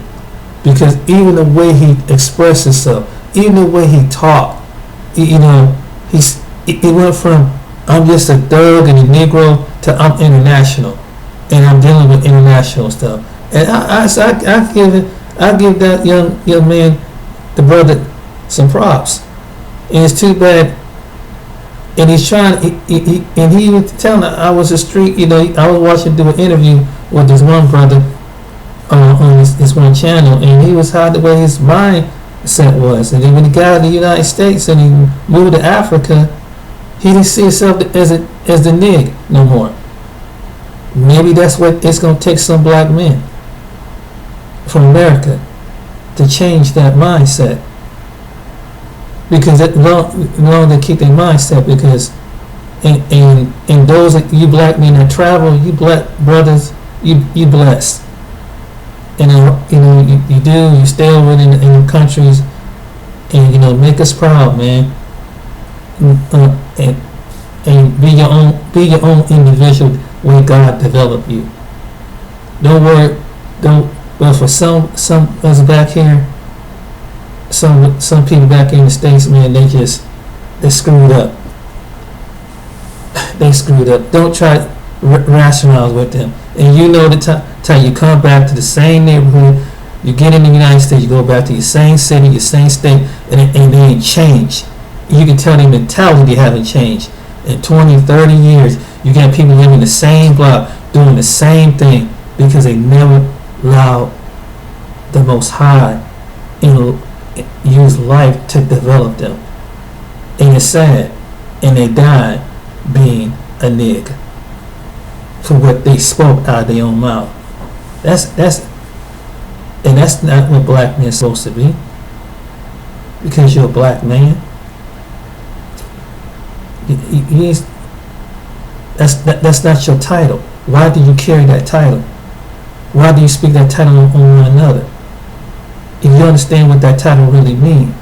because even the way he expressed himself, even the way he talked, he went from I'm just a thug and a Negro to I'm international, and I'm dealing with international stuff. And I give that young man, the brother, some props. And it's too bad. And he's trying. He was telling. I was a street. I was watching do an interview with this one brother on this one channel, and he was how the way his mindset was. And then when he got to the United States and he moved to Africa, he didn't see himself as the nig no more. Maybe that's what it's gonna take some black men from America to change that mindset. Because it long to keep their mindset, because and those you black men that travel, you black brothers, you blessed, and you stay over in the countries, and make us proud, man, and be your own individual where God developed you. Well, for some of us back here, some people back in the States, man, they screwed up. They screwed up. Don't try to rationalize with them. And the time you come back to the same neighborhood, you get in the United States, you go back to your same city, your same state, and they ain't changed. You can tell their mentality haven't changed. In 20, 30 years, you got people living in the same block, doing the same thing, because they never allowed the Most High use life to develop them. And it's sad. And they died being a nigga for what they spoke out of their own mouth. That's not what black men are supposed to be. Because you're a black man. That's not your title. Why do you carry that title? Why do you speak that title on one another? If you understand what that title really means,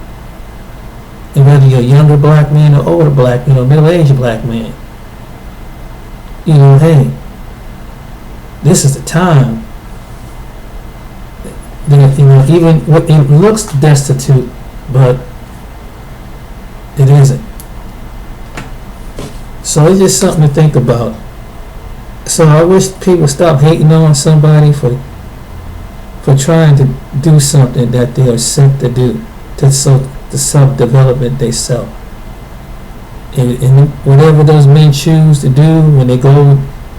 and whether you're a younger black man or older black, middle-aged black man, hey, this is the time that, even it looks destitute, but it isn't. So it's just something to think about. So I wish people stop hating on somebody for trying to do something that they are sent to do, to self-development they self. And whatever those men choose to do, when they go,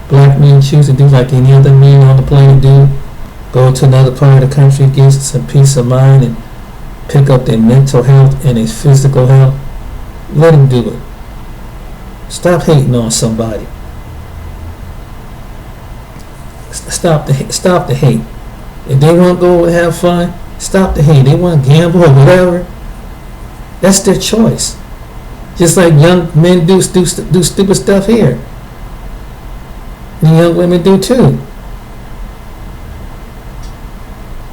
black men choose to do like any other men on the planet do, go to another part of the country, get some peace of mind and pick up their mental health and their physical health, let them do it. Stop hating on somebody. Stop the hate. If they want to go and have fun, stop the hate. They want to gamble or whatever, that's their choice. Just like young men do stupid stuff here, and young women do too.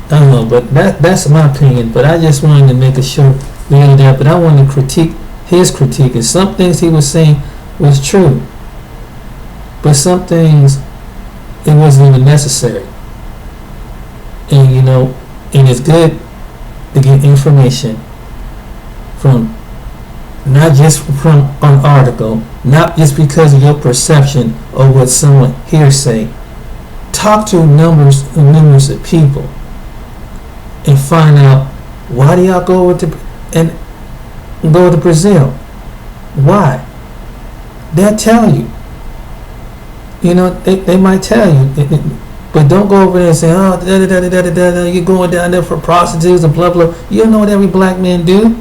I don't know, but that's my opinion. But I just wanted to make a short video there. But I wanted to critique his critique, and some things he was saying was true, but some things it wasn't even necessary. And and it's good to get information from not just from an article, not just because of your perception or what someone hearsay. Talk to numbers of people and find out, why do y'all go to Brazil? Why? They'll tell you. You know, they might tell you, but don't go over there and say, oh, you're going down there for prostitutes and blah blah. You don't know what every black man do.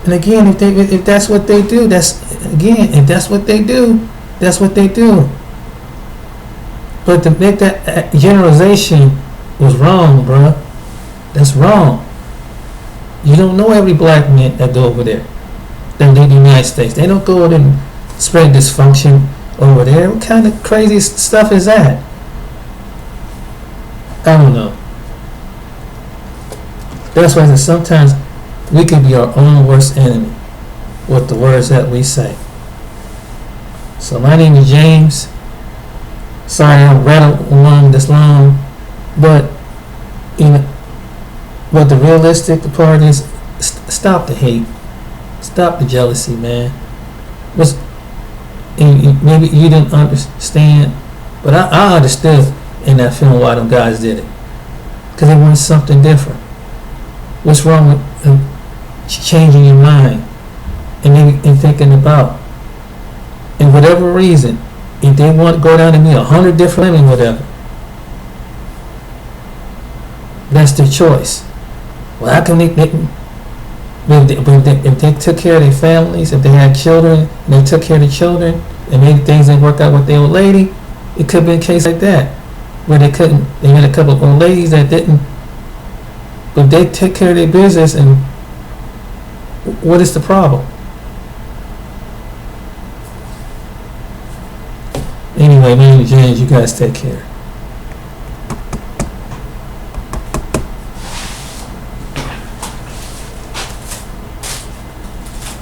And again, if that's what they do, if that's what they do, that's what they do. But to make that generalization was wrong, bruh. That's wrong. You don't know every black man that go over there. That leave the United States. They don't go over there and spread dysfunction over there. What kind of crazy stuff is that? I don't know. That's why sometimes we can be our own worst enemy with the words that we say. So my name is James. Sorry I rattled along this long, but you know what the realistic part is. Stop the hate, stop the jealousy, man. Maybe you didn't understand, but I understood in that film why them guys did it, because they wanted something different. What's wrong with changing your mind and thinking about, and whatever reason, if they want to go down and meet 100 different women, whatever, that's their choice. Well, how can if they took care of their families, if they had children and they took care of the children and maybe things didn't work out with their old lady, it could be a case like that where they had a couple of old ladies that didn't, but they take care of their business, and what is the problem? Anyway, man, James, you guys take care.